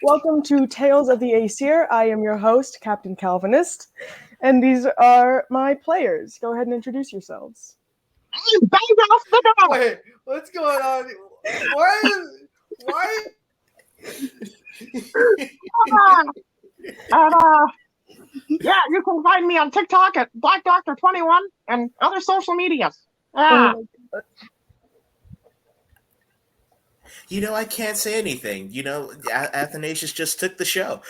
Welcome to Tales of the Aesir. I am your host, Captain Calvinist, and these are my players. Go ahead and introduce yourselves. Wait, what's going on? Why? Yeah, you can find me on TikTok at Black Doctor 21 and other social medias. I can't say anything. Athanasius just took the show.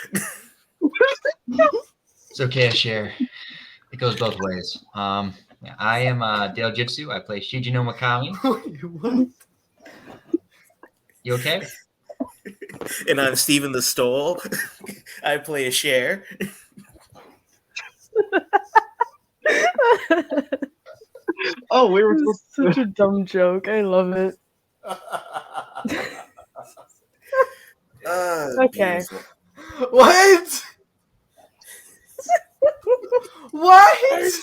It's okay, I share. It goes both ways. I am Dale Jitsu. I play Shijino Makami. What? You okay? And I'm Stephen the Stole. I play a share. Oh, we were This is such a dumb joke. I love it. Okay. Beautiful. What? What?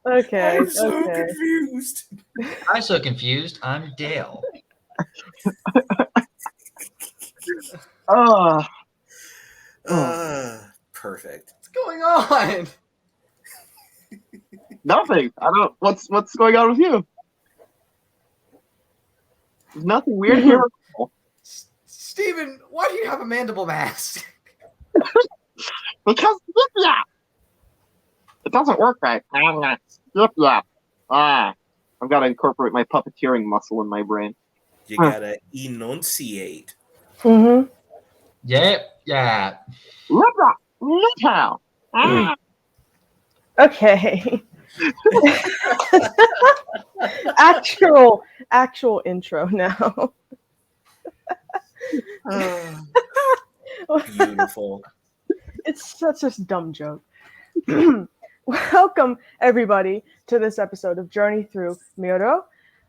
Okay. I'm so okay. confused. I'm so confused. I'm Dale. Perfect. What's going on? nothing. I don't. What's going on with you? There's nothing weird here. Steven, why do you have a mandible mask? Because it doesn't work right. I've got to incorporate my puppeteering muscle in my brain. You gotta enunciate. Mm-hmm. Yeah. Okay. actual intro now. Beautiful. It's such a dumb joke. Welcome, everybody, to this episode of Journey Through Miro.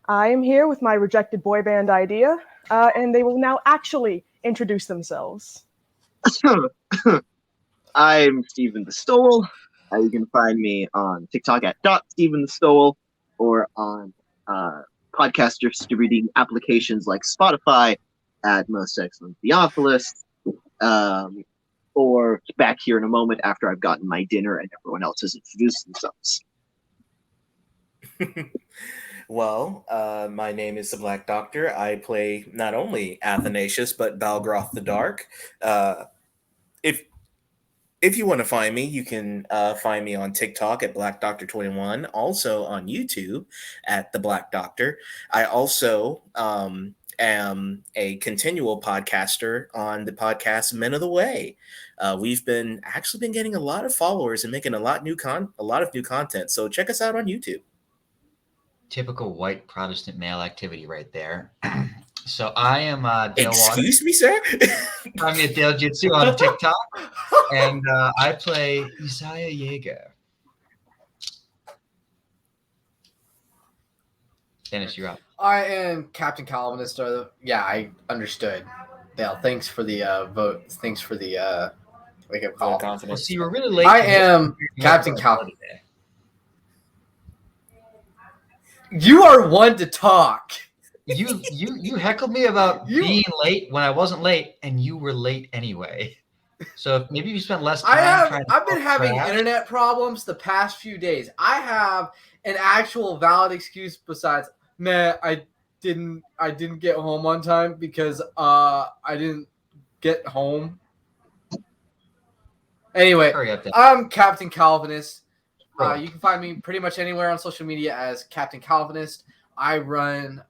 I am here with my rejected boy band idea, and they will now actually introduce themselves. I'm Stephen the Stole. You can find me on TikTok at .StephenTheStole or on podcast distributing applications like Spotify at Most Excellent Theophilus, or back here in a moment after I've gotten my dinner and everyone else has introduced themselves. Well, my name is the Black Doctor. I play not only Athanasius, but Balgroth the Dark. If you want to find me, you can find me on TikTok at Black Doctor 21, also on YouTube at The Black Doctor. I also am a continual podcaster on the podcast Men of the Way. We've been getting a lot of followers and making a lot of new content. So check us out on YouTube. Typical white Protestant male activity right there. So I am Dale Excuse me, sir? I'm at Dale Jitsu on TikTok, and I play Isaiah Yeager. Dennis, you're up. I am Captain Calvinist. Yeah, I understood. Dale, thanks for the vote. Thanks for the wake-up call. Well, see, you were really late. I am Captain Calvinist. You are one to talk. You heckled me about being late when I wasn't late, and you were late anyway. So maybe you spent less time. I've been having internet problems the past few days. I have an actual valid excuse besides, man, I didn't get home on time because I didn't get home. Anyway, I'm Captain Calvinist. You can find me pretty much anywhere on social media as Captain Calvinist. I run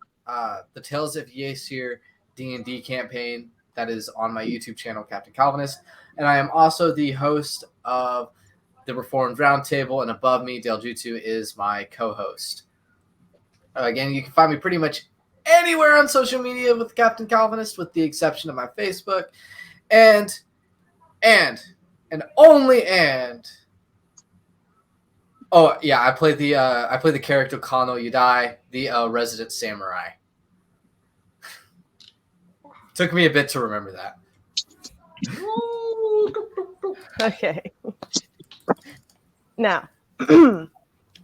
the Tales of the Aesir D&D campaign that is on my YouTube channel, Captain Calvinist. And I am also the host of the Reformed Roundtable, and above me, Dale Jutsu is my co-host. Again, you can find me pretty much anywhere on social media with Captain Calvinist, with the exception of my Facebook. And oh yeah, I play the character Kano Yudai, the resident samurai. Took me a bit to remember that. Okay. Now,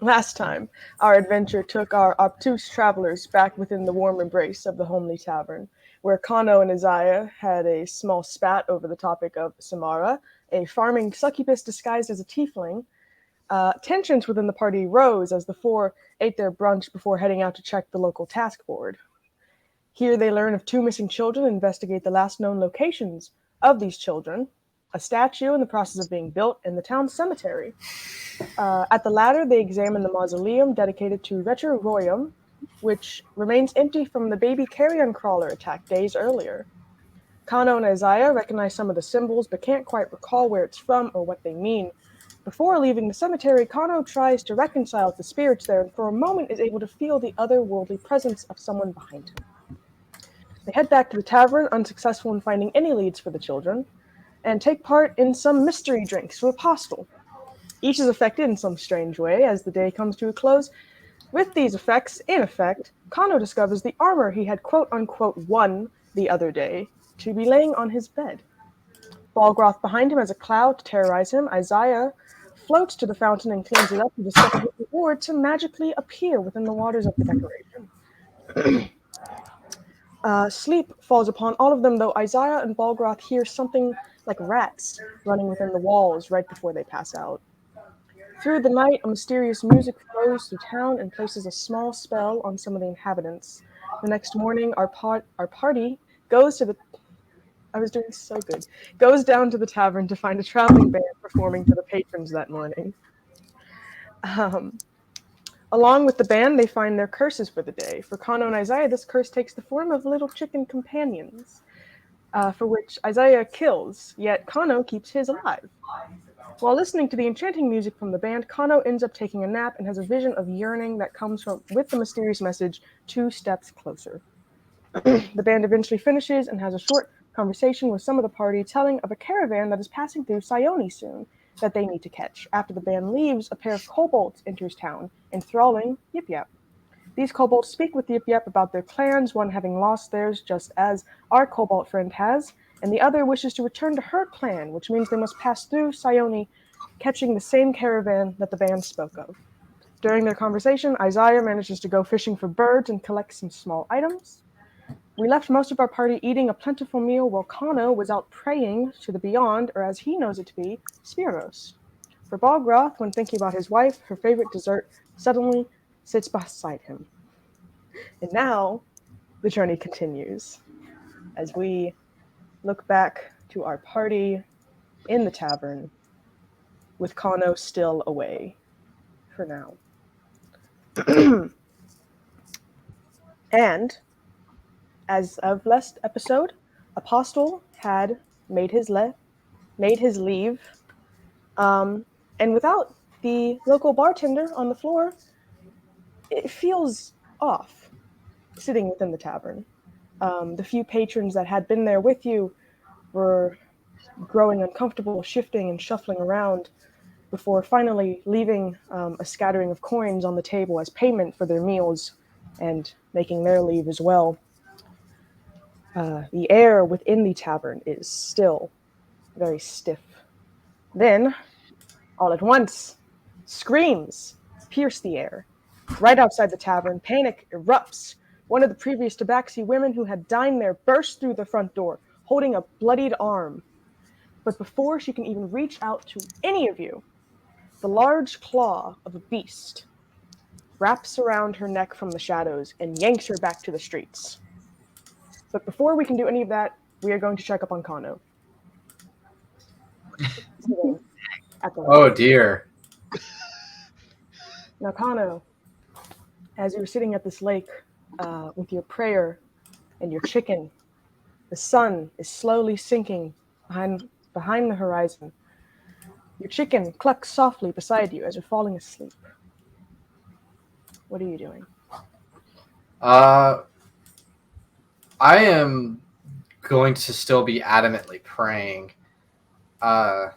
last time, our adventure took our obtuse travelers back within the warm embrace of the homely tavern, where Kano and Isaiah had a small spat over the topic of Samara, a farming succubus disguised as a tiefling. Tensions within the party rose as the four ate their brunch before heading out to check the local task board. Here they learn of two missing children and investigate the last known locations of these children, a statue in the process of being built in the town cemetery. At the latter, they examine the mausoleum dedicated to Retro Royum, which remains empty from the baby carrion crawler attack days earlier. Kano and Isaiah recognize some of the symbols but can't quite recall where it's from or what they mean. Before leaving the cemetery, Kano tries to reconcile with the spirits there and for a moment is able to feel the otherworldly presence of someone behind him. They head back to the tavern, unsuccessful in finding any leads for the children, and take part in some mystery drinks with Hostel. Each is affected in some strange way as the day comes to a close. With these effects in effect, Kano discovers the armor he had quote-unquote won the other day to be laying on his bed. Balgroth behind him as a cloud to terrorize him, Isaiah floats to the fountain and cleans it up to discover his reward to magically appear within the waters of the decoration. Sleep falls upon all of them, though Isaiah and Balgroth hear something like rats running within the walls right before they pass out. Through the night, a mysterious music flows through town and places a small spell on some of the inhabitants. The next morning, our party goes to the... I was doing so good. Goes down to the tavern to find a traveling band performing for the patrons that morning. Along with the band, they find their curses for the day. For Kano and Isaiah, this curse takes the form of little chicken companions, for which Isaiah kills, yet Kano keeps his alive. While listening to the enchanting music from the band, Kano ends up taking a nap and has a vision of yearning that comes with the mysterious message, 2 steps closer. The band eventually finishes and has a short conversation with some of the party, telling of a caravan that is passing through Sione soon that they need to catch. After the band leaves, a pair of kobolds enters town, enthralling Yip Yap. These kobolds speak with Yip Yap about their plans, one having lost theirs just as our kobold friend has, and the other wishes to return to her clan, which means they must pass through Sione, catching the same caravan that the band spoke of. During their conversation, Isaiah manages to go fishing for birds and collect some small items. We left most of our party eating a plentiful meal while Kano was out praying to the beyond, or as he knows it to be, Spiros. For Balgroth, when thinking about his wife, her favorite dessert suddenly sits beside him. And now, the journey continues as we look back to our party in the tavern with Kano still away for now. And as of last episode, Apostle had made his leave, and without the local bartender on the floor, it feels off sitting within the tavern. The few patrons that had been there with you were growing uncomfortable, shifting and shuffling around before finally leaving a scattering of coins on the table as payment for their meals and making their leave as well. The air within the tavern is still very stiff. Then, all at once, screams pierce the air. Right outside the tavern, panic erupts. One of the previous Tabaxi women who had dined there bursts through the front door, holding a bloodied arm. But before she can even reach out to any of you, the large claw of a beast wraps around her neck from the shadows and yanks her back to the streets. But before we can do any of that, we are going to check up on Kano. Oh dear. Now, Kano, as you were sitting at this lake with your prayer and your chicken, the sun is slowly sinking behind the horizon. Your chicken clucks softly beside you as you're falling asleep. What are you doing? I am going to still be adamantly praying. I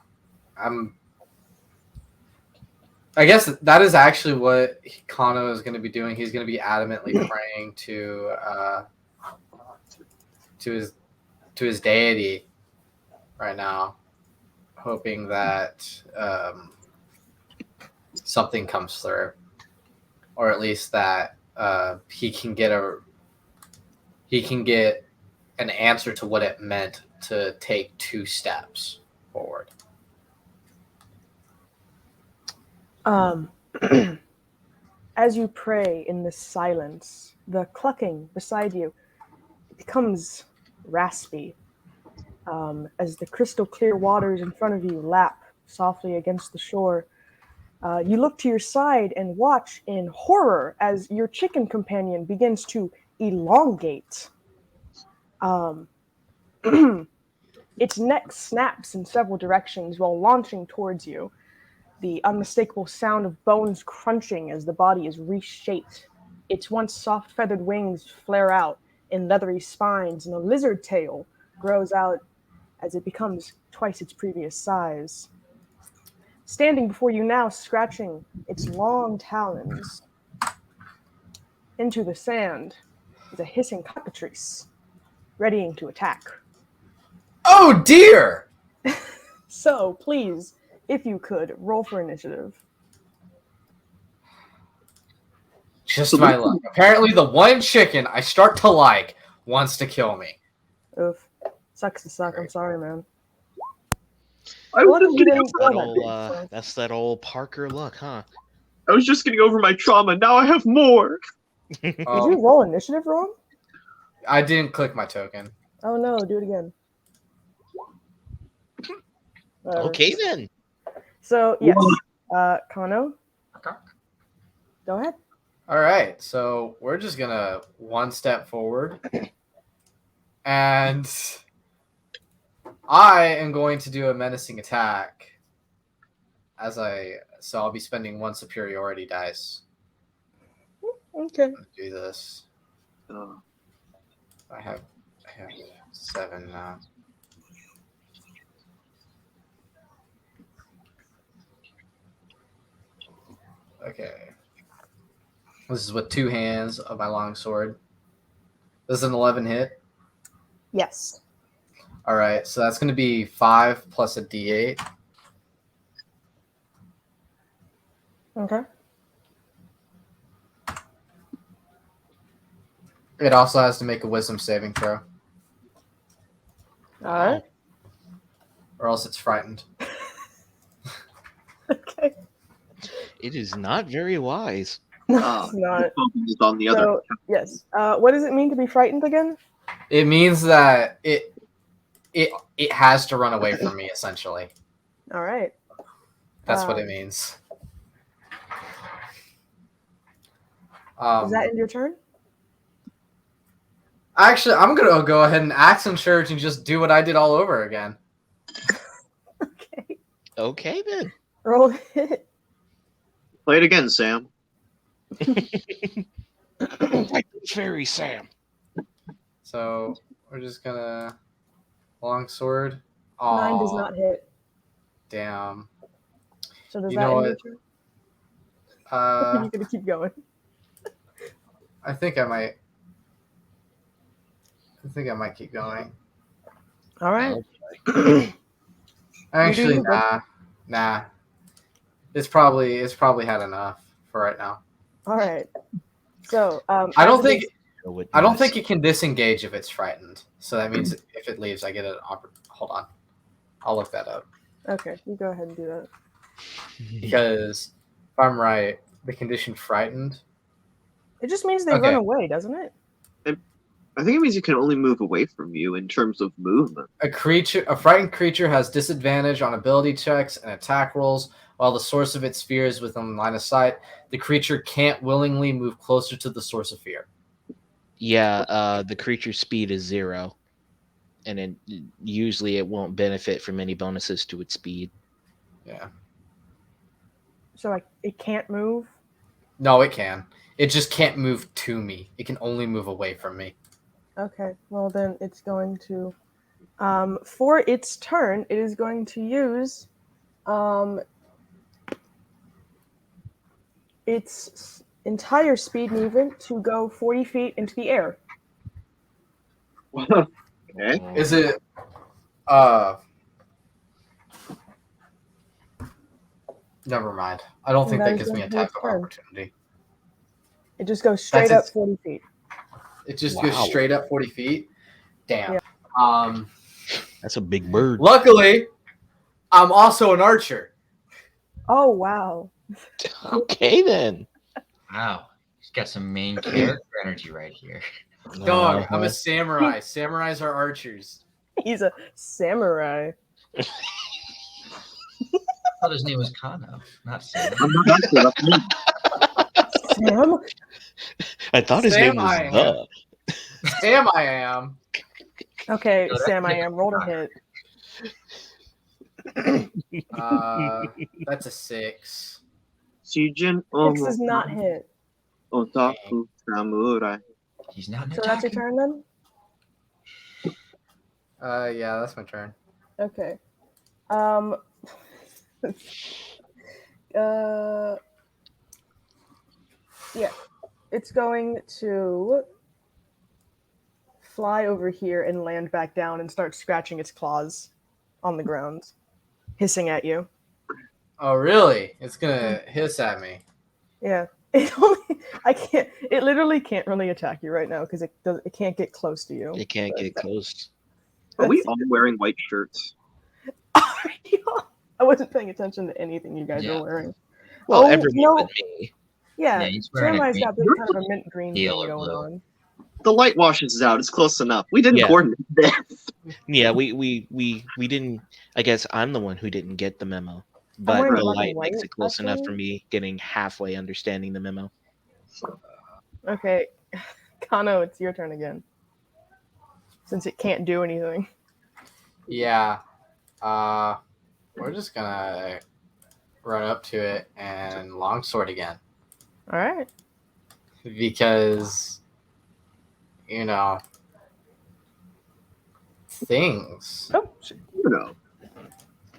guess that is actually what Kano is going to be doing. He's going to be adamantly praying to his deity right now, hoping that something comes through, or at least that he can get an answer to what it meant to take 2 steps forward. As you pray in this silence, the clucking beside you becomes raspy as the crystal clear waters in front of you lap softly against the shore. You look to your side and watch in horror as your chicken companion begins to elongate. Its neck snaps in several directions while launching towards you. The unmistakable sound of bones crunching as the body is reshaped. Its once soft feathered wings flare out in leathery spines, and a lizard tail grows out as it becomes twice its previous size. Standing before you now, scratching its long talons into the sand, is a hissing cockatrice, readying to attack. Oh dear! So, please, if you could, roll for initiative. Just my luck. Apparently the one chicken I start to like wants to kill me. Oof. Sucks to suck. I'm sorry, man. I was just getting That over, old, That's that old Parker luck, huh? I was just getting over my trauma. Now I have more. Did you roll initiative wrong? I didn't click my token. Oh no, do it again. Whatever. Okay then. So, yes. Kano? Okay. Go ahead. All right, so we're just gonna one step forward, and I am going to do a menacing attack. So I'll be spending 1 superiority dice. Okay. Do this. I have 7 now. Okay. This is with 2 hands of my long sword. This is an 11 hit. Yes. All right, so that's going to be 5 plus a d8. Okay. It also has to make a wisdom saving throw, All right. or else it's frightened. Okay. It is not very wise. No, it's not. Focus is on the other. So, yes. What does it mean to be frightened again? It means that it has to run away from me, essentially. All right. That's what it means. Is that in your turn? Actually, I'm going to go ahead and accent church and just do what I did all over again. Okay. Okay then. Roll it. Play it again, Sam. Fairy Sam. So we're just going to longsword. 9 does not hit. Damn. So does You that know end your what? turn? You're I going to keep going. think I might keep going. All right. Actually, nah. It's probably had enough for right now. All right. So I don't think It it can disengage if it's frightened. So that means if it leaves, I get an hold on. I'll look that up. Okay, you go ahead and do that. Because if I'm right, the condition frightened. It just means they Okay. run away, doesn't it? I think it means you can only move away from you in terms of movement. A frightened creature has disadvantage on ability checks and attack rolls while the source of its fear is within line of sight. The creature can't willingly move closer to the source of fear. Yeah, the creature's speed is 0. And usually it won't benefit from any bonuses to its speed. Yeah. So it can't move. No, it can. It just can't move to me. It can only move away from me. Okay, well then it's going to, for its turn, it is going to use its entire speed movement to go 40 feet into the air. Okay. Is it never mind. I don't think that that is gives me going to be attack its of turn. opportunity. It just goes straight That's up 40 feet. It just goes Wow. straight up 40 feet. Damn. Yeah. That's a big bird. Luckily, I'm also an archer. Oh wow. Okay then. Wow. He's got some main character energy right here. Dog, I'm Uh-huh. a samurai. Samurais are archers. He's a samurai. I thought his name was Kano, not Sam. I'm not actually, that's me. Sam? I thought his Sam, name was I am. The. Sam, I am. Okay, No, that's Sam, I Nick. am. Roll to hit. That's a 6. Shijin Six does not hit. Otaku Samurai. He's not an So that's your attacker. turn then? Yeah, that's my turn. Okay. Uh, yeah. It's going to fly over here and land back down and start scratching its claws on the ground, hissing at you. Oh, really? It's gonna hiss at me. Yeah. It literally can't really attack you right now because it can't get close to you. It can't get close. Are we all wearing white shirts? I wasn't paying attention to anything you guys Yeah. were wearing. Well, Oh, everyone no. but me. Yeah, Yeah, he's wearing a Samurai's green- got this kind of a mint green thing Teal or going blue. on. The light washes it out. It's close enough. We didn't Yeah. coordinate this. Yeah, we didn't. I guess I'm the one who didn't get the memo, but wearing the black and light makes white, it close enough for actually. me getting halfway understanding the memo. Okay, Kano, it's your turn again. Since it can't do anything. Yeah. We're just gonna run up to it and longsword again. All right. Because, things. Oh, You know.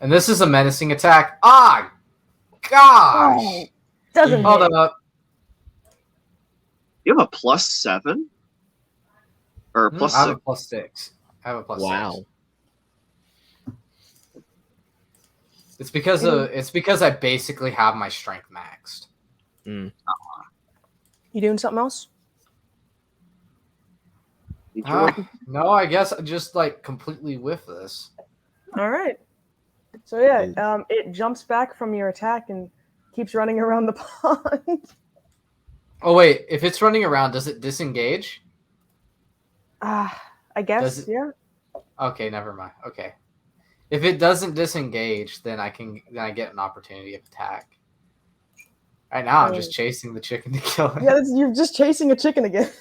And this is a menacing attack. Ah! Gosh! oh doesn't Hold hit. up. You have a +7? Or a +6? I have a +6. I have a +6. Wow. It's because I basically have my strength maxed. Mm. You doing something else? No, I guess I just completely whiff this. All right. So yeah, it jumps back from your attack and keeps running around the pond. Oh wait, if it's running around, does it disengage? I guess Does it- yeah. Okay, never mind. Okay. If it doesn't disengage, then I get an opportunity of attack. Right now, I'm just chasing the chicken to kill it. Yeah, you're just chasing a chicken again.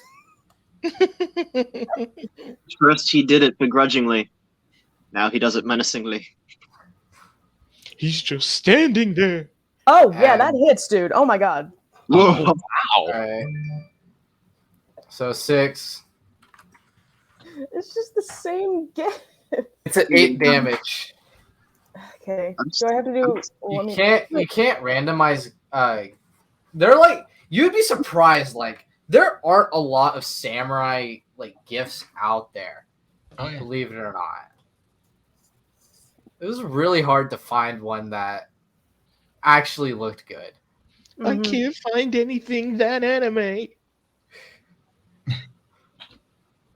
First he did it begrudgingly. Now he does it menacingly. He's just standing there. Oh yeah, that And- hits, dude. Oh my god. Whoa. Wow. Alright. So 6. It's just the same game. It's at 8 damage. Okay. I'm Do I have to do? You can't randomize. They're you'd be surprised. There aren't a lot of samurai gifts out there. Oh, yeah. Believe it or not, it was really hard to find one that actually looked good. I Mhm. can't find anything that anime.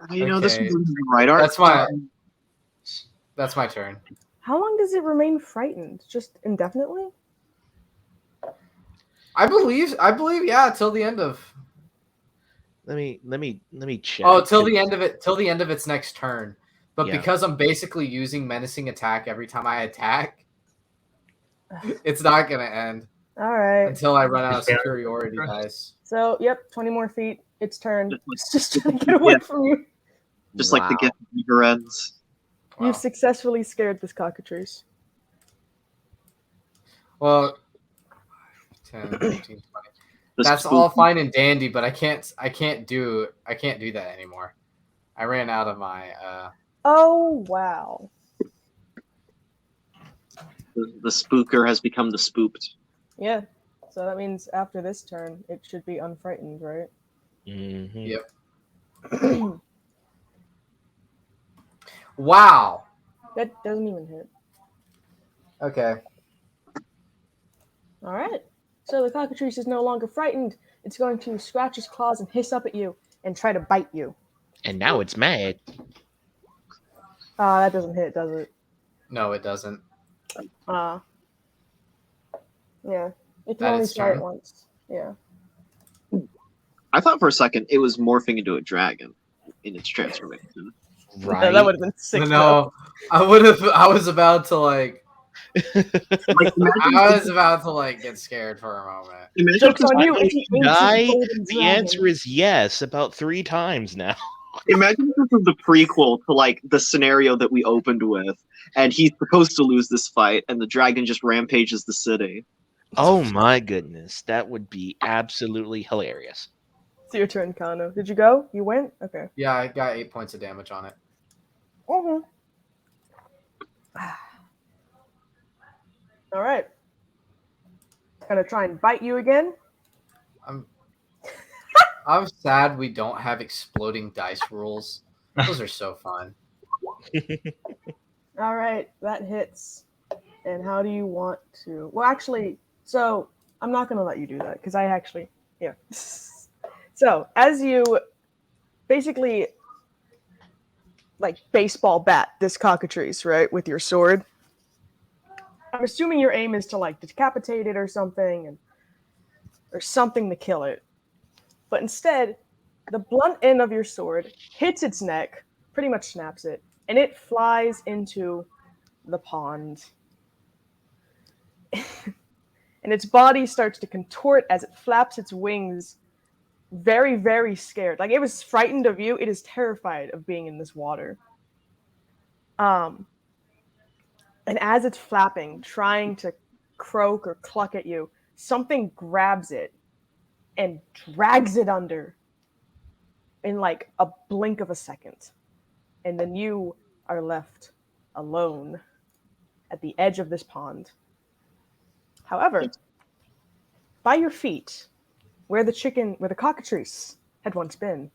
This Okay. was right art. That's my turn. How long does it remain frightened? Just indefinitely? I believe. Yeah, till the end of. Let me check. Oh, till the end of it. Till the end of its next turn. But Yeah. because I'm basically using menacing attack every time I attack, it's not gonna end All right. until I run out of superiority dice. So yep, 20 more feet. It's turn. It's just trying to get away from you. Just like the Wow. gift never ends. Wow. You've successfully scared this cockatrice. Well, 10, 15, 20. This That's spook- all fine and dandy, but I can't do that anymore. I ran out of my Oh wow. The spooker has become the spooked. Yeah. So that means after this turn, it should be unfrightened, right? Mhm. Yep. Wow. That doesn't even hit. Okay. All right. So the cockatrice is no longer frightened. It's going to scratch its claws and hiss up at you and try to bite you. And now it's mad. That doesn't hit, does it? No, it doesn't. Yeah. It can That only its try it turn? once. Yeah. I thought for a second it was morphing into a dragon in its transformation. Right. That would have been sick. No, I was about to like. Like, I was about to like get scared for a moment. imagine Joke's if on this, you. It's an ancient Die? golden The dragon. answer is yes, about 3 times now. imagine if this was the prequel to like the scenario that we opened with, and he's supposed to lose this fight, and the dragon just rampages the city. Oh my goodness, that would be absolutely hilarious. It's your turn, Kano. Did you go? You went? Okay. Yeah, I got 8 points of damage on it. Mm-hmm. All right. Gonna try and bite you again. I'm sad we don't have exploding dice rules. Those are so fun. All right, that hits. And how do you want to? Well, actually, so I'm not gonna let you do that because I actually, yeah. So as you basically like baseball bat this cockatrice, right, with your sword. I'm assuming your aim is to like decapitate it or something, or something to kill it. But instead, the blunt end of your sword hits its neck, pretty much snaps it, and it flies into the pond. And its body starts to contort as it flaps its wings, very, very scared. Like, it was frightened of you. It is terrified of being in this water. And as it's flapping, trying to croak or cluck at you, something grabs it and drags it under in like a blink of a second. And then you are left alone at the edge of this pond. However, by your feet, where the cockatrice had once been,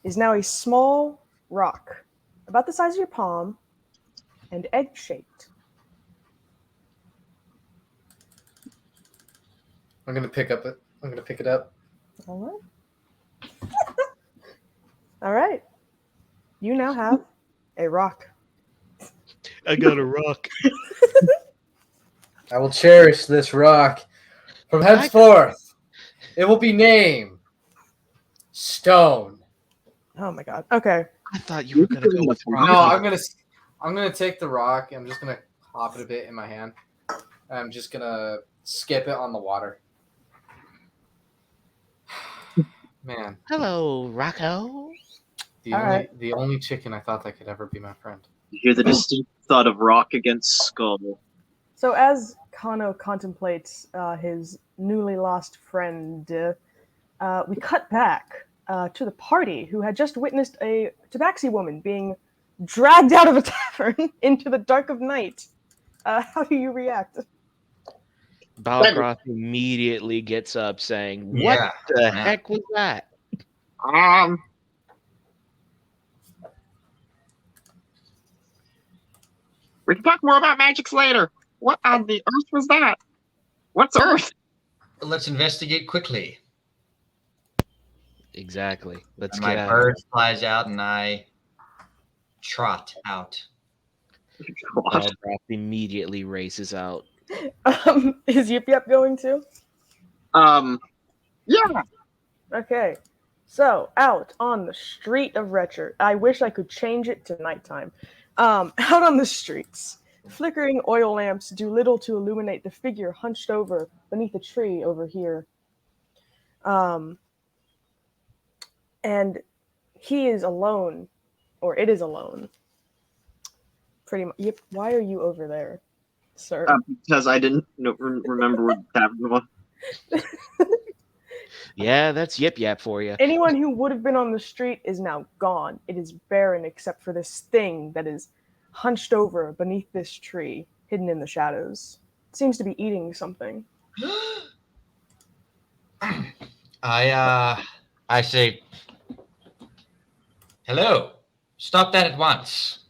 is now a small rock, about the size of your palm, and egg-shaped. I'm gonna pick it up. All right. All right. You now have a rock. I got a rock. I will cherish this rock. From henceforth, it will be named Stone. Oh my god. Okay. I thought you were gonna go with rock. No, I'm gonna take the rock. I'm just gonna hop it a bit in my hand. I'm just gonna skip it on the water. Man, Hello, Rocco. the only chicken I thought that could ever be my friend. You hear the distinct thud of rock against skull. So as Kano contemplates his newly lost friend, we cut back to the party who had just witnessed a tabaxi woman being dragged out of a tavern into the dark of night. How do you react? Balgroth immediately gets up saying, "What Yeah. the heck was that?" We can talk more about magics later. What on the earth was that? What's Earth? Let's investigate quickly. Exactly. Let's And get my out. bird flies out and I trot out. Balgroth immediately races out. Is Yip Yap going to? Yeah. Okay. So, out on the street of Retcher. I wish I could change it to nighttime. Out on the streets. Flickering oil lamps do little to illuminate the figure hunched over beneath a tree over here. And he is alone, or it is alone. Pretty much. Yep. Why are you over there, sir? Because I didn't remember where the tavern was. Yeah, that's Yip Yap for you. Anyone who would have been on the street is now gone. It is barren except for this thing that is hunched over beneath this tree, hidden in the shadows. It seems to be eating something. I say, hello. Stop that at once.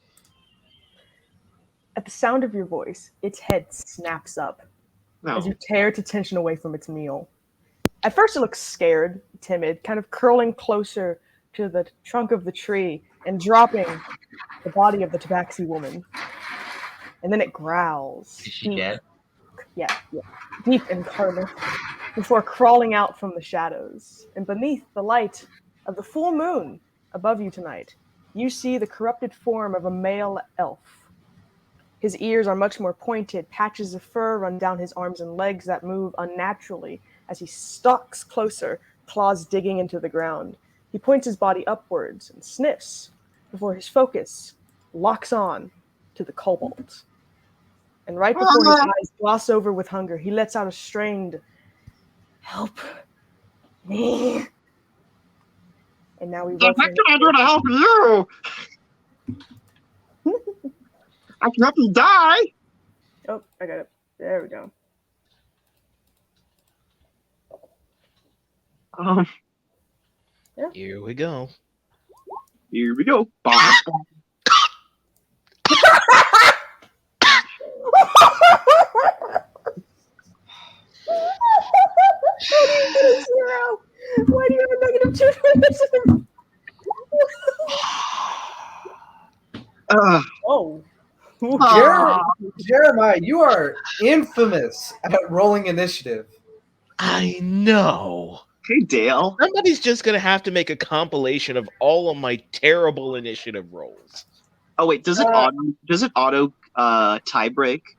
At the sound of your voice, its head snaps up as you tear its attention away from its meal. At first, it looks scared, timid, kind of curling closer to the trunk of the tree and dropping the body of the tabaxi woman. And then it growls. Is she dead? Yeah, deep and carnage, before crawling out from the shadows. And beneath the light of the full moon above you tonight, you see the corrupted form of a male elf. His ears are much more pointed, patches of fur run down his arms and legs that move unnaturally as he stalks closer, claws digging into the ground. He points his body upwards and sniffs before his focus locks on to the kobold. And right before his eyes gloss over with hunger, he lets out a strained, "Help me." And now we roll What can I do to help you? I can help you die. Oh, I got it. There we go. Here we go. Here we go. Bah. How do you get a 0? Why do you have a -2 for initiative? Oh. Jeremiah, you are infamous at rolling initiative. I know. Hey, Dale. Somebody's just gonna have to make a compilation of all of my terrible initiative rolls. Oh wait, does it auto tie break?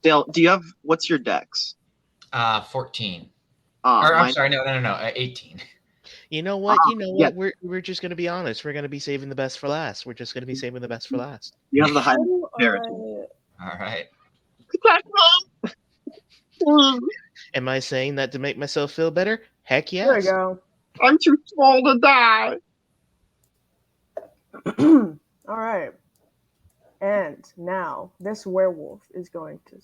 Dale, do you have what's your dex? 14. Mine, I'm sorry, no, 18. You know what? Yeah. We're just gonna be honest. We're gonna be saving the best for last. We're just gonna be saving the best for last. you have the high All right. Am I saying that to make myself feel better? Heck yes. There we go. I'm too small to die. All right. And now this werewolf is going to.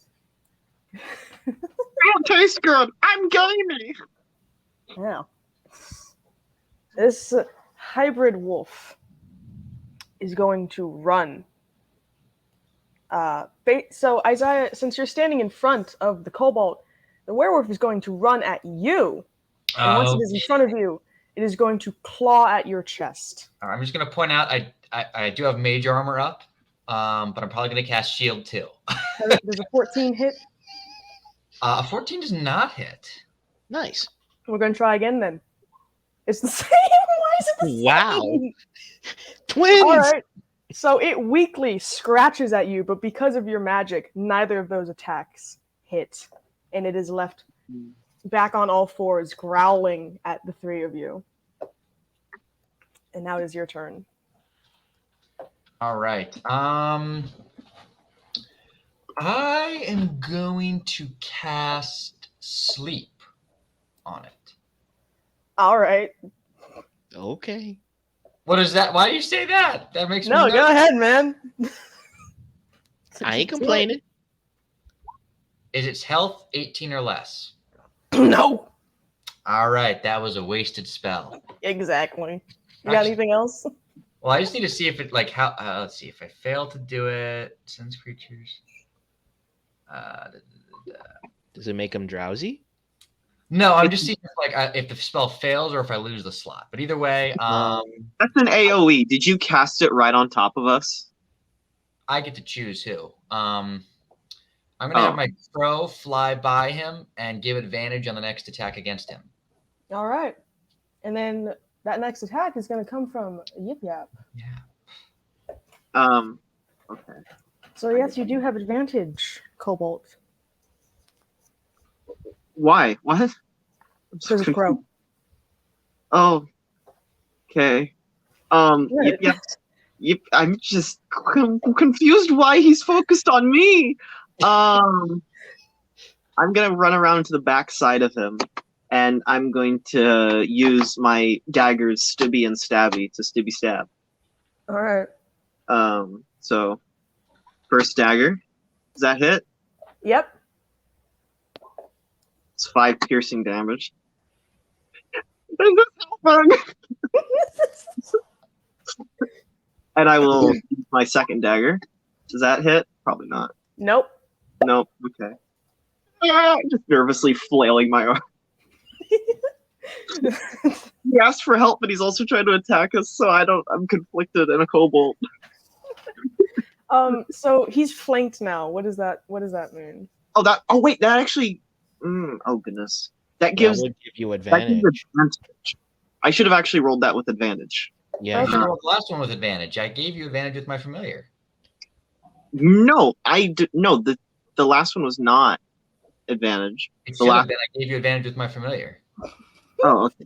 It don't taste good. I'm gamey. Yeah. This hybrid wolf is going to run. So Isaiah, since you're standing in front of the kobold, the werewolf is going to run at you. And once it is in front of you, it is going to claw at your chest. I'm just going to point out I do have mage armor up, but I'm probably going to cast shield too. Does a 14 hit? A 14 does not hit. Nice. We're going to try again then. It's the same. Why is it the same? Wow. Twins. All right. So it weakly scratches at you, but because of your magic, neither of those attacks hit. And it is left back on all fours, growling at the three of you. And now it is your turn. All right. I am going to cast sleep on it. All right. Okay. What is that? Why do you say that? That makes me No, go ahead, man. I ain't complaining. Is its health 18 or less? No. All right, that was a wasted spell. Exactly. You got anything else? Well, I just need to see if it let's see if I fail to do it. Sense creatures. Does it make them drowsy? No, I'm just seeing if the spell fails or if I lose the slot. But either way, that's an AOE. Did you cast it right on top of us? I get to choose who. I'm gonna have my crow fly by him and give advantage on the next attack against him. All right, and then that next attack is going to come from Yip Yap. Yeah. Okay. So yes, you do have advantage, Cobalt. Why? What? So the crow. Oh. Okay. Yep. I'm just confused why he's focused on me. I'm gonna run around to the back side of him, and I'm going to use my daggers, Stibby and Stabby, to Stibby stab. All right. So first dagger. Does that hit? Yep. It's 5 piercing damage. Is this helping? And I will use my second dagger. Does that hit? Probably not. Nope. Nope. Okay. Just nervously flailing my arm. He asked for help, but he's also trying to attack us, so I'm conflicted in a kobold. So he's flanked now. What does that mean? Oh wait, that actually oh goodness. That That gives would give you that gives advantage. advantage. I should have actually rolled that with advantage. You Yeah. should have rolled the last one with advantage. I gave you advantage with my familiar. No, no, the last one was not advantage. It The should last have been. I gave you advantage with my familiar. Oh, okay.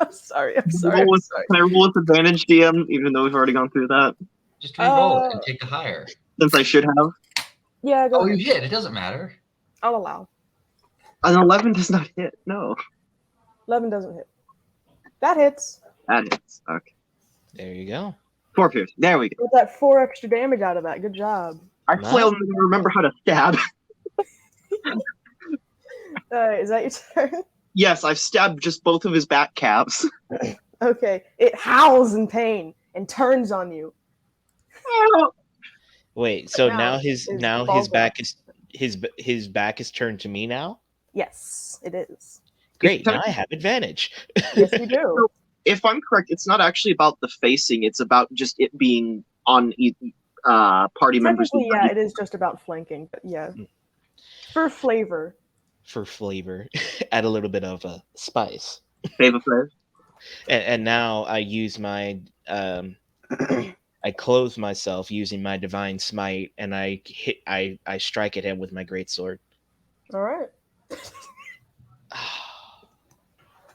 I'm sorry. I'm Can I sorry. roll I'm with- sorry. Can I roll with advantage, DM, even though we've already gone through that? Just re-roll it and take the higher. Since I should have. Yeah, go Oh, ahead. you hit. It doesn't matter. I'll allow. An 11 does not hit. No. 11 doesn't hit. That hits. That hits. Okay. There you go. 4 pierce. There we go. Get that 4 extra damage out of that. Good job. I Nice. flailed and remember how to stab. Is that your turn? Yes, I've stabbed just both of his back calves. Okay. It howls in pain and turns on you. Wait, so Now now his is now ball his back is his back is turned to me now? Yes, it is. Great. Now I have advantage. Yes, you do. If I'm correct, it's not actually about the facing, it's about just it being on party members. Technically, yeah, it is just about flanking, but yeah. For flavor. For flavor. Add a little bit of spice. Flavor flavor. And now I use my I clothe myself using my divine smite, and I strike at him with my greatsword. All right.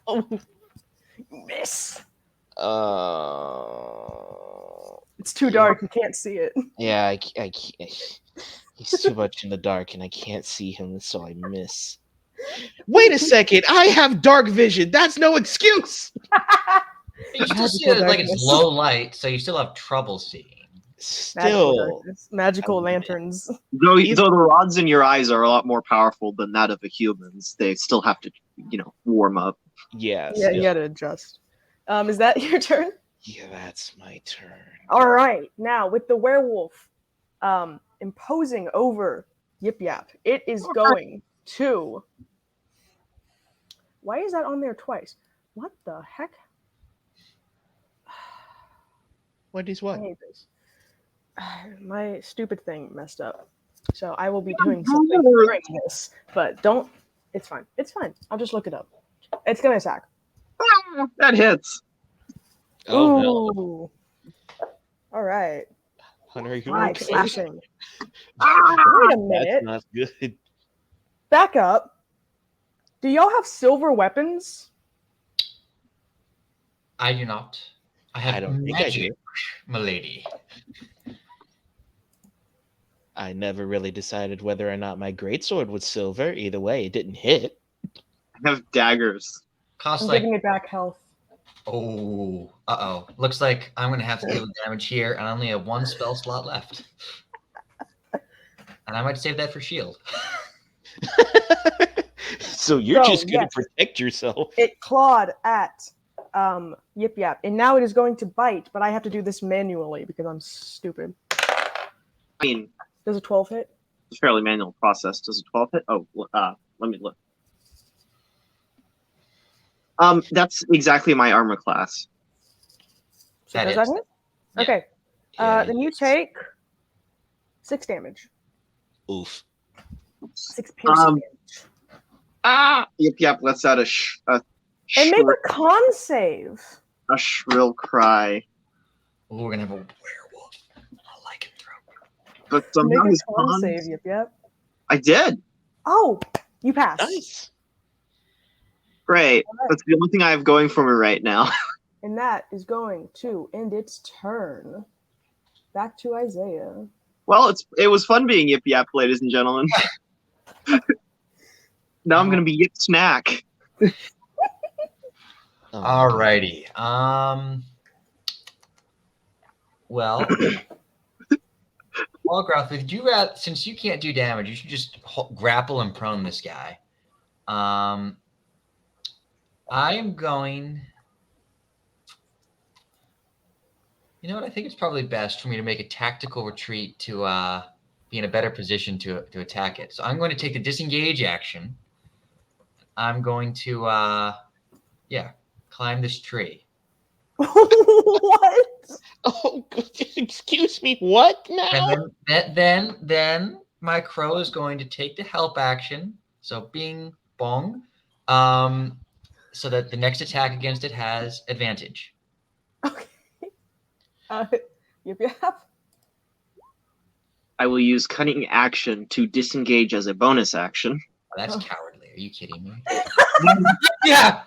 Oh, miss. It's too dark. You can't see it. Yeah, I can't. He's too much in the dark, and I can't see him, so I miss. Wait a second! I have dark vision. That's no excuse. You still see Magical it like it's darkness. low light, so you still have trouble seeing. Magical Still, darkness. Magical lanterns. Though the rods in your eyes are a lot more powerful than that of a human's, they still have to, warm up. yes. Yeah, you gotta adjust. Is that your turn? Yeah, that's my turn. All right. Now with the werewolf, imposing over Yip Yap, it is going to. Why is that on there twice? What the heck? What is I what? hate this. My stupid thing messed up. So I will be doing something during this, but don't. It's fine. It's fine. I'll just look it up. It's gonna attack. Ah, that hits. Oh no, Ooh. All right. Hunter, you Right, okay? slashing. Ah, Wait a That's minute. not good. Back up. Do y'all have silver weapons? I do not. I have I don't think I magic, do. milady. I never really decided whether or not my greatsword was silver. Either way, it didn't hit. I have daggers. Costs I'm like giving it back health. Looks like I'm gonna have to deal with damage here, and I only have 1 spell slot left. And I might save that for shield. So you're So, just gonna yes. protect yourself. It clawed at Yip Yap, and now it is going to bite, but I have to do this manually because I'm stupid. I mean, Does a 12 hit? it's a fairly manual process. Does a 12 hit? Oh, let me look. That's exactly my armor class. So That does is. that hit? Yeah. Okay. Yeah, Then you it's- take 6 damage. Oof. 6 piercing Um, damage. Yep. Let's out And make a con save. a shrill cry. Ooh, we're gonna have a werewolf. A lycanthrope. But Make somehow a his con cons- save, Yip Yap. I did. Oh, you passed. Nice. Great. All right. That's the only thing I have going for me right now. And that is going to end its turn. Back to Isaiah. Well, it was fun being Yip Yap, ladies and gentlemen. Now I'm gonna be Yip Snack. Oh my God. Alrighty. Well, Walgroth, would you rather, since you can't do damage, you should just grapple and prone this guy. I am going. You know what? I think it's probably best for me to make a tactical retreat to be in a better position to attack it. So I'm going to take the disengage action. I'm going to, climb this tree. What? Oh, excuse me. What now? And then my crow is going to take the help action. So bing bong. So that the next attack against it has advantage. Okay. Yep. I will use cunning action to disengage as a bonus action. Oh, that's cowardly. Are you kidding me? Yeah.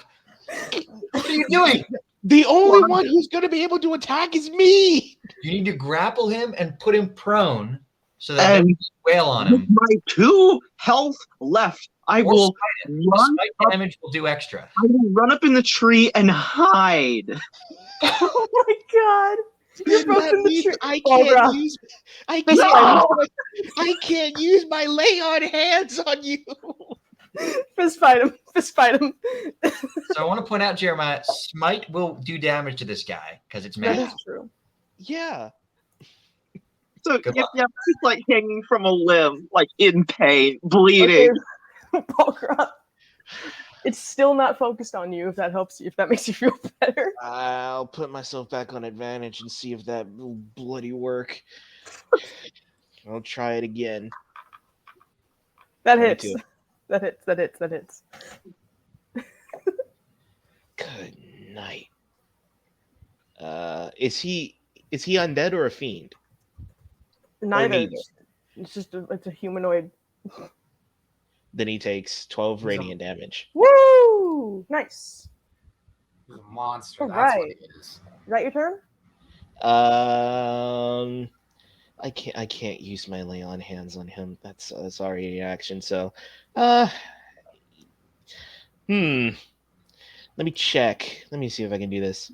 What are you doing? The only one who's going to be able to attack is me. You need to grapple him and put him prone so that they can wail on With him. my 2 health left, I will run Smite up, damage will do extra. I will run up in the tree and hide. Oh my god. You're both That in the means tree. I can't use my lay on hands on you. Fist fight him. So I want to point out, Jeremiah, smite will do damage to this guy because it's That magic. is true. Yeah. So Good yep, luck. he's like hanging from a limb, like in pain, bleeding. Okay. Balgrot. It's still not focused on you, if that helps you, if that makes you feel better. I'll put myself back on advantage and see if that will bloody work. I'll try it again. That 22. hits. That hits. Good night. Is he undead or a fiend? Neither. neither. It's just it's a humanoid. Then he takes 12 He's a- radiant damage. Woo! Nice. He's a monster. All That's what right. he is. Is that your turn? I can't use my lay on hands on him. That's already an action. So, let me check. Let me see if I can do this.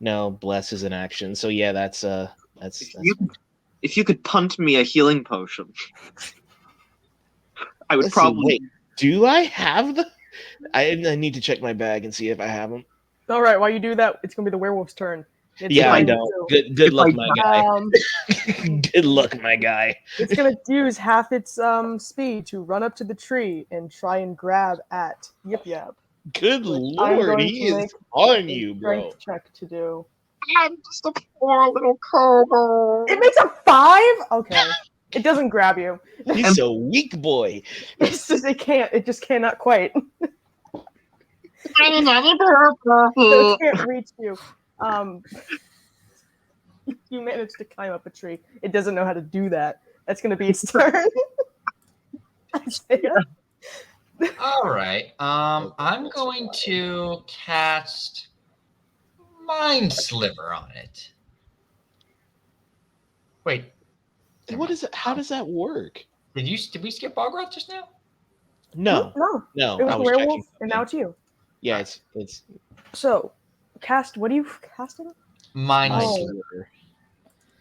No, bless is an action. So yeah, that's If you could punt me a healing potion, I would Let's see, probably. wait, do I have the? I need to check my bag and see if I have them. All right. While you do that, it's gonna be the werewolf's turn. It's Yeah, I going don't. to- Good luck, my guy. Um, Good luck, my guy. it's gonna use half its speed to run up to the tree and try and grab at Yip Yap. Good Which I'm lord, going he to is make on a you, bro. strength check to do. I'm just a poor little kobold. It makes a 5. Okay. It doesn't grab you. He's a weak boy. It's just it can't. It just cannot quite. So Oh, it can't reach you. You managed to climb up a tree. It doesn't know how to do that. That's going to be its turn. Isaiah. All right. I'm going to cast Mind Sliver on it. Wait. What is it? How does that work? Did we skip Balgrot just now? No, No. no. It was I the was werewolf, checking and now it's you. Yeah, it's So, cast. What are you casting? Mind Oh. Sliver.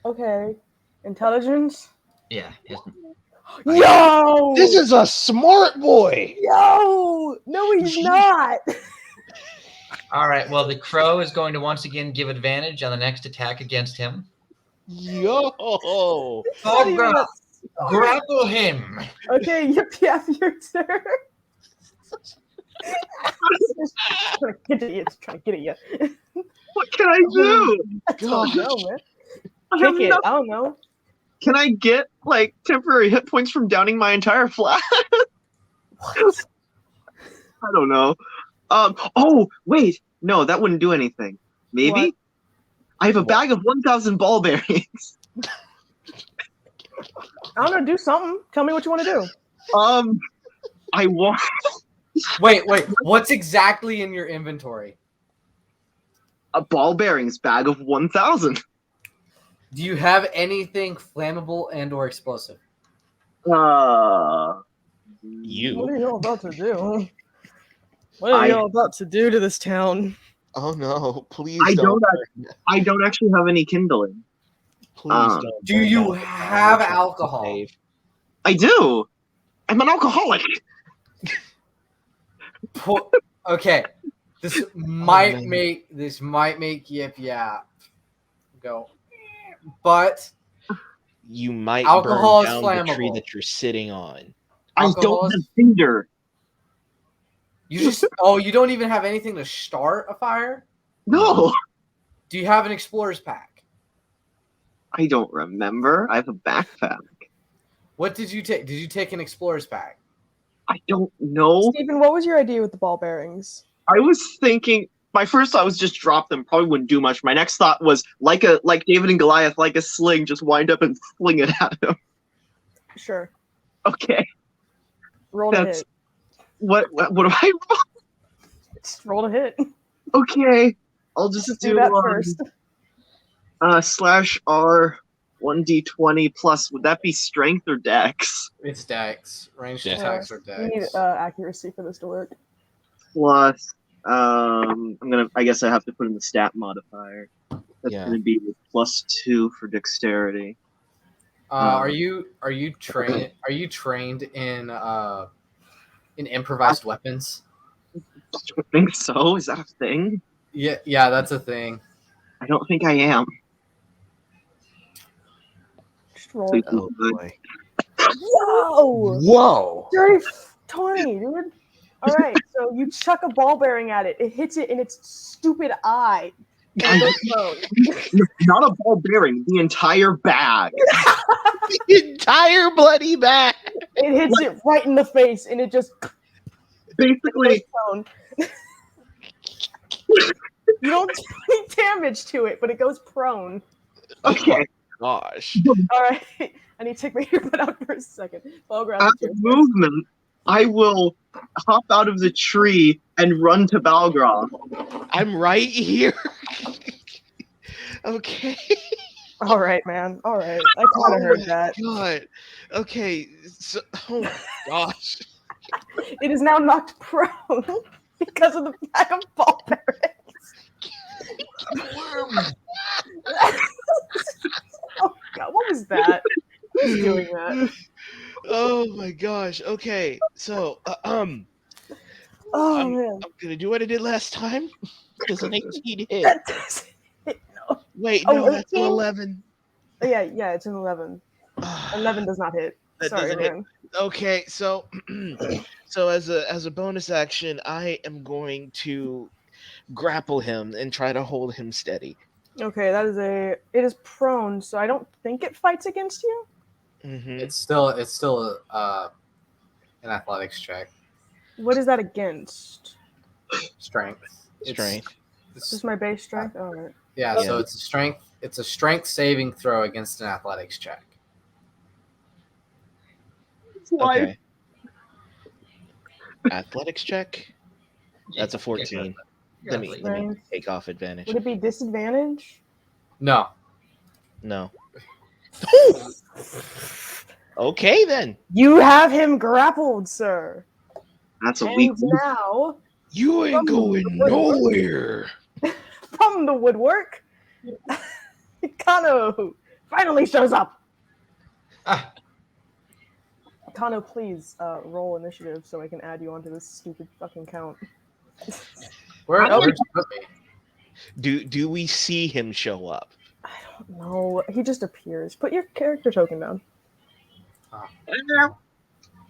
Okay. Intelligence. Yeah. Yes. Yo! This is a smart boy. Yo! No, he's not. All right. Well, the crow is going to once again give advantage on the next attack against him. Yo. Balgrot, grapple him. Okay, Yip Yap, your turn. It's trying to get at you. what can I do? I don't know, man. I have Kick it. no- I don't know. Can I get like temporary hit points from downing my entire flask? What? I don't know. Oh wait, no, that wouldn't do anything. Maybe What? I have a bag of 1,000 ball bearings. I don't know. Do something. Tell me what you want to do. I want Wait. What's exactly in your inventory? a ball bearings bag of 1,000. Do you have anything flammable and/or explosive? What are You. you all about to do? What are you all about to do to this town? Oh no! Please I don't. I don't actually have any kindling. Please don't. Do burn you down the have town. alcohol? I do. I'm an alcoholic. Okay, this might make Yip Yap go, but You might Alcohol burn is down the tree flammable. that you're sitting on. I Alcohol don't is- have cinder. you don't even have anything to start a fire. No, Do you have an explorer's pack? I don't remember. I have a backpack. What did you take? Did you take an explorer's pack? I don't know. Stephen, what was your idea with the ball bearings? I was thinking. My first thought was just drop them. Probably wouldn't do much. My next thought was like David and Goliath, like a sling, just wind up and fling it at him. Sure. Okay. Roll to That's- hit. What do I roll? Just roll to hit. Okay. I'll just Do that first. slash R 1d20 plus. Would that be strength or dex? It's dex. Ranged Dex. attacks are You need dex. accuracy for this to work. Plus, I guess I have to put in the stat modifier. That's Yeah. gonna be +2 for dexterity. Are you trained? Are you trained in improvised weapons? I don't think so. Is that a thing? Yeah, that's a thing. I don't think I am. Just roll. Please. Oh boy. Whoa! Whoa. Dirty 20, dude. All right, so you chuck a ball bearing at it. It hits it in its stupid eye. And it goes prone. Not a ball bearing, the entire bag. The entire bloody bag. It hits it right in the face, and it just Basically, goes prone. You don't do any damage to it, but it goes prone. okay. Gosh. All right, I need to take my earbud out for a second. I'll grab As it a too. movement, I will hop out of the tree and run to Balgrog. I'm right here. Okay. All right, man. All right, I kind of heard that. God. Okay. So, oh my gosh. It is now knocked prone because of the bag of ball bearings. Oh God, what was that? Who's doing that? Oh my gosh. Okay. So, Oh I'm man, gonna do what I did last time. Does an 18 hit? that doesn't hit, no. Wait, Oh, no, that's an 18? 11. Yeah, it's an 11. 11 does not hit. That Sorry, doesn't hit. man. Okay, so so as a bonus action, I am going to grapple him and try to hold him steady. Okay, it is prone, so I don't think it fights against you. Mm-hmm. It's still an athletics check. What is that against? Strength. Strength. Just my base strength. All right. Yeah, Yeah. so it's a strength. It's a strength saving throw against an athletics check. Okay. Athletics check. That's a 14. Let me Strength. take off advantage. Would it be disadvantage? No. No. Okay then. You have him grappled, sir. That's a weak And move. now, You ain't going nowhere. from the woodwork, Kano finally shows up. Ah, Kano, please roll initiative so I can add you onto this stupid fucking count. Where'd you put me? Do we see him show up? I don't know. He just appears. Put your character token down.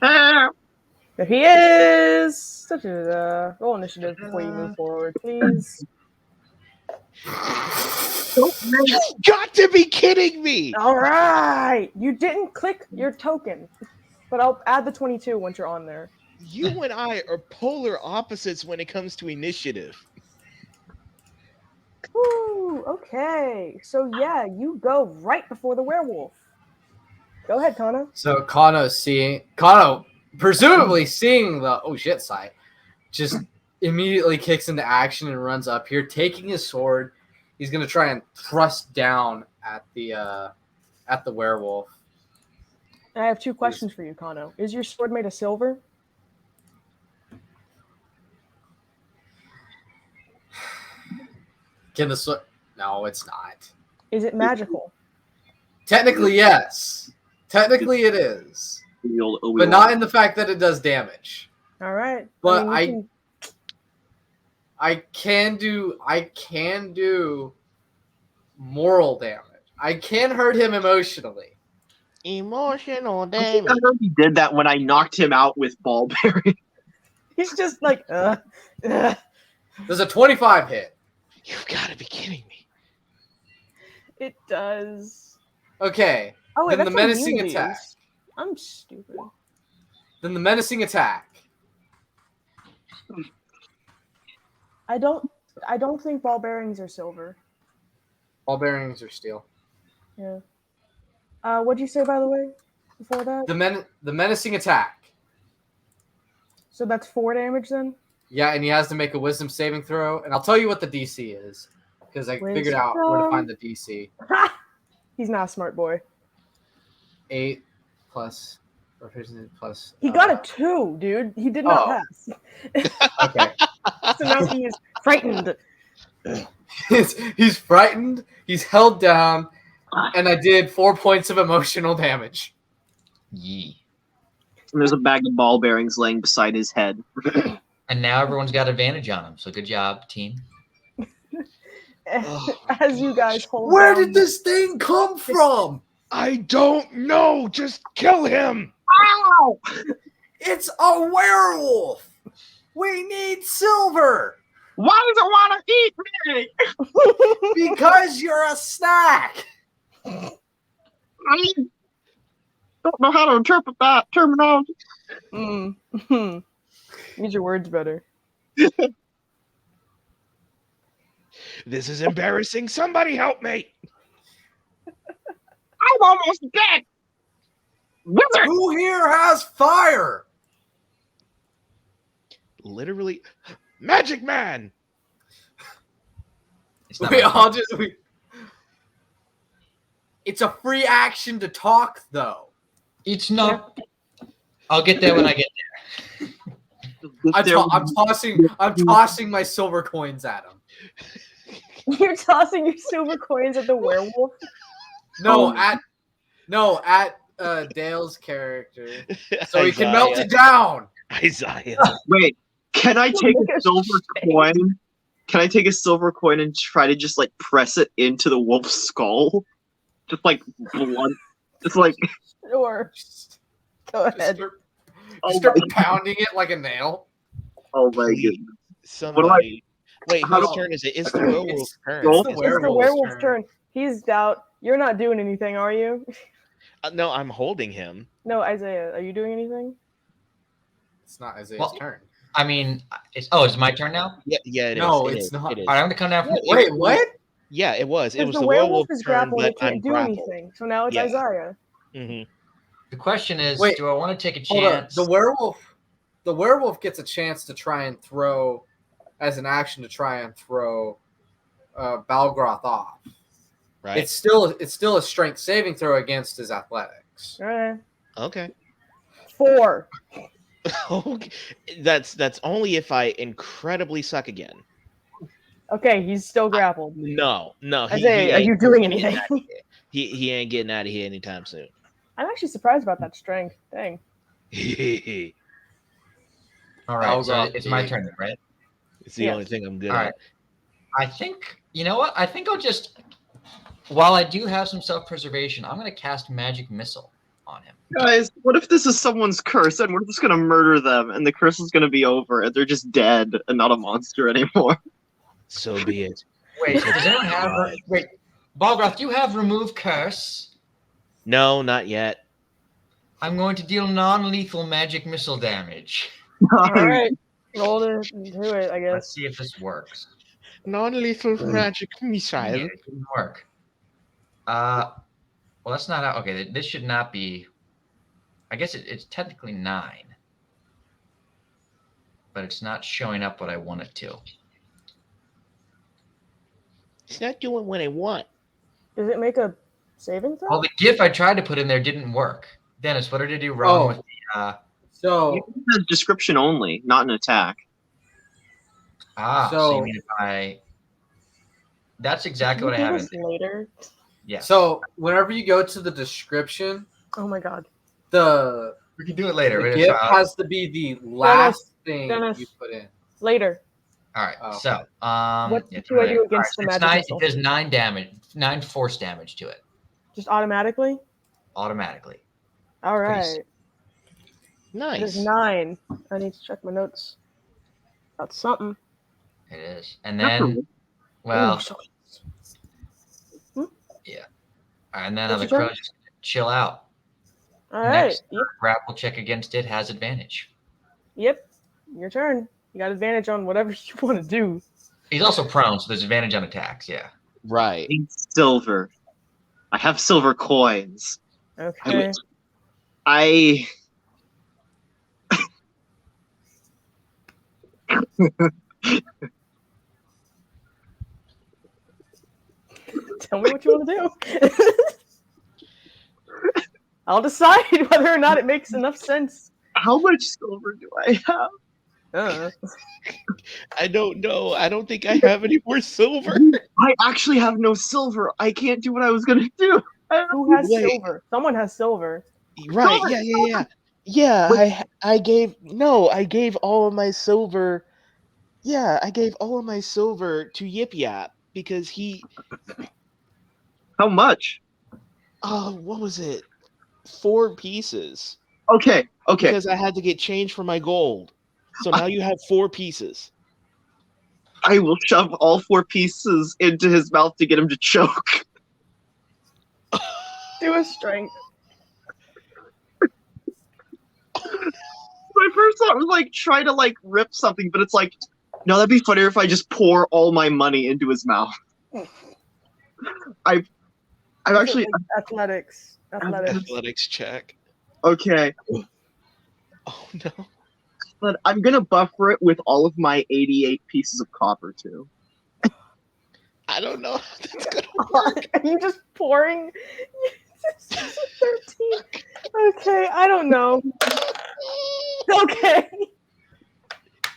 There he is! Da-da-da-da. Roll initiative before you move forward, please. You got to be kidding me! Alright! You didn't click your token, but I'll add the 22 once you're on there. You and I are polar opposites when it comes to initiative. Woo! Okay. So yeah, you go right before the werewolf. Go ahead, Kano. So Kano, presumably seeing the oh shit sight, just immediately kicks into action and runs up here, taking his sword. He's gonna try and thrust down at the werewolf. I have two questions for you, Kano. Is your sword made of silver? Can the sword? No, it's not. Is it magical? Technically, yes. Technically, it is, but not in the fact that it does damage. All right. But we can- I can do moral damage. I can hurt him emotionally. Emotional I damage. already did that when I knocked him out with ball bearing. He's just like, There's a 25 hit. You've got to be kidding me. It does. Okay. Oh wait, Then that's the menacing immunities. attack. I'm stupid. Then the menacing attack. I don't think ball bearings are silver. Ball bearings are steel. Yeah. What'd you say by the way? Before that? The menacing attack. So that's 4 damage then? Yeah, and he has to make a wisdom saving throw. And I'll tell you what the DC is. Because I figured out where to find the DC. He's not a smart boy. 8 plus proficiency plus. He got a 2, dude. He did not pass. Okay. So now he is frightened. He's frightened. He's held down. And I did 4 points of emotional damage. Yee. And there's a bag of ball bearings laying beside his head. And now everyone's got advantage on him. So good job, team. As you guys hold Where down, did this thing come from? I don't know. Just kill him. Ow! It's a werewolf. We need silver. Why does it want to eat me? Because you're a snack. I don't know how to interpret that terminology. Use your words better. This is embarrassing. Somebody help me. I'm almost dead. Wizard! Who here has fire? Literally, Magic Man. It's not We my all just. It's a free action to talk, though. It's not. I'll get there when I get there. I'm tossing my silver coins at him. You're tossing your silver coins at the werewolf? No, at Dale's character, so he can melt it down. Isaiah. Wait, can I take a silver coin? Can I take a silver coin and try to just like press it into the wolf's skull? Just like blunt. Just like. Sure. Go ahead. Start pounding it like a nail. Oh my goodness. Somebody. Wait, How whose do- turn is it? It's the werewolf's turn. It's the It's the werewolf's werewolf's turn. He's out. You're not doing anything, are you? No, I'm holding him. No, Isaiah, are you doing anything? It's not Isaiah's Well, turn. I mean, it's my turn now? Yeah, it is. No, It it's is. not. It is. All right, I'm going to come down from Wait, what? Yeah, it was. It Because was the the werewolf werewolf's is turn, grappled, but it can't I'm do grappled. anything. So now it's Yeah. Isaiah. Mm-hmm. The question is, Wait, do I want to take a Hold on. chance? The werewolf gets a chance to try and throw, as an action, to try and throw Balgroth off. Right. It's still a strength saving throw against his athletics. All right. Okay. 4. Okay. That's only if I incredibly suck again. Okay, he's still grappled. No. Isaiah, are you doing anything? He ain't getting out of here anytime soon. I'm actually surprised about that strength. Dang. It's All right, so Balgroth it's my big. turn, right? the Yes. only thing I'm good All at. right. I think, you know what? I think I'll just, while I do have some self-preservation, I'm going to cast Magic Missile on him. Guys, what if this is someone's curse and we're just gonna murder them and the curse is gonna be over and they're just dead and not a monster anymore? So be it. Wait, does anyone have, wait, Balgroth, do you have Remove Curse? No, not yet. I'm going to deal non-lethal Magic Missile damage. All right. Roll to do it, I Let's guess. see if this works. Non-lethal magic missile. Yeah, it didn't work. Well, that's not how. Okay, this should not be. I guess it's technically 9, but it's not showing up what I want it to. It's not doing what I want. Does it make a saving throw? Well, the GIF I tried to put in there didn't work. Dennis, what did I do wrong with the? So You can have description only, not an attack. So So- you mean if I? That's exactly Can what I you have do in this there. later. Yeah. So whenever you go to the description, Oh my god. the we can do it later. the We're gift gonna try- has to be the last thing Dennis. you put in. Later. All right. Oh. So What yeah, do I do later. against the It's magic 9, missile? it does 9 damage, 9 force damage to it Just automatically? automatically. All Pretty right. Nice. There's 9. I need to check my notes. That's something. It is, and then Well, Ooh, so yeah. And then What's the your turn? crow's just gonna chill out. all right. Next grapple check against it has advantage. Yep. Your turn. You got advantage on whatever you want to do. He's also prone, so there's advantage on attacks. Yeah. Right. I need silver. I have silver coins. Okay. I Tell me what you want to do. I'll decide whether or not it makes enough sense. how much silver do I have? Uh, I don't know. I don't think I have any more silver. I actually have no silver. I can't do what I was gonna do. who has Wait. silver? Someone has silver. Right. Silver, Yeah. Yeah, I gave all of my silver. Yeah, I gave all of my silver to Yip Yap because he How much? what was it? 4 pieces. Okay. Because I had to get change for my gold. So now you have 4 pieces. I will shove all 4 pieces into his mouth to get him to choke. Do a strength. My first thought was like try to like rip something, but it's like, no, that'd be funnier if I just pour all my money into his mouth. I'm actually Athletics. Athletics check. okay, Oh no. but I'm gonna buffer it with all of my 88 pieces of copper too. I don't know how that's gonna work. Are you just pouring? 13. Okay, I don't know. Okay.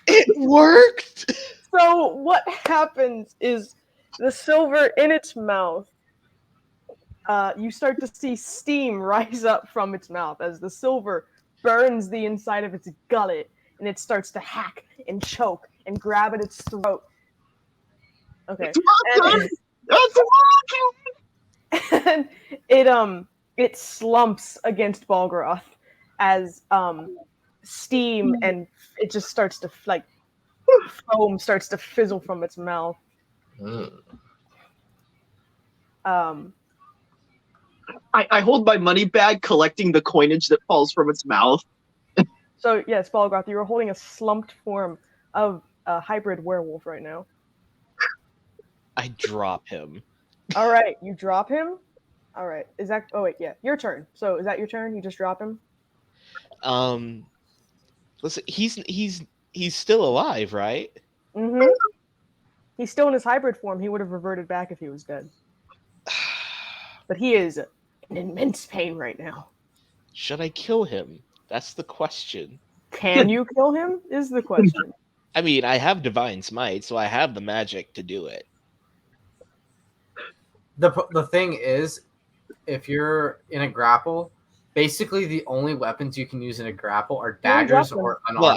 It worked. So what happens is the silver in its mouth, you start to see steam rise up from its mouth as the silver burns the inside of its gullet, and it starts to hack and choke and grab at its throat. Okay. And, and it slumps against Balgroth as steam and it just starts to like foam starts to fizzle from its mouth. I hold my money bag, collecting the coinage that falls from its mouth. So yes, Balgroth, you are holding a slumped form of a hybrid werewolf right now. I drop him. All right, you drop him. All right, is that? Oh wait, yeah, your turn. So is that your turn? You just drop him. Listen, he's still alive, right? Mm-hmm. He's still in his hybrid form. He would have reverted back if he was dead. But he is in immense pain right now. Should I kill him? That's the question. Can you kill him? Is the question. I mean, I have divine smite, so I have the magic to do it. The thing is, if you're in a grapple, basically the only weapons you can use in a grapple are daggers or unarmed. Well,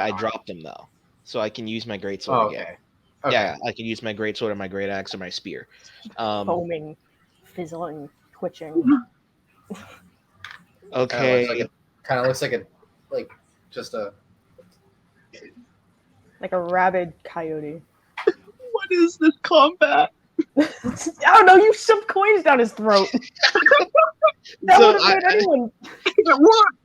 I dropped him though, so I can use my greatsword again. Okay. Yeah, I can use my greatsword or my great axe or my spear. Foaming, fizzling, twitching. Okay. Kind of looks like Like a rabid coyote. What is this combat? I don't know, you shoved coins down his throat. That So would have made anyone. It worked.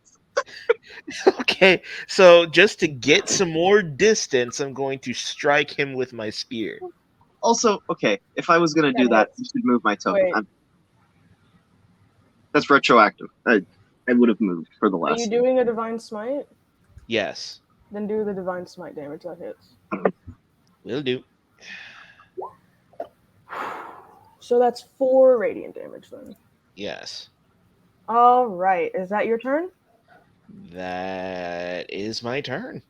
Okay, so just to get some more distance, I'm going to strike him with my spear. Also, okay, if I was gonna do that, you should move my token. Wait. That's retroactive. I would have moved for the Are last. you doing a divine smite? Yes, Then do the divine smite damage that hits. will do. So that's 4 radiant damage then. Yes, All right, is that your turn? that is my turn.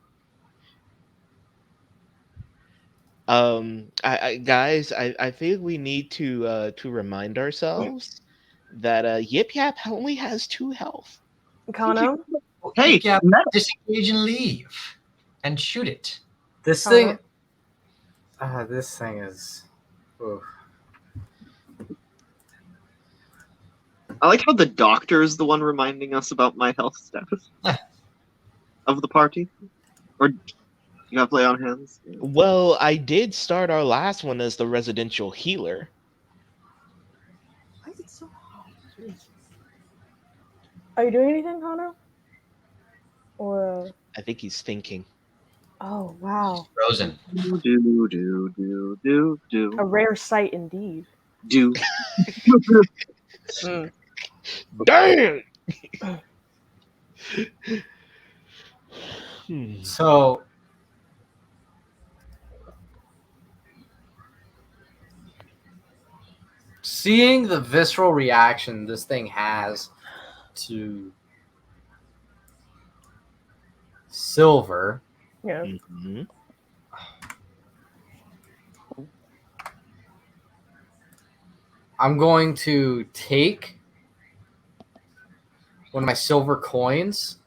Guys, I think we need to remind ourselves that Yip Yap only has 2 health. Kano? Hey, yeah, Matt, disengage and leave, and shoot it. this Kano? thing. This thing is. Oof. I like how the doctor is the one reminding us about my health status of the party. Or You got play on hands? Well, I did start our last one as the residential healer. Why is it so hot? Jeez. Are you doing anything, Connor? Or I think he's thinking. oh wow, Frozen. a rare sight indeed. Do. Mm. Damn. Hmm. So seeing the visceral reaction this thing has to Silver, Yeah. Mhm. I'm going to take one of my silver coins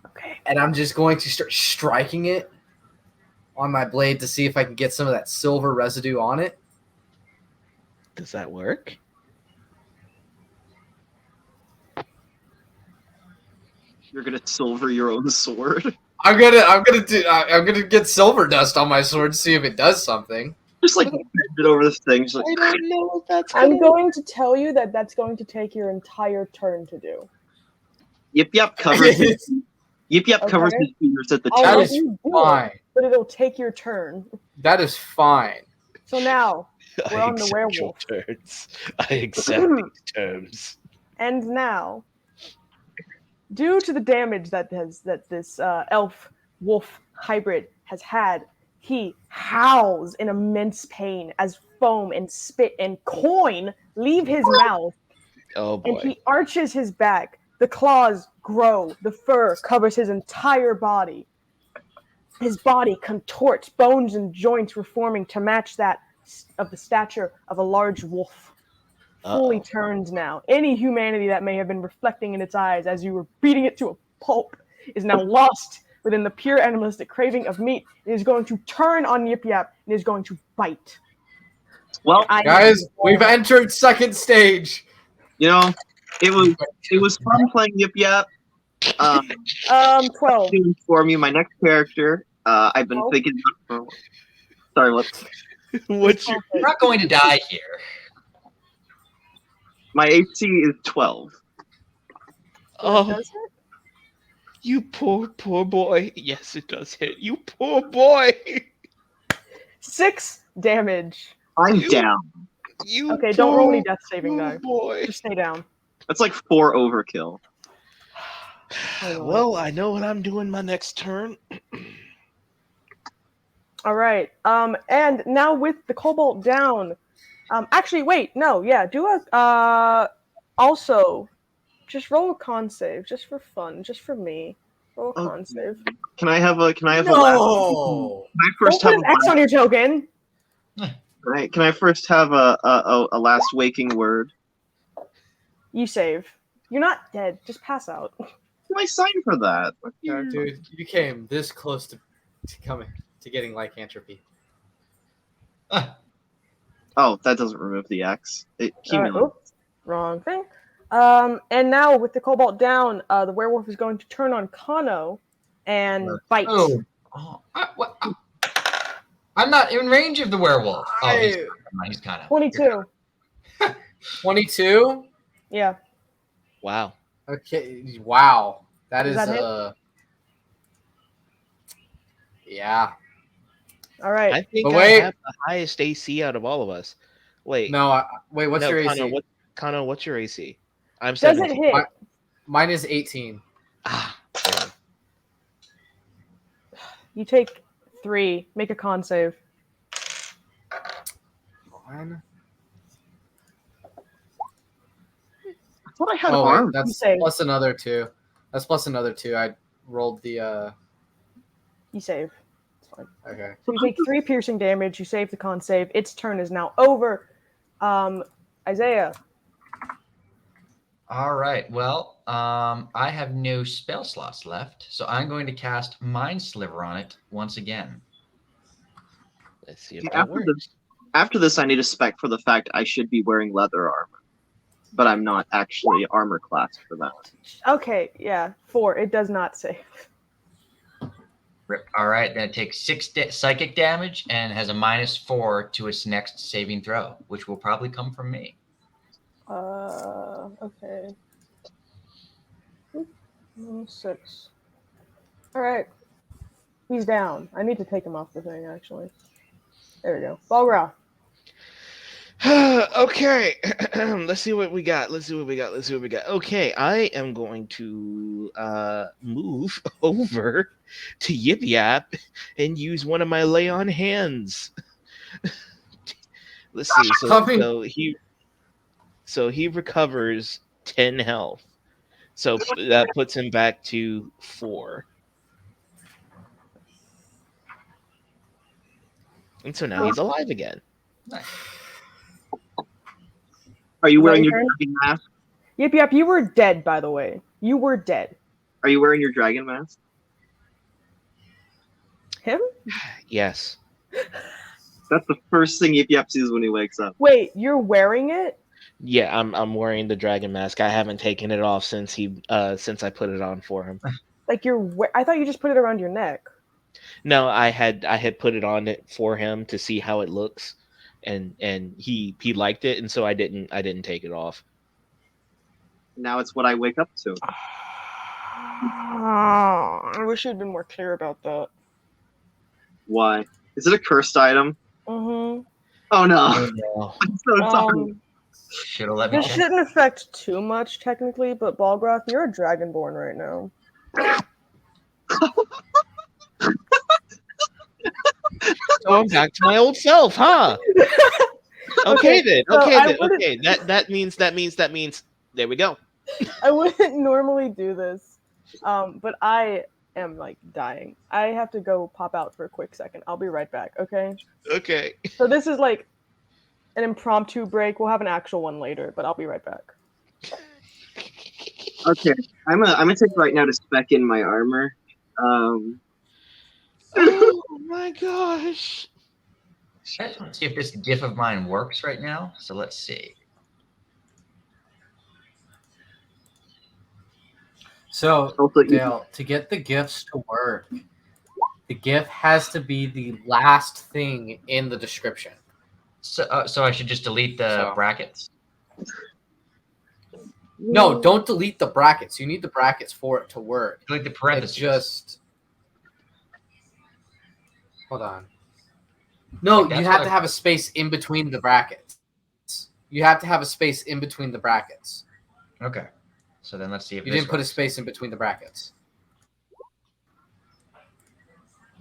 Okay. and I'm just going to start striking it on my blade to see if I can get some of that silver residue on it. Does that work? You're gonna silver your own sword. I'm gonna get silver dust on my sword to see if it does something. Just like bend it over this thing. Just I like, don't know if that's I'm gonna going to tell you that that's going to take your entire turn to do. yip yap covers. Yip yap covers Okay. his fingers at the I'll That tip. let is you do fine. it, but it'll take your turn. That is fine. So now we're I on the accept your werewolf. turns. I accept these terms. And now, due to the damage that this elf wolf hybrid has had, he howls in immense pain as foam and spit and coin leave his mouth, Oh and boy. he arches his back. The claws grow. The fur covers his entire body. His body contorts. Bones and joints reforming to match that of the stature of a large wolf. Fully Uh-oh. turned now. Any humanity that may have been reflecting in its eyes as you were beating it to a pulp is now lost within the pure animalistic craving of meat. It is going to turn on Yip Yap and is going to bite. Well, I Guys, we've entered second stage. you know, it was fun playing Yip Yap. 12. To inform you, my next character. I've been Oh. thinking. Sorry, what? What's your You're not going to die here. My AC is 12. oh Does it? you poor boy. Yes, it does hit. You poor boy. 6 damage. I'm You- down. You Okay, don't roll any poor, death saving poor though. boy. Just stay down. That's like 4 overkill. Well, I know what I'm doing my next turn. All right. And now with the cobalt down, actually, wait, no, yeah, do a also, just roll a con save, just for fun, just for me. Roll a con Okay. save. Can I have a last? No. Can I Don't first put have an X on your token. Can I first have a last waking word? You save. You're not dead. Just pass out. Can I sign for that? Okay. Dude, you came this close to getting lycanthropy. Oh, that doesn't remove the X. It cumulates. Oops, wrong thing. And now with the cobalt down, the werewolf is going to turn on Kano and bite. Oh, I'm not in range of the werewolf. Oh, he's kind of 22. 22? Yeah. Wow. Okay. Wow. That Does is that hit? yeah. All right. I think But I wait. have the highest AC out of all of us. Wait. No, wait, what's no, your Connor, AC? Connor, what's your AC? I'm Does 17. it hit? Mine is 18. Ah, You take 3. Make a con save. One. I thought I had Oh, arm. wait, that's save. plus another 2. That's plus another 2. I rolled the You save. It's fine. okay. So you take 3 piercing damage. You save the con save. Its turn is now over. Isaiah. All right. Well, I have no spell slots left, so I'm going to cast Mind Sliver on it once again. let's see if See, that works. After this, I need a spec for the fact I should be wearing leather armor, but I'm not actually armor class for that. Okay, yeah, 4. It does not save. Rip. All right, then it takes 6 psychic damage and has a -4 to its next saving throw, which will probably come from me. Okay. 6. All right. He's down. I need to take him off the thing, actually. There we go. Balgra. Okay, let's see what we got. Okay, I am going to move over to Yip Yap and use one of my lay on hands. Let's see. So he recovers 10 health. So that puts him back to 4. And so now he's alive again. Nice. Are you wearing your turn? dragon mask? Yep, you were dead, by the way. You were dead. Are you wearing your dragon mask? Him? Yes. That's the first thing Yip Yap sees when he wakes up. Wait, you're wearing it? Yeah, I'm wearing the dragon mask. I haven't taken it off since I put it on for him. Like I thought you just put it around your neck. No, I had put it on it for him to see how it looks, and he liked it, and so I didn't take it off. Now it's what I wake up to. I wish you'd been more clear about that. Why? Is it a cursed item? Mm-hmm. Oh no! Oh, no. I'm so sorry. Should have let me This check. shouldn't affect too much, technically, but Balgroth, you're a Dragonborn right now. So I'm back to my old self, huh? Okay then. so Okay I then. wouldn't- Okay. That means. There we go. I wouldn't normally do this, but I am like dying. I have to go pop out for a quick second. I'll be right back, okay? Okay. So this is like an impromptu break. We'll have an actual one later, but I'll be right back. Okay, I'm gonna take right now to spec in my armor. Oh my gosh. I just want to see if this GIF of mine works right now. So let's see. So, Also, Dale, to get the gifts to work, the GIF has to be the last thing in the description. So I should just delete the brackets? No, don't delete the brackets. You need the brackets for it to work. Delete the It's parentheses. just... Hold on. No, Like, you that's have what to have a space in between the brackets. You have to have a space in between the brackets. Okay. So then let's see if You this didn't put a works. space in between the brackets.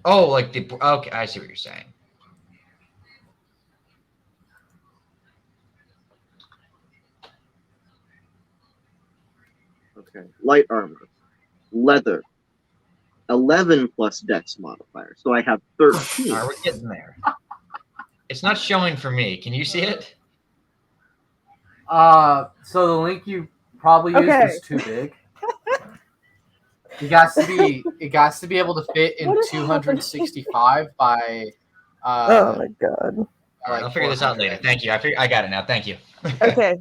Oh, like the okay. I see what you're saying. okay, light armor, leather, 11 plus dex modifier, so I have 13. All right, we're getting there. It's not showing for me. Can you see it? So the link you probably used Okay. is too big. It got to be able to fit in What is 265 by Oh my god. All right, I'll figure this out 400. later. Thank you. I got it now. Thank you. Okay.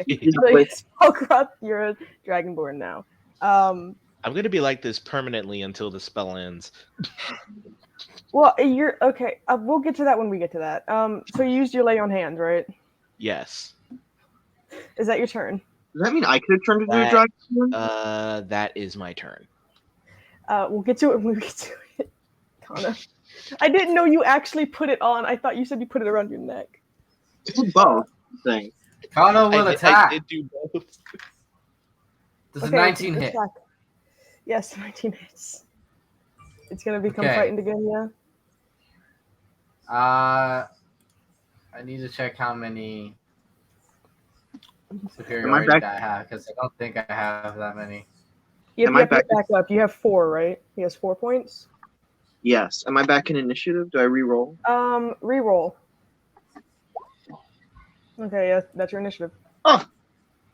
Yeah, So, wait. Balgroth, you're a Dragonborn now. I'm gonna be like this permanently until the spell ends. Well, you're okay. We'll get to that when we get to that. So you used your lay on hands, right? Yes. Is that your turn? Does that mean I could have turned into a That- dragon? That is my turn. We'll get to it when we get to it. Connor. I didn't know you actually put it on. I thought you said you put it around your neck. It's both things. Kano will I attack. did do both. Does a 19 hit? attack. Yes, 19 hits. It's gonna become Okay. frightened again, yeah? I need to check how many superiority back? I have because I don't think I have that many. You Am have I to get back- back up. You have 4, right? He has 4 points. Yes. Am I back in initiative? Do I re-roll? Reroll. Okay, yeah, that's your initiative.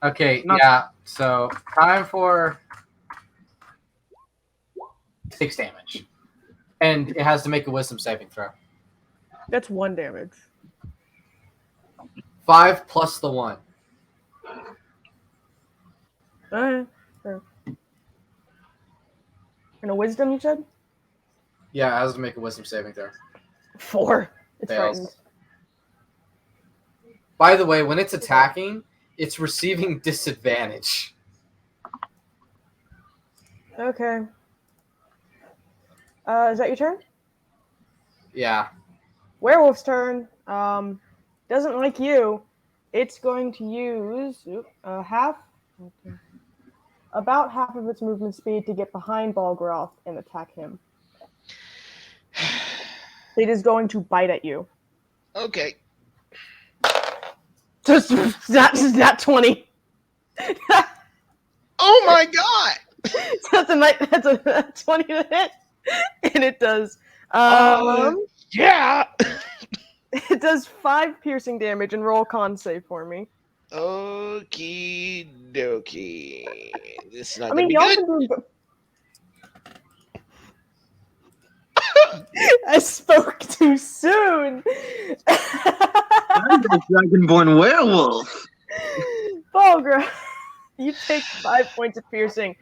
Okay, Not- yeah. So time for 6 damage, and it has to make a Wisdom saving throw. That's 1 damage. 5 plus the 1. Alright. Sure. And a wisdom, you said? Yeah, it has to make a wisdom saving throw. 4. It's Fails. frightened. By the way, when it's attacking, it's receiving disadvantage. Okay. Is that your turn? Yeah. Werewolf's turn. Doesn't like you. It's going to use about half of its movement speed to get behind Balgroth and attack him. It is going to bite at you. Okay. Just not 20. Oh my god! That's a 20 to hit, and it does. Yeah. It does 5 piercing damage, and roll a con save for me. Okie dokie. This is not I gonna mean, be y'all good. can do. I spoke too soon. I'm the dragonborn werewolf. Balgra, you take 5 points of piercing,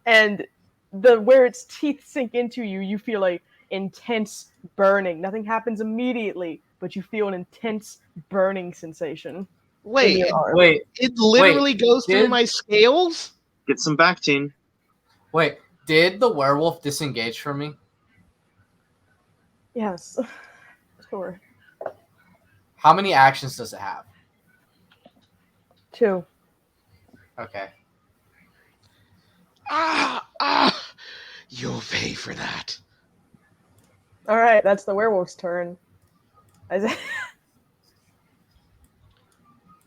and where its teeth sink into you, you feel a intense burning. Nothing happens immediately, but you feel an intense burning sensation in Wait, your arm. Wait, it literally goes through did- my scales? Get some Bactine. wait. Did the werewolf disengage from me? Yes, sure. How many actions does it have? 2. Okay. You'll pay for that. All right, that's the werewolf's turn.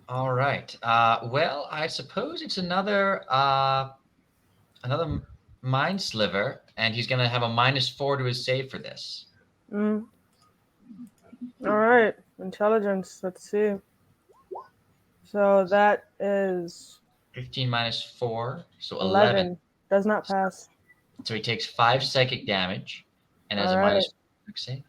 All right. Well, I suppose it's another mind sliver, and he's gonna have a -4 to his save for this. All right, intelligence. Let's see. So that is 15 -4, so 11. Does not pass. So he takes 5 psychic damage, and has All a right. minus save.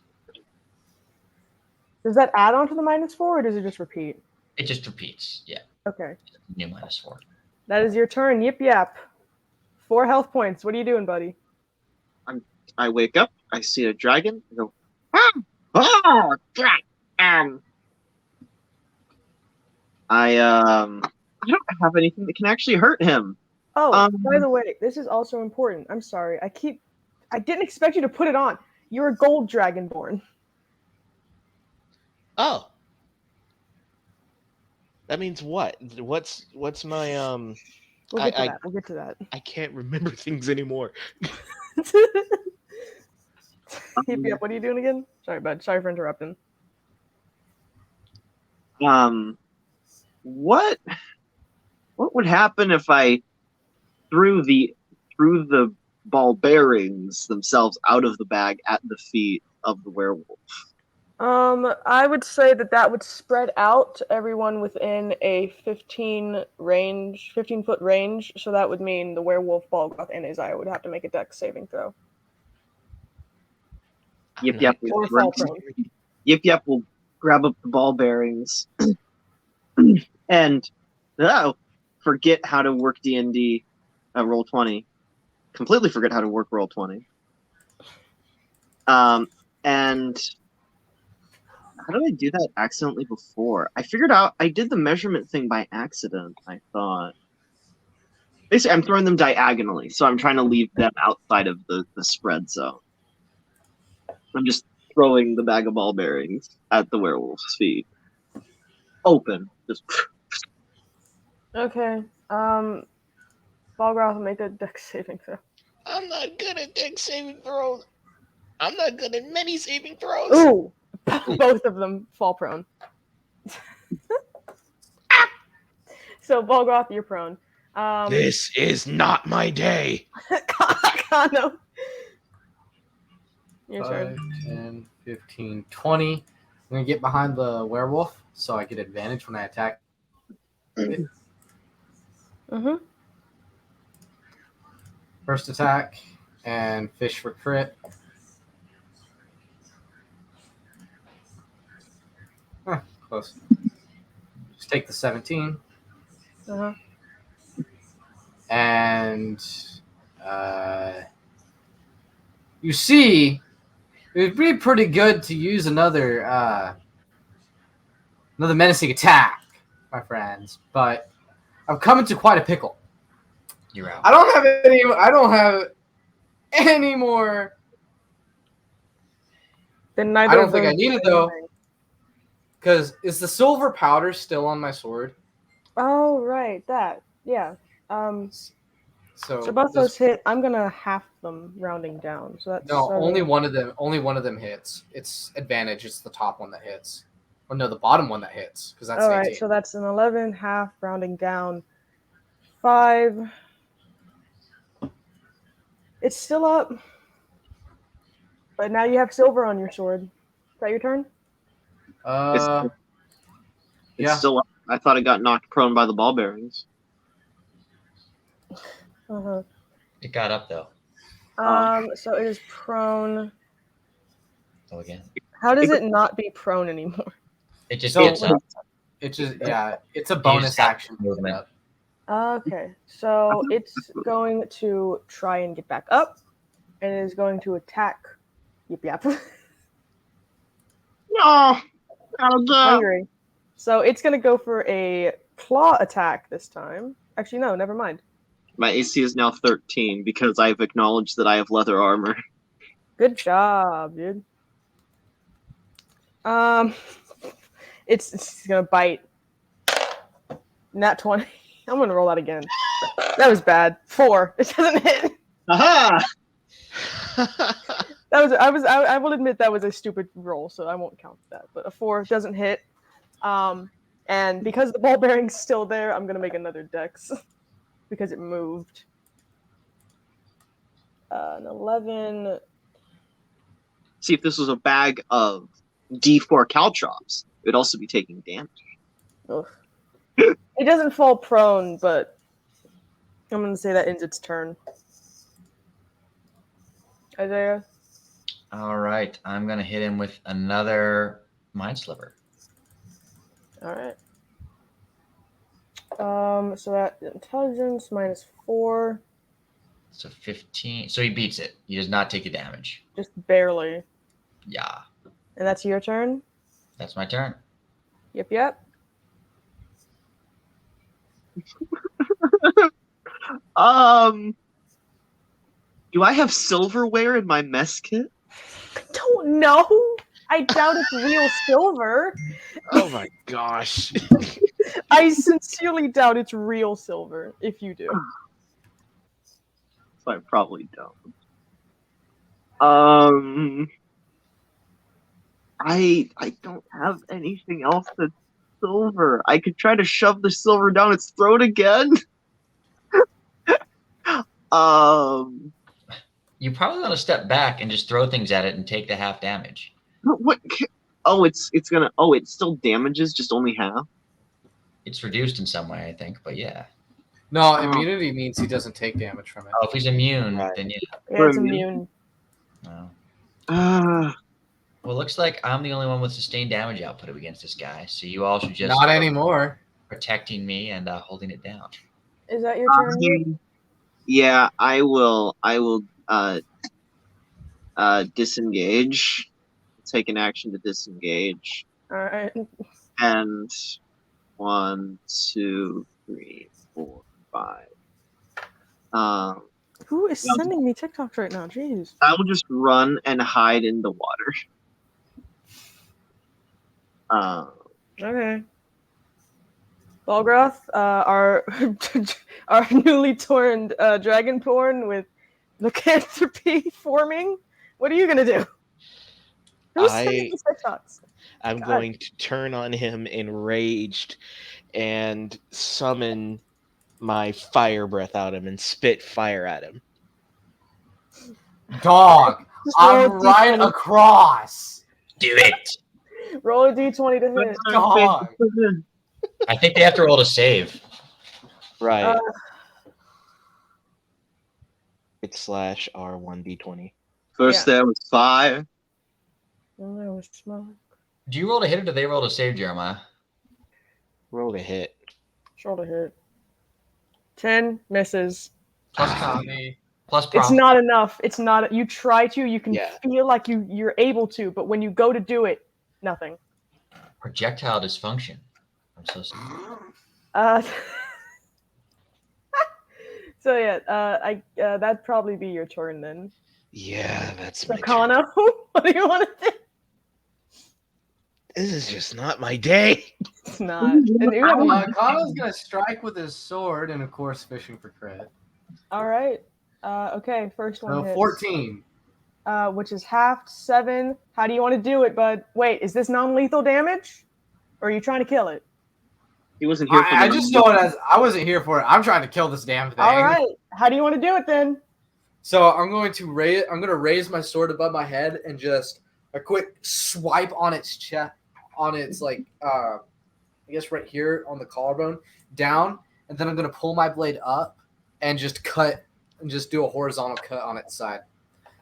Does that add on to the -4, or does it just repeat? It just repeats. Yeah, Okay. new -4. That is your turn. Yip yap. 4 health points. What are you doing, buddy? I wake up. I see a dragon. I go, oh, drat. I don't have anything that can actually hurt him. Oh, by the way, this is also important. I'm sorry. I didn't expect you to put it on. You're a gold dragonborn. Oh. That means what? What's my We'll get to that. We'll get to that. I can't remember things anymore. Yip yap. What are you doing again? Sorry, bud. Sorry for interrupting. What would happen if I threw the ball bearings themselves out of the bag at the feet of the werewolf? I would say that would spread out everyone within a 15-foot range. So that would mean the werewolf, Balgroth, and Isaiah would have to make a dex saving throw. Yip Yap Or fall prone. Yip Yap will grab up the ball bearings and forget how to work D&D Roll20. Completely forget how to work Roll20. And how did I do that accidentally before? I figured out I did the measurement thing by accident, I thought. Basically, I'm throwing them diagonally, so I'm trying to leave them outside of the spread zone. I'm just throwing the bag of ball bearings at the werewolf's feet. Open. Just Okay. Balgroth, make a dex saving throw. I'm not good at dex saving throws. I'm not good at many saving throws. Ooh! Both of them fall prone. So, Balgroth, you're prone. This is not my day. Kano. Your 5, turn. 10, 15, 20. I'm going to get behind the werewolf so I get advantage when I attack. Mm-hmm. First attack and fish for crit. Close. Just take the 17. Uh-huh. And you see It'd be pretty good to use another menacing attack, my friends. But I've come into quite a pickle. You're out. I don't have any more. Then neither I don't of think I those need do it though. anything. Because is the silver powder still on my sword? Oh, right, that. Yeah. So So both this- those hit. I'm gonna half them, rounding down. So that's no, 7. only one of them. Only one of them hits. It's advantage. It's the top one that hits. Oh no, the bottom one that hits because that's All 18. right, so that's an 11, half, rounding down. 5. It's still up, but now you have silver on your sword. Is that your turn? Uh, It's yeah. still up. I thought it got knocked prone by the ball bearings. Uh It got up though. huh. So it is prone. So again, How does it not be prone anymore? it just So- gets up. It's just it's a You bonus just have action movement. Okay, so it's going to try and get back up, and it is going to attack. Yep. No, that'll go. Hungry. So it's going to go for a claw attack this time. Actually, no, never mind. My AC is now 13 because I've acknowledged that I have leather armor. Good job, dude. It's gonna bite. Nat 20. I'm gonna roll that again. That was bad. 4. It doesn't hit. Aha! I will admit that was a stupid roll, so I won't count that. But a 4 doesn't hit. And because the ball bearing's still there, I'm gonna make another dex because it moved. An 11. See, if this was a bag of D4 caltrops, it would also be taking damage. Ugh. It doesn't fall prone, but I'm gonna say that ends its turn. Isaiah. All right, I'm gonna hit him with another mind sliver. All right. So that intelligence -4, So 15. So he beats it. He does not take the damage. just barely. Yeah, And that's your turn. that's my turn. Yep. Do I have silverware in my mess kit? Don't know. I doubt it's real silver. Oh my gosh. I sincerely doubt it's real silver. If you do, So I probably don't. I don't have anything else that's silver. I could try to shove the silver down its throat again. You probably want to step back and just throw things at it and take the half damage. What? Oh, it's gonna. Oh, it still damages, just only half. It's reduced in some way, I think, but yeah. No, immunity means he doesn't take damage from it. Oh, if he's immune, Right. then yeah. yeah, it's immune. No. Uh, Well, it looks like I'm the only one with sustained damage output against this guy, so you all should just Not anymore. protecting me and holding it down. Is that your turn? yeah, I will. Disengage. Take an action to disengage. All right. And 1, 2, 3, 4, 5. Who is sending me TikToks right now? Jeez. I will just run and hide in the water. Okay. Balgroth, our our newly torn dragonborn with lycanthropy forming. What are you gonna do? Who's sending these TikToks? I'm God. going to turn on him enraged and summon my fire breath out him and spit fire at him. Dog, Just roll I'm a right d20. across. Do it! Roll a d20 to hit. Dog. I think they have to roll to save. Right. Uh, It's /R1d20. First Yeah. there was fire. and there was smoke. Do you roll to hit or do they roll to save, Jeremiah? Roll to hit. Roll to hit. 10 misses. Plus comedy. Plus It's prop. not enough. It's not. You try to. You can Yeah. feel like you're able to, but when you go to do it, nothing. Projectile dysfunction. I'm so sorry. Uh, so yeah, that'd probably be your turn then. Yeah, that's my turn. Sakana, what do you want to do? This is just not my day. It's not. And you have- Kano's gonna strike with his sword, and of course, fishing for credit. all right. Okay, first one So hits. 14. Which is half 7. How do you want to do it, bud? Wait, is this non-lethal damage? Or are you trying to kill it? He wasn't here for I just saw it as I wasn't here for it. I'm trying to kill this damn thing. All right. How do you want to do it then? So I'm going to raise my sword above my head and just a quick swipe on its chest, on its I guess right here on the collarbone down, and then I'm gonna pull my blade up and just cut and just do a horizontal cut on its side.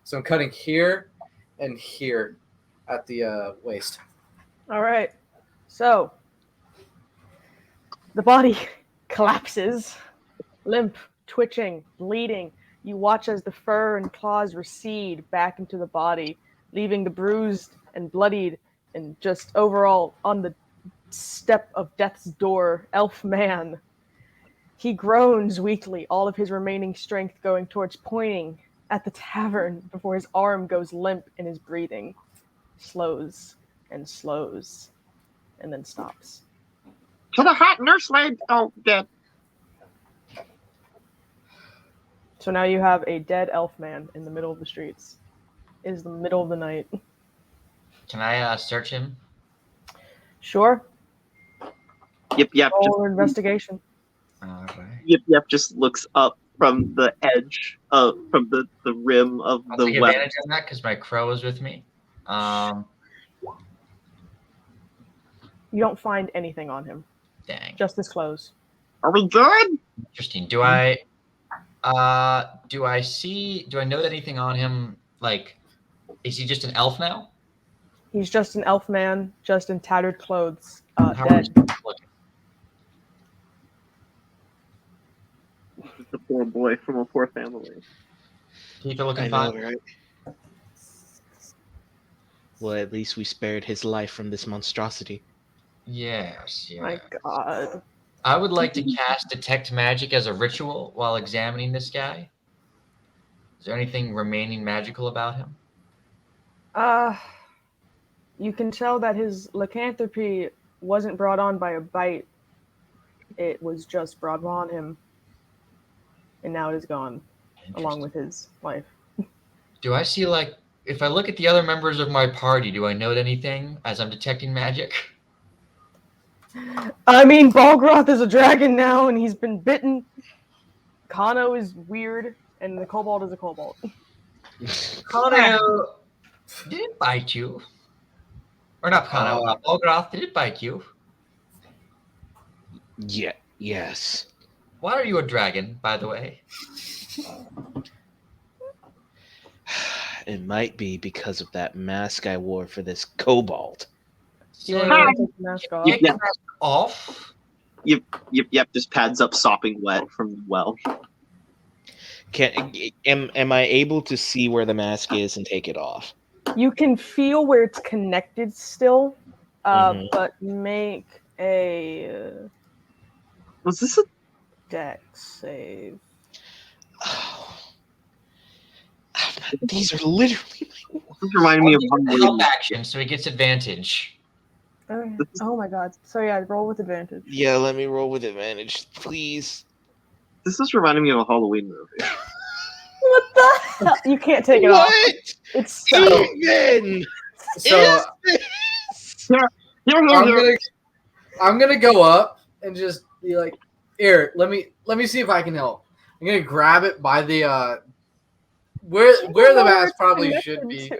So I'm cutting here and here at the waist. All right. So the body collapses, limp, twitching, bleeding. You watch as the fur and claws recede back into the body, leaving the bruised and bloodied and just overall on the step of death's door elf man. He groans weakly, all of his remaining strength going towards pointing at the tavern before his arm goes limp and his breathing slows and slows and then stops. To the hot nursemaid. Oh, dead. So now you have a dead elf man in the middle of the streets. It is the middle of the night. Can I search him? Sure. Yep. Roll investigation. All right. Yep. Just looks up from the edge from the rim of I'll the take web. advantage on that because my crow is with me. You don't find anything on him. Dang. Just his clothes. Are we good? Interesting. Do I note anything on him? Like, is he just an elf now? He's just an elf man, just in tattered clothes, How dead. is he looking? Just a poor boy from a poor family. Teeth are looking I know, fine. right? Well, at least we spared his life from this monstrosity. Yes. My God. I would like to cast Detect Magic as a ritual while examining this guy. Is there anything remaining magical about him? You can tell that his lycanthropy wasn't brought on by a bite. It was just brought on him. And now it is gone, along with his life. Do I see, like, if I look at the other members of my party, do I note anything as I'm detecting magic? I mean, Balgroth is a dragon now, and he's been bitten. Kano is weird, and the kobold is a kobold. Kano, did it bite you? Or not Kano, Balgroth, did it bite you? Yeah. Yes. Why are you a dragon, by the way? It might be because of that mask I wore for this kobold. You want to take the mask off? Take the mask off? Yep. Just pads up sopping wet from the well. Am I able to see where the mask is and take it off? You can feel where it's connected still, Mhm. but make a Was this a dex save. Oh. These are literally This reminded me of one Help movie. action, so he gets advantage. Oh my God. So yeah, roll with advantage. Yeah, let me roll with advantage, please. This is reminding me of a Halloween movie. What the hell? You can't take it off. What? It's so Even So is this? I'm gonna go up and just be like, "Here, let me see if I can help." I'm gonna grab it by the where the mask probably should be,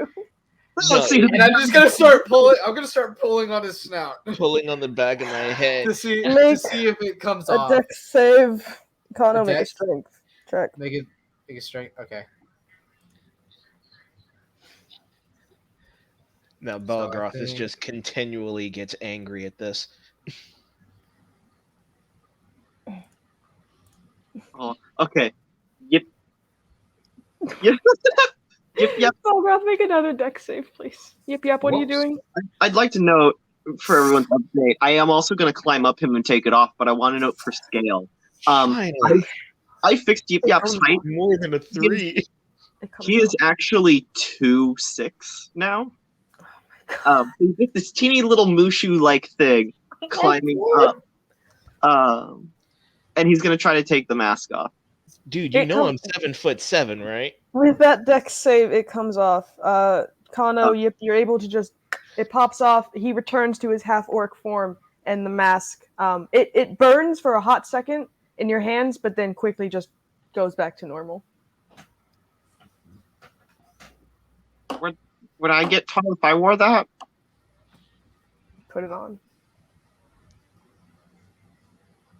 Let's see. and I'm just gonna start pulling. I'm gonna start pulling on his snout Pulling on the back of my head. to see Make if it comes a off. dex save. Kano, A make a dex? strength check. Make it straight. Okay. Now So I Balgroth is think- just continually gets angry at this. Oh, okay. Yep. Yep. Balgroth, make another dex save, please. Yip Yap, what are you Whoops. doing? I'd like to note for everyone's update. I am also going to climb up him and take it off, but I want to note for scale. Finally, I fixed Yip Yap's height. more than a 3. It comes He is off. actually 2'6" now. He's just this teeny little Mushu like thing climbing up. And he's gonna try to take the mask off. Dude, you It know comes- I'm 7'7", right? With that dex save, it comes off. Kano, Yip, you're able to just. It pops off. He returns to his half orc form, and the mask. It burns for a hot second in your hands, but then quickly just goes back to normal. Would I get tall if I wore that? Put it on.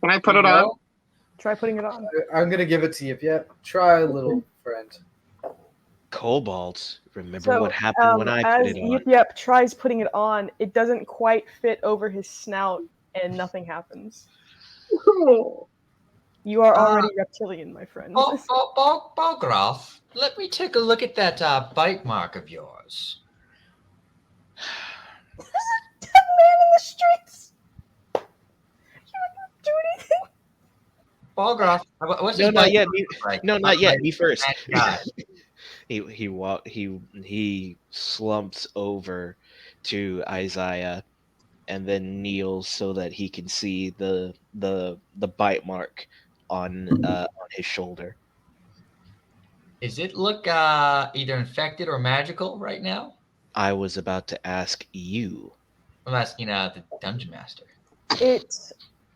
Can I put it on? Try putting it on. I'm gonna give it to you. Yeah, try, little friend. Cobalt. Remember what happened when I as put it on? Yip Yap tries putting it on, it doesn't quite fit over his snout, and nothing happens. You are already reptilian, my friend. Balgroth, let me take a look at that bite mark of yours. There's a dead man in the streets. You didn't do anything. Balgroth, what's No, his not bite yet. mark like? No, not yet. Me first. God. He slumps over to Isaiah and then kneels so that he can see the bite mark on his shoulder. Does it look either infected or magical right now? I was about to ask you. I'm asking the dungeon master.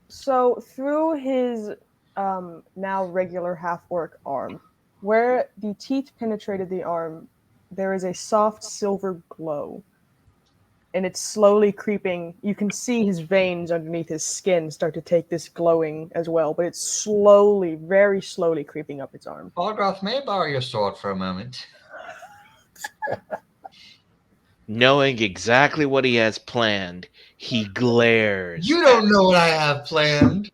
So through his now regular half orc arm, where the teeth penetrated the arm, there is a soft silver glow. And it's slowly creeping. You can see his veins underneath his skin start to take this glowing as well, but it's slowly, very slowly creeping up its arm. Balgroth, may I borrow your sword for a moment? Knowing exactly what he has planned, he glares. You don't know what I have planned.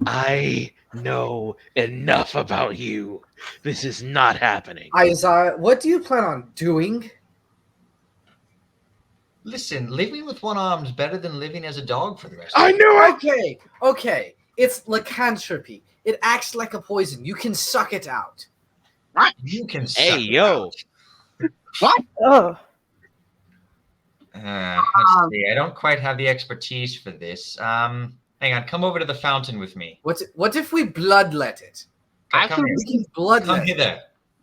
I know enough about you. This is not happening. Isaiah, what do you plan on doing? Listen, living with one arm is better than living as a dog for the rest I of knew it! Okay. It's lycanthropy. It acts like a poison. You can suck it out. You can suck Hey, it yo. out. Ugh. Let's see. I don't quite have the expertise for this. Hang on. Come over to the fountain with me. What if we bloodlet it? Come here. We can bloodlet Come hither.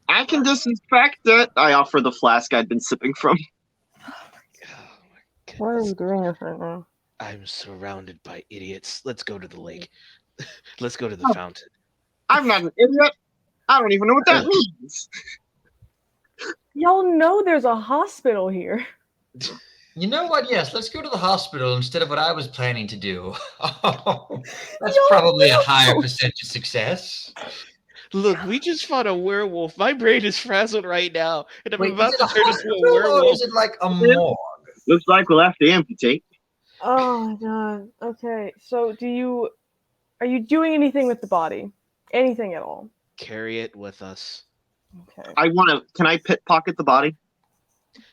I can disinfect it. I offer the flask I'd been sipping from. Why are you doing this right now? I'm surrounded by idiots. Let's go to the lake. Let's go to the fountain. I'm not an idiot. I don't even know what that means. Y'all know there's a hospital here. You know what? Yes, let's go to the hospital instead of what I was planning to do. That's No, probably a no. higher percentage of success. Look, we just fought a werewolf. My brain is frazzled right now, and I'm Wait, about is to it a turn into a hospital or werewolf. is it like a morgue? Looks like we'll have to amputate. Oh my god. Okay, so are you doing anything with the body? Anything at all? Carry it with us. Okay. Can I pocket the body?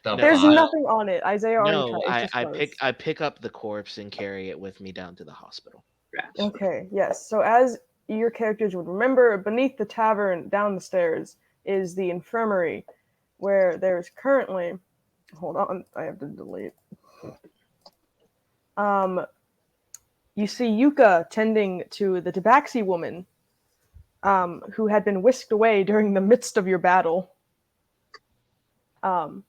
The There's body. nothing on it. Isaiah already No, tried. It's I just I pick up the corpse and carry it with me down to the hospital. Okay, yes. So as your characters would remember, beneath the tavern, down the stairs, is the infirmary, where there's currently. Hold on, I have to delete. You see Yuka tending to the Tabaxi woman, who had been whisked away during the midst of your battle. And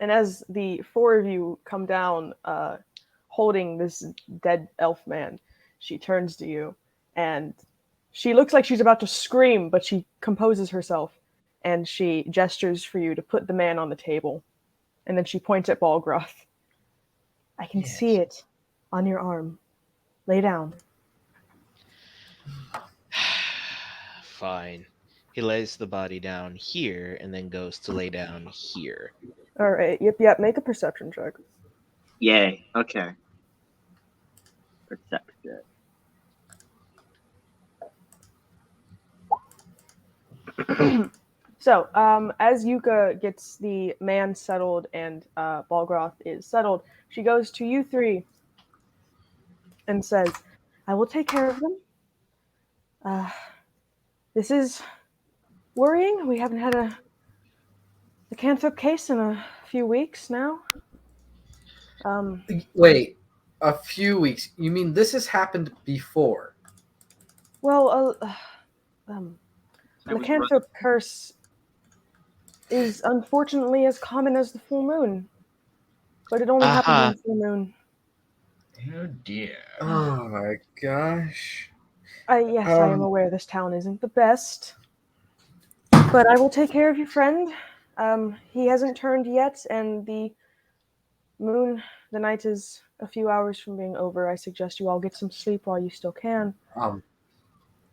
as the four of you come down, holding this dead elf man, she turns to you, and she looks like she's about to scream, but she composes herself, and she gestures for you to put the man on the table. And then she points at Balgroth. I can see it on your arm. Lay down. Fine. He lays the body down here and then goes to lay down here. All right. Yep. Make a perception check. Yay. Okay. Perception. So, as Yuka gets the man settled and Balgroth is settled, she goes to you three and says, I will take care of them. Uh, this is worrying. We haven't had a lycanthrope case in a few weeks now. Um, Wait, a few weeks. You mean this has happened before? well, I was lycanthrope curse is unfortunately as common as the full moon, but it only happens on Aha. the full moon. Oh dear. Oh my gosh. Yes, I am aware this town isn't the best, but I will take care of your friend. He hasn't turned yet, and the night is a few hours from being over. I suggest you all get some sleep while you still can. Um,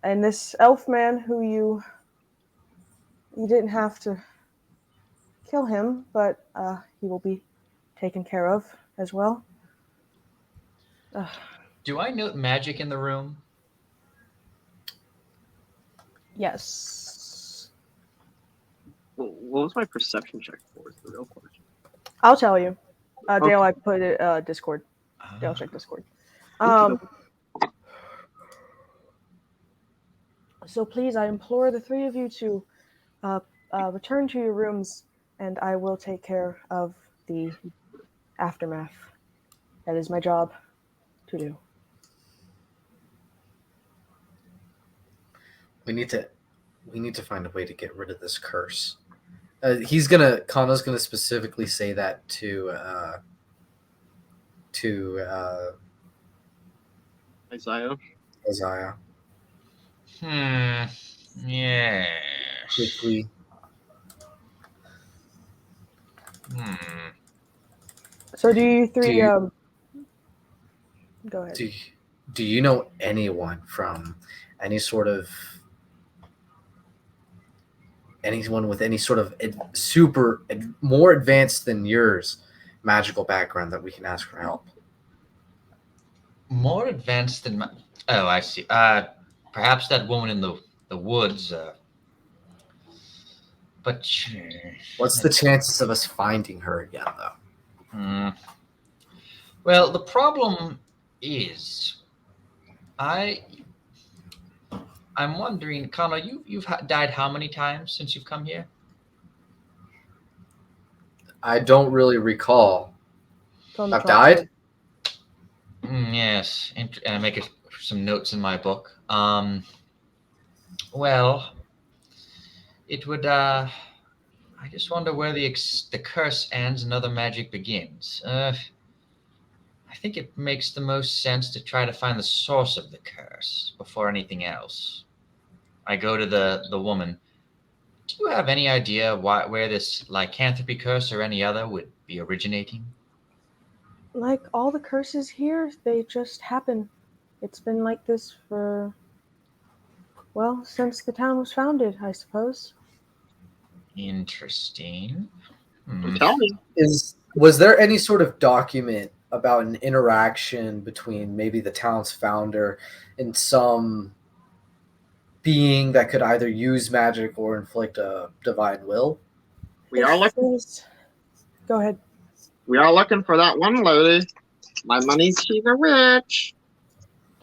And this elf man, who you didn't have to kill him, but he will be taken care of as well. Do I note magic in the room? Yes, What was my perception check for? Is the real question. I'll tell you. Dale, Okay. I put it Discord. Dale, check Discord. Okey-doke. So please, I implore the three of you to return to your rooms, and I will take care of the aftermath. That is my job to do. we need to find a way to get rid of this curse. Kano's gonna specifically say that to Isaiah. Isaiah. Yeah. Quickly. Hmm. So do you three? Do Go ahead. do you know anyone from any sort of anyone with any sort of more advanced than yours magical background that we can ask for help? More advanced than my. Oh, I see. Perhaps that woman in the woods. But What's the chances of us finding her again, though? Hmm. Well, the problem is, I I'm wondering, Connor, you've died how many times since you've come here? I don't really recall. It's on the I've died? chalkboard. Yes, and I make some notes in my book. Well, it would. I just wonder where the curse ends and other magic begins. I think it makes the most sense to try to find the source of the curse before anything else. I go to the woman. Do you have any idea where this lycanthropy curse or any other would be originating? Like all the curses here, they just happen. It's been like this for, well, since the town was founded, I suppose. Interesting. Tell me. Was there any sort of document about an interaction between maybe the town's founder and some being that could either use magic or inflict a divine will? We are looking. Go ahead. We are looking for that one lady. My money's she's a witch.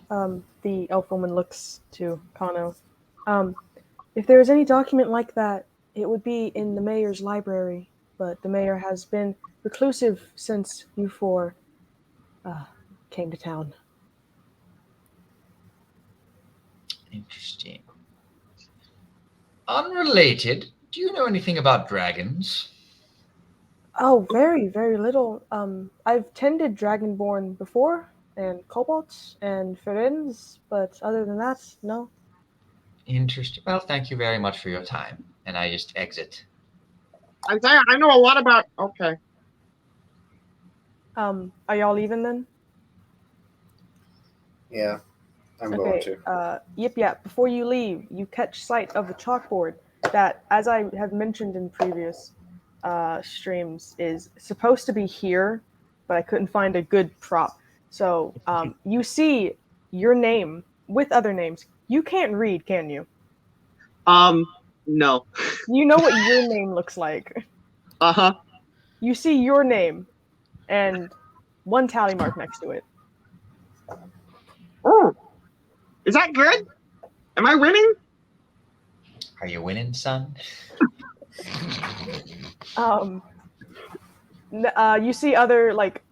The elf woman looks to Kano. If there is any document like that, it would be in the mayor's library, but the mayor has been reclusive since you four came to town. Interesting. Unrelated, do you know anything about dragons? Oh, very, very little. I've tended Dragonborn before, and kobolds, and Ferens, but other than that, no. Interesting. Well, thank you very much for your time. And I just exit. Isaiah, I know a lot about. Okay. Are y'all leaving then? Yeah, I'm going to. Yip. Before you leave, you catch sight of the chalkboard that, as I have mentioned in previous streams, is supposed to be here, but I couldn't find a good prop. So you see your name with other names. You can't read, can you? No. You know what your name looks like. Uh-huh. You see your name and one tally mark next to it. Oh. Is that good? Am I winning? Are you winning, son? You see other like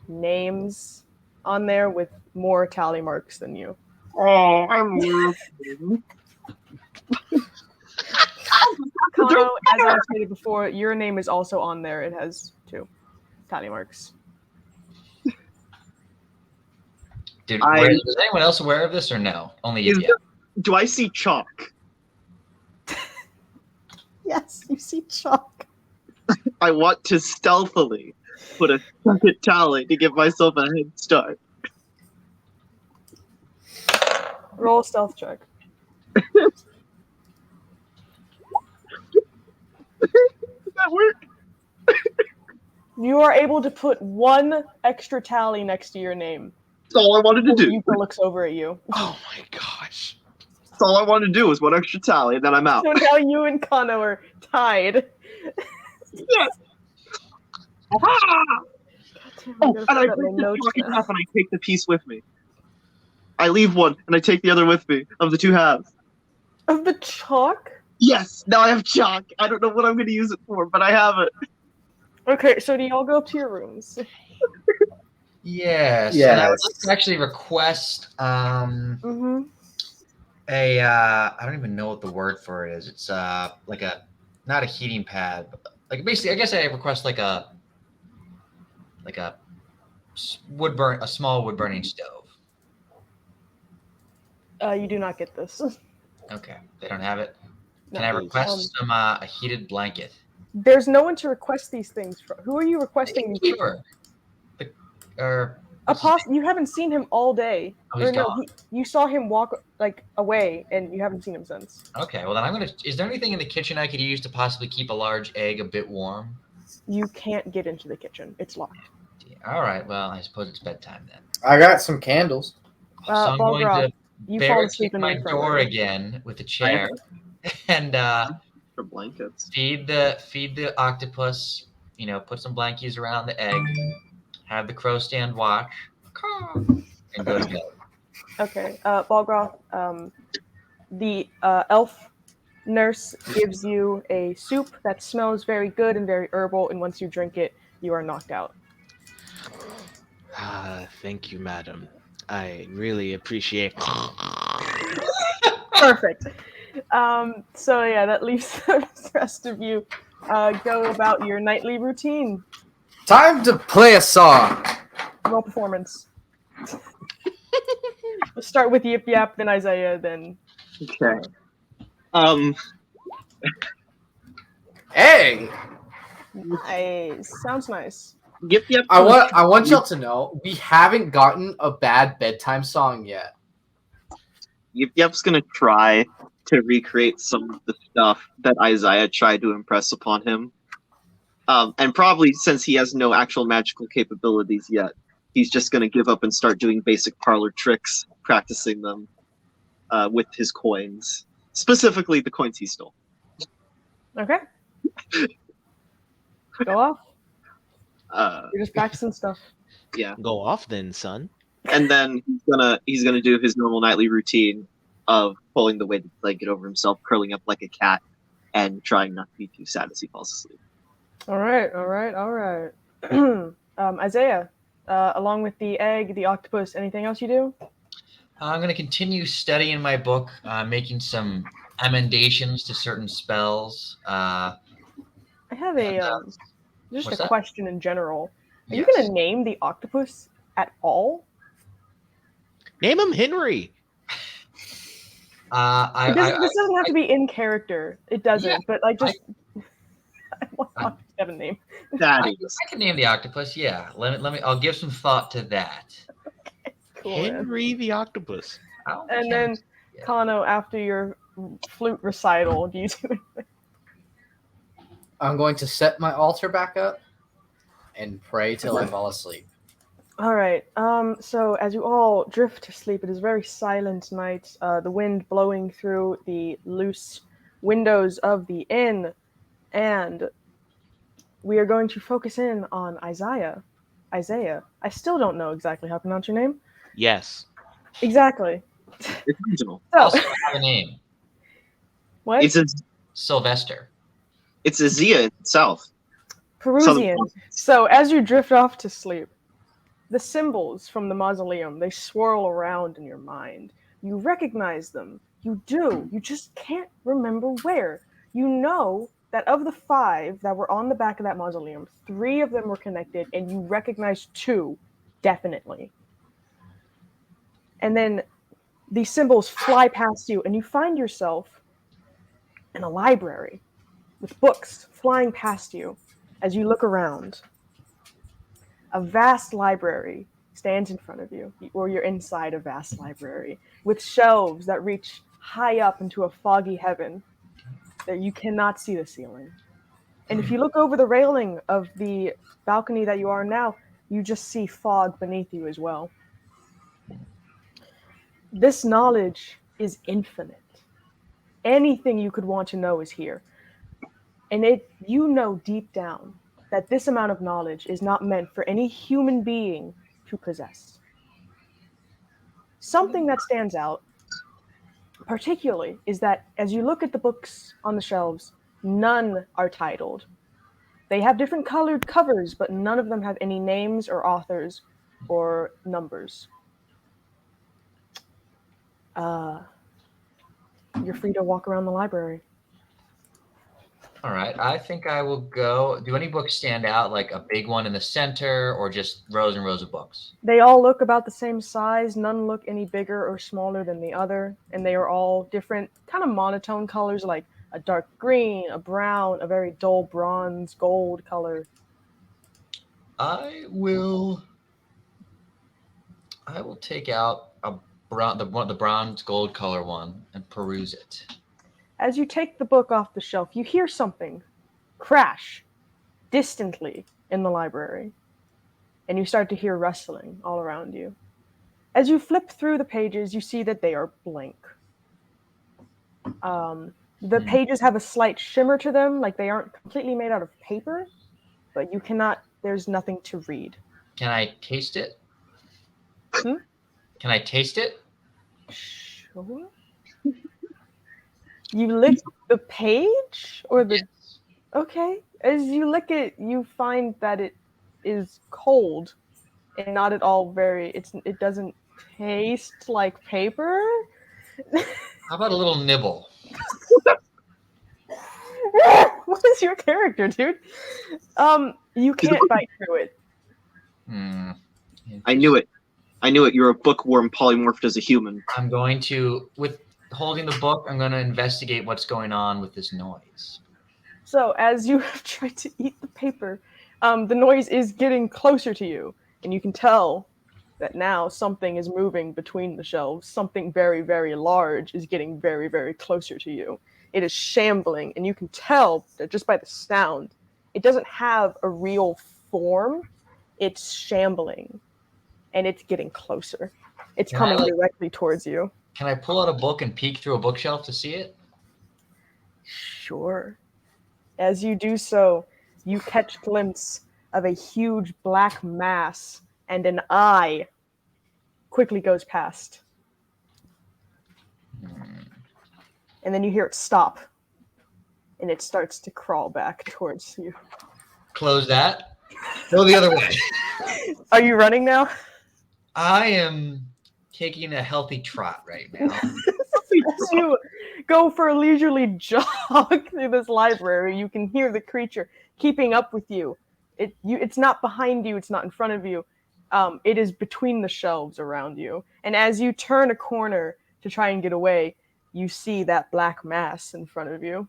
names on there with more tally marks than you. Oh, I'm losing. Kano, as I stated before, your name is also on there. It has 2 tally marks. Was anyone else aware of this or no? Only you. Do I see chalk? Yes, you see chalk. I want to stealthily put a second tally to give myself a head start. Roll a stealth check. Does that work? You are able to put 1 extra tally next to your name. That's all I wanted to do. Yuka looks over at you. Oh my gosh. That's all I wanted to do was 1 extra tally, and then I'm out. So now you and Kano are tied. Yes. Ah! Oh, and I break the chalk in half and I take the piece with me. I leave one and I take the other with me of the 2 halves. Of the chalk? Yes, now I have chalk. I don't know what I'm going to use it for, but I have it. Okay, so do y'all go up to your rooms? Yes. Yes. And I would like to actually request Mm-hmm. I don't even know what the word for it is. It's like not a heating pad, but like basically I guess I request like a small wood burning stove. You do not get this. Okay, they don't have it. Can No. I request some a heated blanket? There's no one to request these things from. Who are you requesting these from? You haven't seen him all day. Oh, he's gone. You saw him walk like away, and you haven't seen him since. Okay, well then is there anything in the kitchen I could use to possibly keep a large egg a bit warm? You can't get into the kitchen. It's locked. All right, well, I suppose it's bedtime then. I got some candles. So I'm going to fall asleep in my the door again with a chair and For blankets. feed the octopus, put some blankies around the egg, have the crow stand watch, and go to bed. Okay, Balgroth, the elf nurse gives you a soup that smells very good and very herbal, and once you drink it, you are knocked out. Thank you, madam. I really appreciate. Perfect. So yeah, that leaves the rest of you go about your nightly routine. Time to play a song. Roll performance. We'll start with Yip Yap, then Isaiah, then. Okay. Hey. Nice. Sounds nice. Yep. I want y'all to know we haven't gotten a bad bedtime song yet. Yep's gonna try to recreate some of the stuff that Isaiah tried to impress upon him. And probably since he has no actual magical capabilities yet, he's just gonna give up and start doing basic parlor tricks, practicing them with his coins. Specifically the coins he stole. Okay. Go off. You're just practicing stuff. Yeah. Go off then, son. And then he's gonna do his normal nightly routine of pulling the weighted blanket over himself, curling up like a cat, and trying not to be too sad as he falls asleep. All right. Isaiah, along with the egg, the octopus, anything else you do? I'm going to continue studying my book, making some emendations to certain spells. I have just what's a that? question in general. Are you Yes. going to name the octopus at all? Name him Henry. This doesn't have to be in character. It doesn't, Yeah, but I want to have a name. That I can name the octopus. Yeah, let me. I'll give some thought to that. Cool, man. Henry the octopus. And then, Kano, after your flute recital, do you do it? I'm going to set my altar back up and pray till I fall asleep. All right. So as you all drift to sleep, it is a very silent night. The wind blowing through the loose windows of the inn, and we are going to focus in on Isaiah. Isaiah. I still don't know exactly how to pronounce your name. Yes. Exactly. It's regional. So, Also, I have a name. what? Sylvester. It's Azia itself. Perusian. So, as you drift off to sleep, the symbols from the mausoleum, they swirl around in your mind. You recognize them. You do. You just can't remember where. You know that of the 5 that were on the back of that mausoleum, 3 of them were connected, and you recognize 2 definitely. And then these symbols fly past you, and you find yourself in a library with books flying past you as you look around. A vast library stands in front of you, or you're inside a vast library, with shelves that reach high up into a foggy heaven that you cannot see the ceiling. And if you look over the railing of the balcony that you are now, you just see fog beneath you as well. This knowledge is infinite. Anything you could want to know is here. And you know deep down that this amount of knowledge is not meant for any human being to possess. Something that stands out, particularly, is that as you look at the books on the shelves, none are titled. They have different colored covers, but none of them have any names or authors or numbers. You're free to walk around the library. All right. I think I will go. Do any books stand out, like a big one in the center, or just rows and rows of books? They all look about the same size. None look any bigger or smaller than the other. And they are all different, kind of monotone colors, like a dark green, a brown, a very dull bronze, gold color. I will take out the bronze gold color one and peruse it. As you take the book off the shelf, you hear something crash distantly in the library, and you start to hear rustling all around you. As you flip through the pages, you see that they are blank. The pages have a slight shimmer to them, like they aren't completely made out of paper, but there's nothing to read. Can I taste it? Hmm? Can I taste it? Sure. You lick the page? Or the... Yes. Okay. As you lick it, you find that it is cold and not at all it doesn't taste like paper. How about a little nibble? What is your character, dude? You can't bite through it. I knew it. You're a bookworm polymorphed as a human. I'm going to, with holding the book, I'm going to investigate what's going on with this noise. So as you try to eat the paper, the noise is getting closer to you, and you can tell that now something is moving between the shelves. Something very, very large is getting very, very closer to you. It is shambling, and you can tell that just by the sound, it doesn't have a real form. It's shambling, and it's getting closer. It's coming directly towards you. Can I pull out a book and peek through a bookshelf to see it? Sure. As you do so, you catch glimpse of a huge black mass, and an eye quickly goes past. And then you hear it stop, and it starts to crawl back towards you. Close that. Go the other way. Are you running now? I am taking a healthy trot right now. As you go for a leisurely jog through this library, you can hear the creature keeping up with you. It's not behind you, it's not in front of you. It is between the shelves around you. And as you turn a corner to try and get away, you see that black mass in front of you.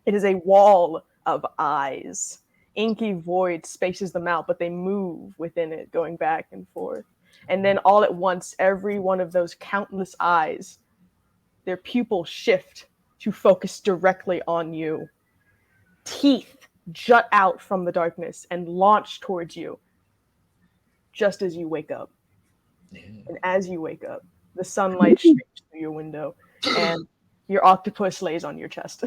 It is a wall of eyes. Inky void spaces them out, but they move within it, going back and forth. And then all at once, every one of those countless eyes, their pupils shift to focus directly on you. Teeth jut out from the darkness and launch towards you just as you wake up. And as you wake up, the sunlight streams through your window, and your octopus lays on your chest.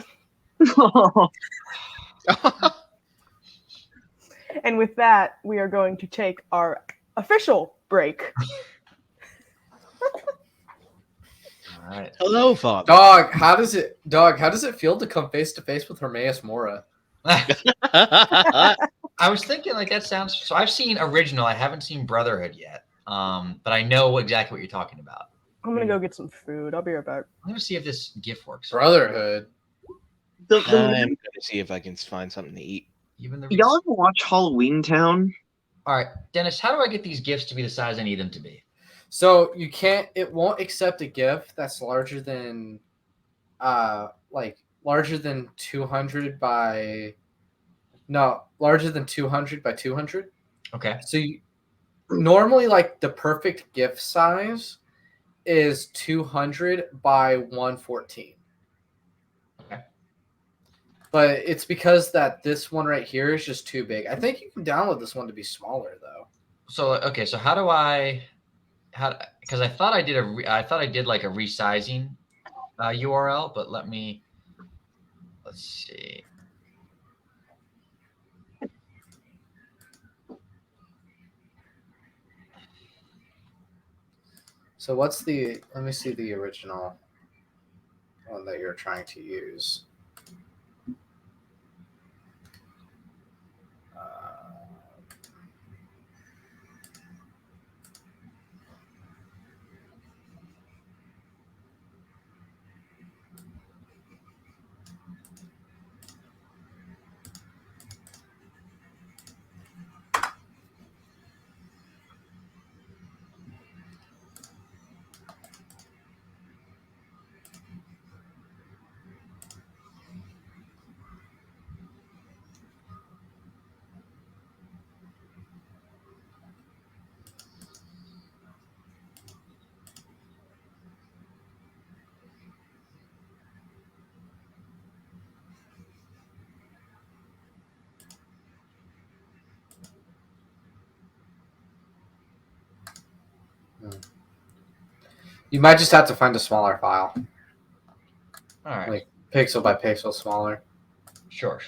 And with that, we are going to take our official break. All right. Hello, Father. Dog, how does it feel to come face to face with Hermaeus Mora? I was thinking like that sounds. So I've seen Original. I haven't seen Brotherhood yet. But I know exactly what you're talking about. I'm gonna go get some food. I'll be right back. I'm gonna see if this GIF works. Brotherhood. I'm gonna see if I can find something to eat. Even the Y'all ever watch Halloween Town? All right, Dennis. How do I get these GIFs to be the size I need them to be? So you can't. It won't accept a GIF that's larger than 200 by. No, larger than 200 by 200. Okay. So normally, like the perfect GIF size is 200 by 114. Okay. But it's because that this one right here is just too big. I think you can download this one to be smaller though. So okay, so how do I? Because I thought I did like a resizing URL, but let's see. So let me see the original one that you're trying to use. You might just have to find a smaller file. All right. Like pixel by pixel smaller. Sure.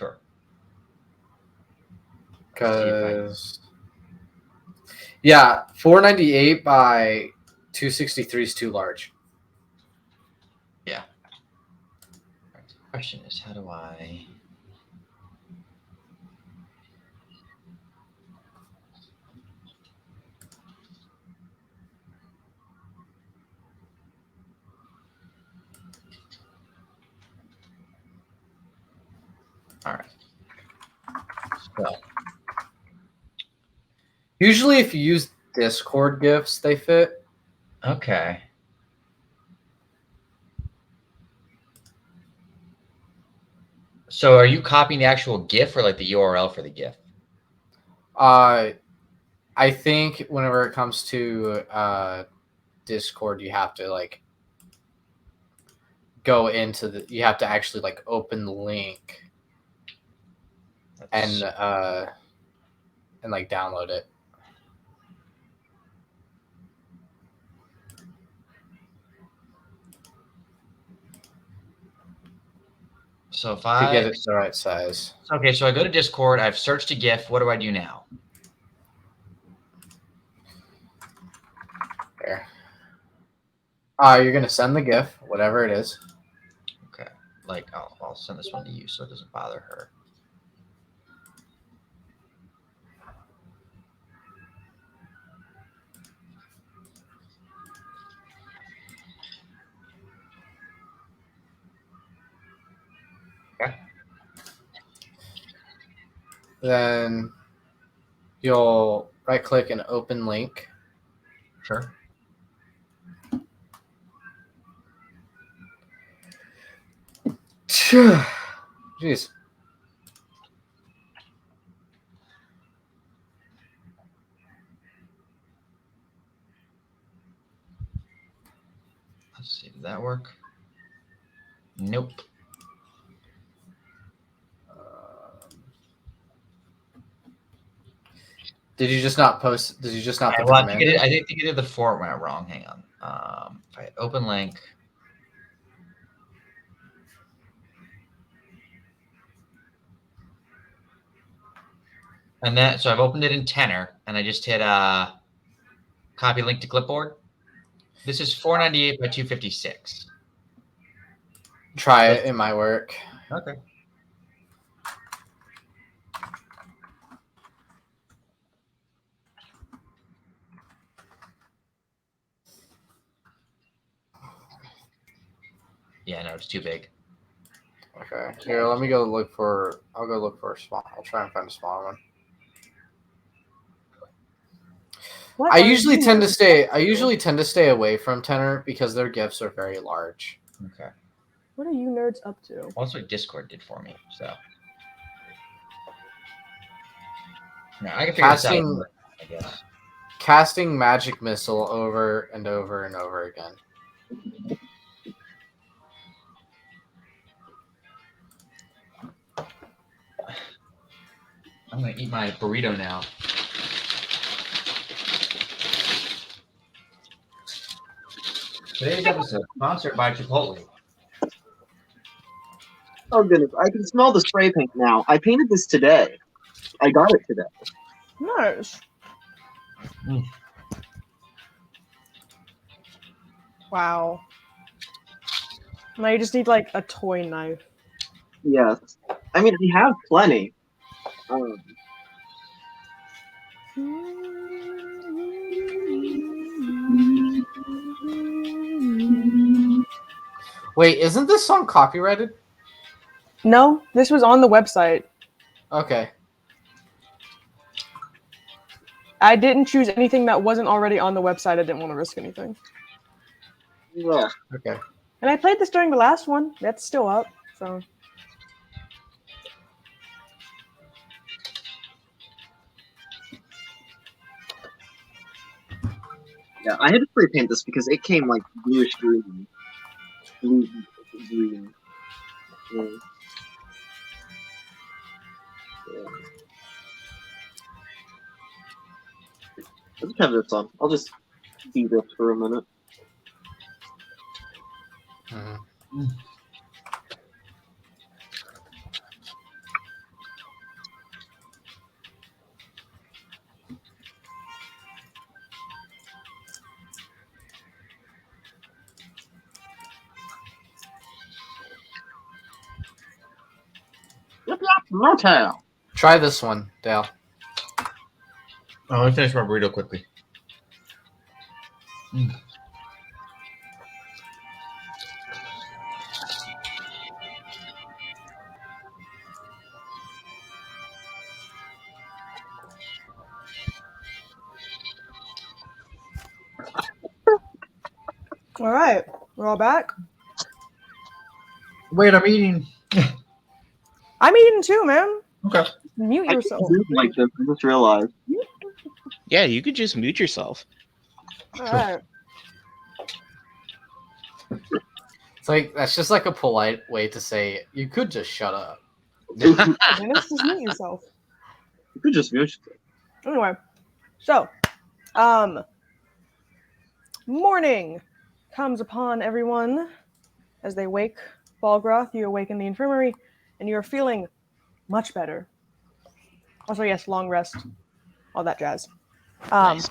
Because 498 by 263 is too large. Yeah. Right. The question is, how do I? All right. So, Usually, if you use Discord GIFs, they fit. okay. So are you copying the actual GIF or like the URL for the GIF? I think whenever it comes to Discord, you have to like go into you have to actually like open the link and like download it. So if to get it the right size. Okay, so I go to Discord. I've searched a GIF. What do I do now? There. You're gonna send the GIF, whatever it is. Okay, like I'll send this one to you so it doesn't bother her. Okay. Then you'll right click and open link. Sure. Jeez. Let's see. Did that work? Nope. Did you just not post? Did you just not put Well, the I command? think I did the format wrong. Hang on. If I open link. And then, so I've opened it in Tenor, and I just hit copy link to clipboard. This is 498 by 256. Try it. It might work. Okay. Yeah, no, it's too big. Okay. Here, let me go look for. I'll go look for a small. I'll try and find a smaller one. I usually tend to stay away from Tenor because their GIFs are very large. Okay. What are you nerds up to? Also, Discord did for me, so. No, I can figure this out, I guess. Casting magic missile over and over and over again. I'm gonna eat my burrito now. Today's episode sponsored by Chipotle. Oh goodness, I can smell the spray paint now. I painted this today. I got it today. Nice. Mm. Wow. Now you just need like a toy knife. Yes. I mean, we have plenty. Wait, isn't this song copyrighted? No, this was on the website. Okay. I didn't choose anything that wasn't already on the website. I didn't want to risk anything. Yeah. Okay. And I played this during the last one. That's still up. So. Yeah, I had to spray paint this because it came like bluish green. Blue green. Yeah. I'll just have this on. I'll just see this for a minute. Mm-hmm. Motel. Try this one, Dale. Oh, let me finish my burrito quickly. All right, we're all back. Wait, I'm eating. I'm eating too, man. Okay. Mute I yourself. can't do like this. I just realized. Yeah, you could just mute yourself. All right. It's like that's just like a polite way to say you could just shut up. Dennis, just mute yourself. You could just mute yourself. Anyway, so, morning comes upon everyone as they wake. Balgroth, you awake in the infirmary, and you are feeling much better. Also, yes, long rest, all that jazz. Nice.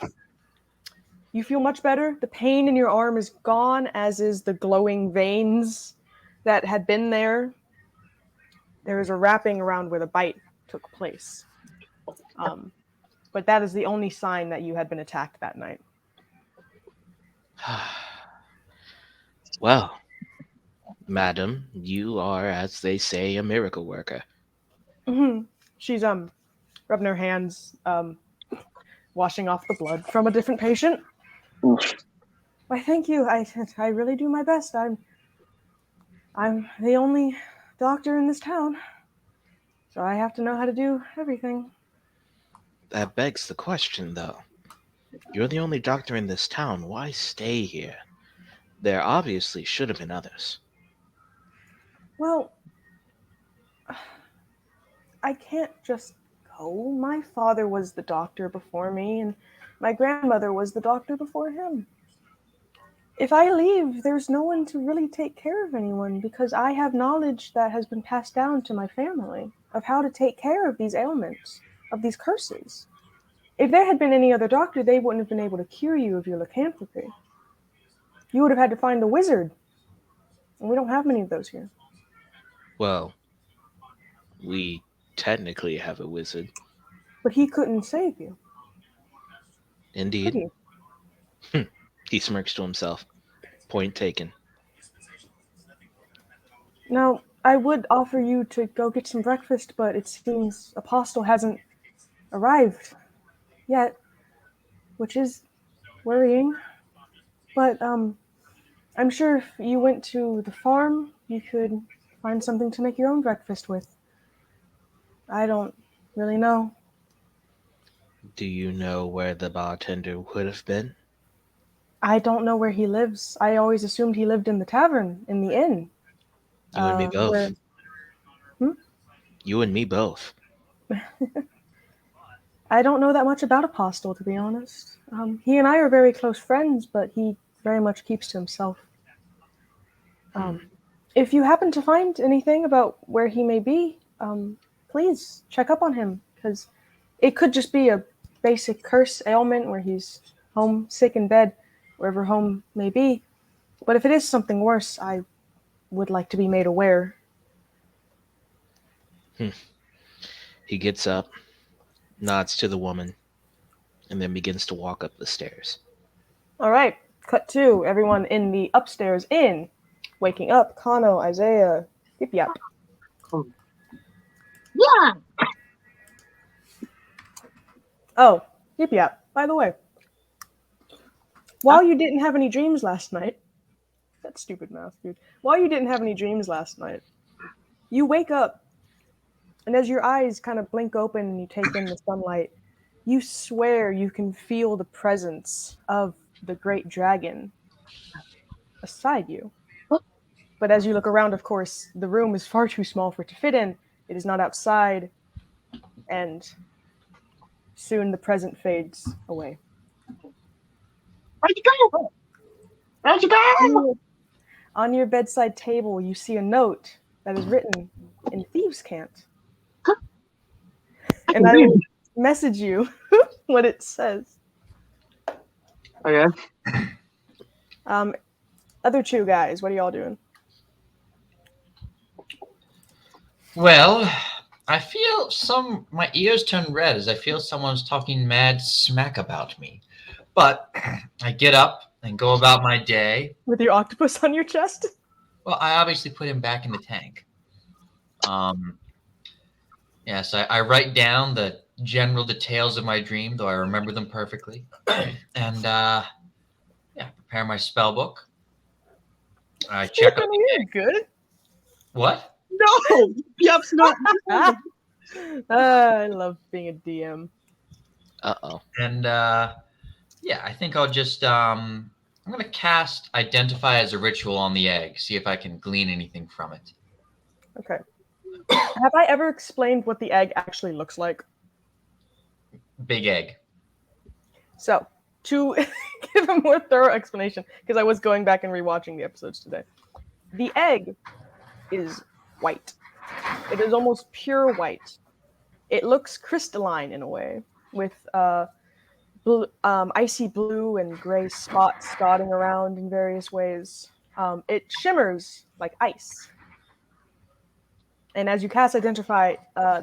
You feel much better. The pain in your arm is gone, as is the glowing veins that had been there. There is a wrapping around where the bite took place. But that is the only sign that you had been attacked that night. Well, madam, you are, as they say, a miracle worker. Mm-hmm. She's rubbing her hands, washing off the blood from a different patient. Oof. Why, thank you. I really do my best. I'm the only doctor in this town, so I have to know how to do everything. That begs the question, though. You're the only doctor in this town. Why stay here? There obviously should have been others. Well, I can't just go. My father was the doctor before me, and my grandmother was the doctor before him. If I leave, there's no one to really take care of anyone, because I have knowledge that has been passed down to my family of how to take care of these ailments. of these curses. If there had been any other doctor, they wouldn't have been able to cure you of your lycanthropy. You would have had to find a wizard, and we don't have many of those here. Well, we technically have a wizard. But he couldn't save you, could Indeed. he? He smirks to himself. Point taken. Now, I would offer you to go get some breakfast, but it seems Apostle hasn't arrived yet, which is worrying. But I'm sure if you went to the farm, you could find something to make your own breakfast with. I don't really know. Do you know where the bartender would have been? I don't know where he lives. I always assumed he lived in the tavern, in the inn. You and me both. where- You and me both. I don't know that much about Apostle, to be honest. He and I are very close friends, but he very much keeps to himself. If you happen to find anything about where he may be, please check up on him, because it could just be a basic curse ailment where he's home sick in bed, wherever home may be. But if it is something worse, I would like to be made aware. He gets up, nods to the woman, and then begins to walk up the stairs. All right, cut to everyone in the upstairs inn, waking up. Kano, Isaiah, Yip Yap. Yeah. Oh, Yip Yap, by the way, while you didn't have any dreams last night, that stupid mouth, dude. While you didn't have any dreams last night, you wake up, and as your eyes kind of blink open and you take in the sunlight, you swear you can feel the presence of the great dragon beside you. But as you look around, of course, the room is far too small for it to fit in. It is not outside, and soon the present fades away. Where'd you go? Where'd you go? On your bedside table, you see a note that is written in thieves' cant. And I will message you what it says. Okay. Other two guys, what are y'all doing? Well, I feel my ears turn red as I feel someone's talking mad smack about me. But I get up and go about my day. With your octopus on your chest? Well, I obviously put him back in the tank. Yes, I write down the general details of my dream, though I remember them perfectly. And prepare my spell book. I check up. You're good. What? No, Yep's not. I love being a DM. Uh-oh. And I think I'll just I'm gonna cast Identify as a Ritual on the egg, see if I can glean anything from it. Okay. Have I ever explained what the egg actually looks like? Big egg. So, to give a more thorough explanation, because I was going back and rewatching the episodes today, the egg is white. It is almost pure white. It looks crystalline in a way, with icy blue and gray spots dotting around in various ways. It shimmers like ice. And as you cast Identify,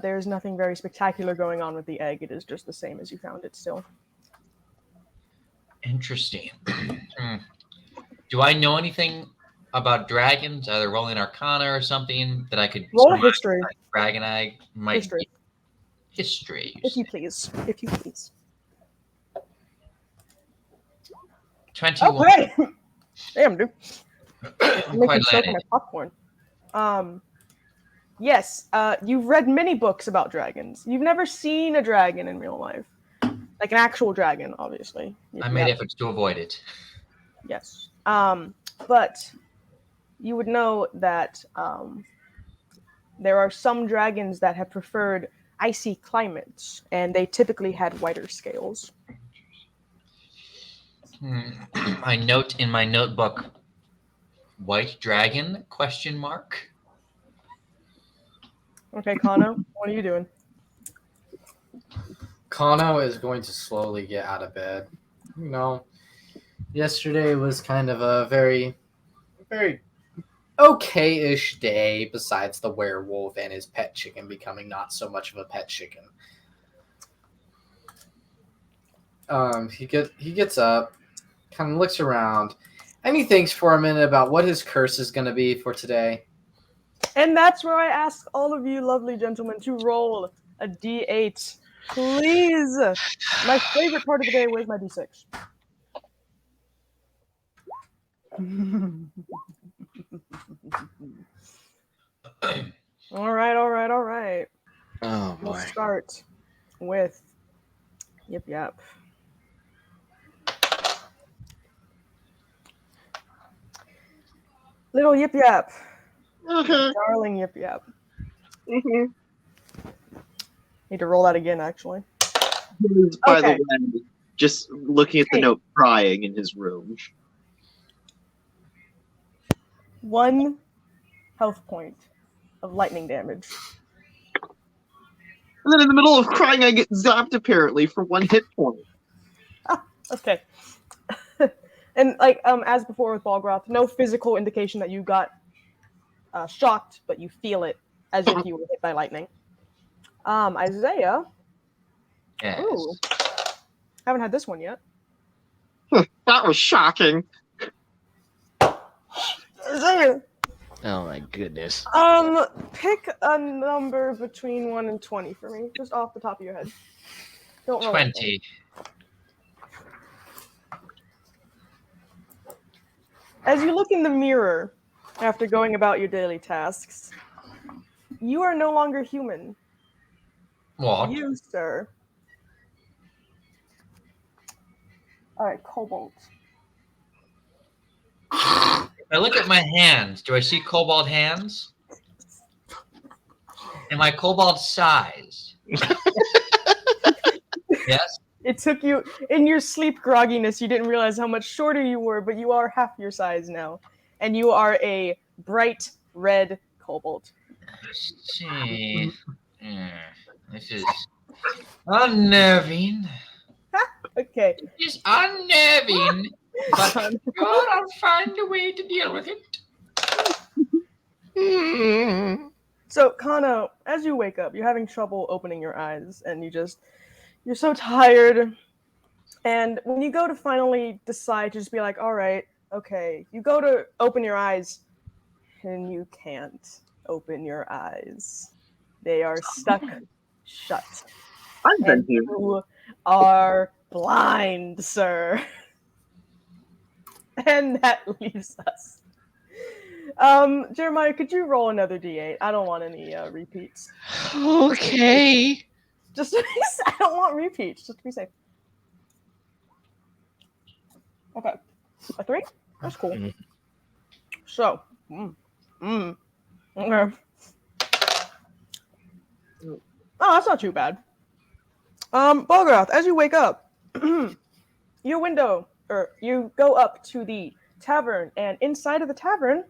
there's nothing very spectacular going on with the egg. It is just the same as you found it still. Interesting. Do I know anything about dragons, either rolling Arcana or something that I could Roll a history. Dragon egg might History. History. If you please. If you please. 21. Okay. Damn, dude. I'm Making quite soak letting. my popcorn. Yes, you've read many books about dragons. You've never seen a dragon in real life. Like an actual dragon, obviously. I made efforts to avoid it. Yes. But you would know that there are some dragons that have preferred icy climates, and they typically had whiter scales. I note in my notebook, white dragon, ? Okay, Kano, what are you doing? Kano is going to slowly get out of bed. You know, yesterday was kind of a very, very okay-ish day. Besides the werewolf and his pet chicken becoming not so much of a pet chicken. He gets up, kind of looks around, and he thinks for a minute about what his curse is going to be for today. And that's where I ask all of you lovely gentlemen to roll a d8. Please. My favorite part of the day, where's my d6? All right. Oh We'll boy. start with Yip Yap. Little Yip Yap. Okay. Darling Yip Yap. Mm-hmm. Need to roll that again, actually. By Okay. the way, just looking at the Hey. note, crying in his room. 1 health point of lightning damage. And then in the middle of crying, I get zapped apparently for 1 hit point. Okay. And as before with Balgroth, no physical indication that you got shocked, but you feel it as if you were hit by lightning. Isaiah. Yes. Ooh. Haven't had this one yet. That was shocking. Isaiah. Oh my goodness. Pick a number between 1 and 20 for me, just off the top of your head. Don't roll. 20. As you look in the mirror after going about your daily tasks, you are no longer human. What? You, sir. All right, Cobalt. If I look at my hands, do I see cobalt hands? Am I cobalt size? Yes. It took you, in your sleep grogginess, you didn't realize how much shorter you were, but you are half your size now. And you are a bright red cobalt. Let's see. This is unnerving. Okay. It's unnerving, but sure, I'll find a way to deal with it. So, Kano, as you wake up, you're having trouble opening your eyes, and you're so tired. And when you go to finally decide to just be like, all right, okay, you go to open your eyes, and you can't open your eyes. They are stuck shut. I've been And here. you are blind, sir. And that leaves us. Jeremiah, could you roll another d8? I don't want any repeats. Okay. Just to be safe. I don't want repeats, just to be safe. Okay. A 3? That's cool. Mhm. So, okay. Oh, that's not too bad. Balgroth, as you wake up, your window, or you go up to the tavern, and inside of the tavern,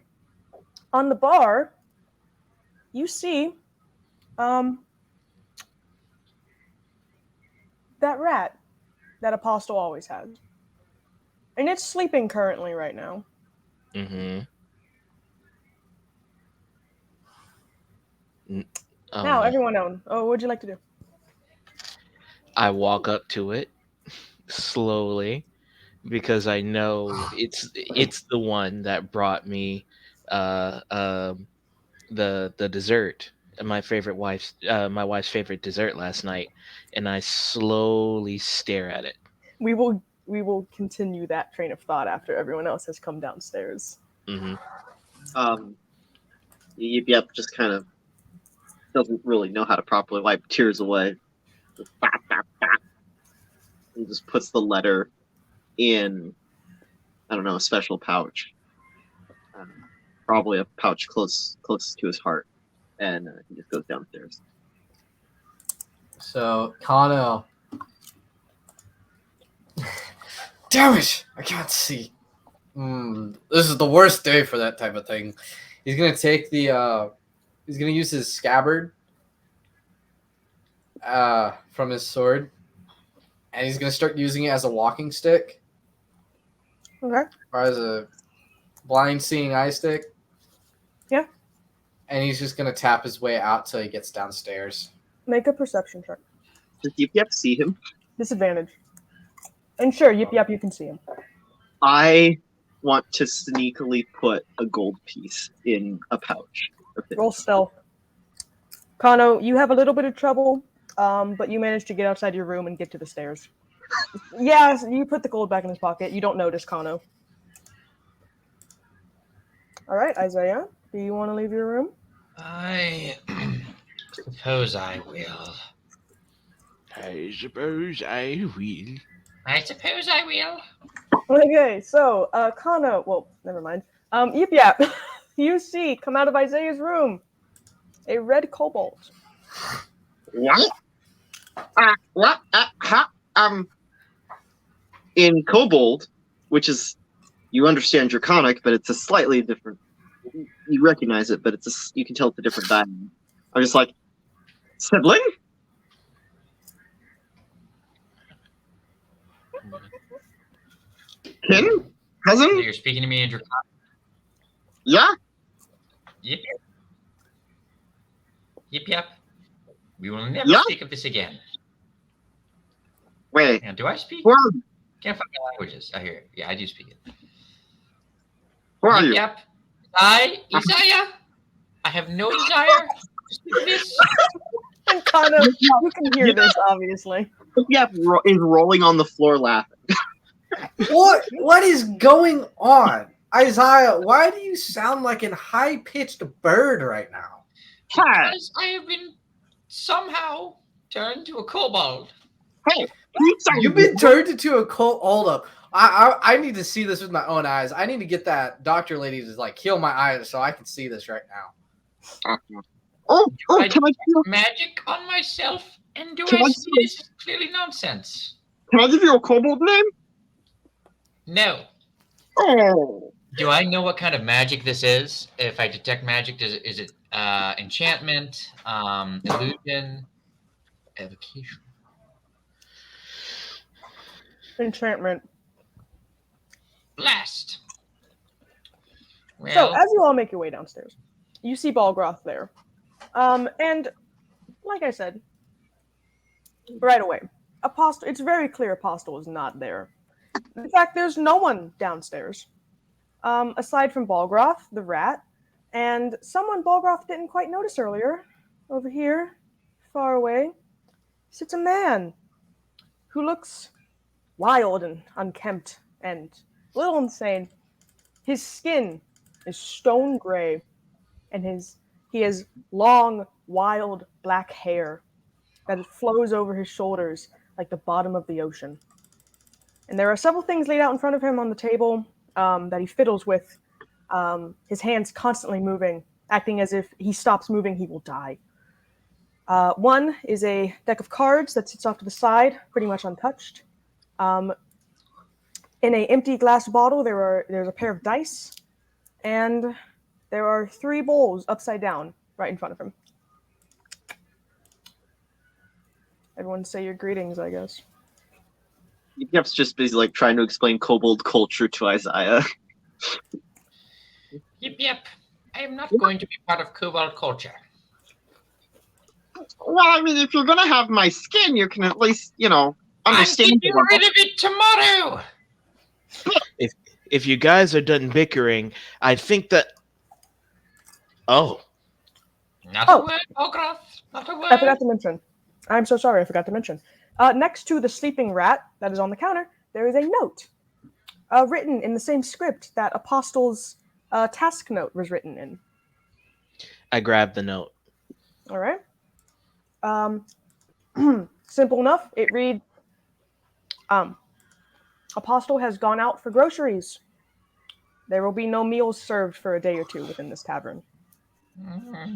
on the bar, you see, that rat that Apostle always had. And it's sleeping currently right now. Mm-hmm. Oh, Now, no. everyone known. Oh, what'd you like to do? I walk up to it slowly because I know it's the one that brought me the dessert, my wife's favorite dessert last night, and I slowly stare at it. We will continue that train of thought after everyone else has come downstairs. Mm-hmm. Yep, just kind of doesn't really know how to properly wipe tears away. Just bap, bap, bap. He just puts the letter in, I don't know, a special pouch. Probably a pouch close to his heart, and he just goes downstairs. So, Kano. Damn it! I can't see. This is the worst day for that type of thing. He's gonna take the. He's gonna use his scabbard. From his sword, and he's gonna start using it as a walking stick Okay. or as a blind seeing eye stick. Yeah. And he's just gonna tap his way out till he gets downstairs. Make a perception check. Does Yip Yap see him? Disadvantage. And sure, Yip Yap, you can see him. I want to sneakily put a gold piece in a pouch. Roll stealth. Kano, you have a little bit of trouble, but you managed to get outside your room and get to the stairs. Yeah, you put the gold back in his pocket. You don't notice Kano. All right, Isaiah, do you want to leave your room? I suppose I will. I suppose I will. I suppose I will. Okay, so Kano. Well, never mind. Yip Yap, you see come out of Isaiah's room a red cobalt. What? What? In Kobold, which is, you understand Draconic, but it's a slightly different. You recognize it, but you can tell it's a different diamond. I'm just like, sibling? Kin? Cousin? You're speaking to me in Draconic. Yeah? Yip yap. Yip yap. We will never Yeah? speak of this again. Wait. And do I speak? Who are, Can't find my languages. I hear it. Yeah, I do speak it. who are Yip you? yap. Isaiah. I have no desire to speak of this. And Kano, you can hear this, obviously. Yeah, is rolling on the floor laughing. What is going on? Isaiah, why do you sound like a high-pitched bird right now? Hi. Because I have been somehow turned to a kobold. Hey, you sound You've been turned into a cult. Hold up. I need to see this with my own eyes. I need to get that doctor lady to like heal my eyes so I can see this right now. Oh, I can I magic on myself, and do Can I I see this is clearly nonsense? give you a kobold name? No. Oh. Do I know what kind of magic this is? If I detect magic, is it enchantment, illusion, evocation? Enchantment. Blast. Well, So, as you all make your way downstairs, you see Balgroth there. And, like I said, right away, Apostle. It's very clear Apostle is not there. In fact, there's no one downstairs. Aside from Balgroth, the rat, and someone Balgroth didn't quite notice earlier. Over here, far away, sits a man who looks wild and unkempt and a little insane. His skin is stone gray, and he has long, wild black hair that flows over his shoulders like the bottom of the ocean. And there are several things laid out in front of him on the table that he fiddles with, his hands constantly moving, acting as if he stops moving, he will die. One is a deck of cards that sits off to the side, pretty much untouched. In an empty glass bottle, there's a pair of dice, and there are 3 bowls upside down right in front of him. Everyone say your greetings, I guess. Yep's just busy like trying to explain kobold culture to Isaiah. yep. I am not going to be part of kobold culture. Well, I mean, if you're gonna have my skin, you can at least, understand. I'm getting rid of it tomorrow. If you guys are done bickering, I think that. Oh, Not Oh. a word, Balgroth. Not a word. I forgot to mention. I'm so sorry, I forgot to mention. Next to the sleeping rat that is on the counter, there is a note written in the same script that Apostle's task note was written in. I grabbed the note. All right. Simple enough. It reads, Apostle has gone out for groceries. There will be no meals served for a day or 2 within this tavern. Mm-hmm.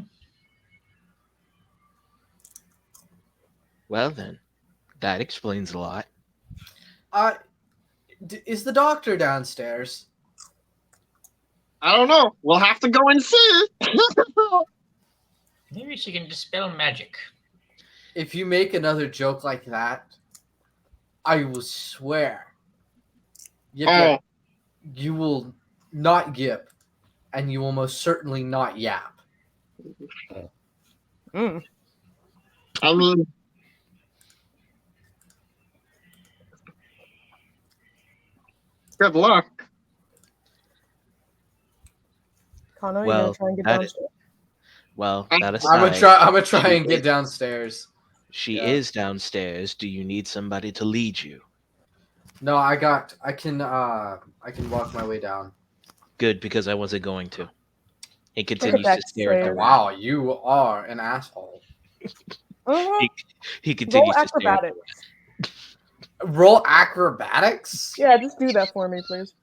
Well then, that explains a lot. Is the doctor downstairs? I don't know. We'll have to go and see. Maybe she can dispel magic. If you make another joke like that, I will swear. Yip, you will not yip, and you will most certainly not yap. Mm. I mean, good luck. Connor, you're Well, gonna try and get that downstairs. that I'm gonna aside, try. I'm gonna try she and get is- downstairs. she Yeah. is downstairs. Do you need somebody to lead you? No, I can walk my way down. Good, because I wasn't going to. He Look at continues that to stare at the save. Wow, you are an asshole. Mhm. He Roll continues to stare. acrobatics. Roll acrobatics. Yeah, just do that for me, please.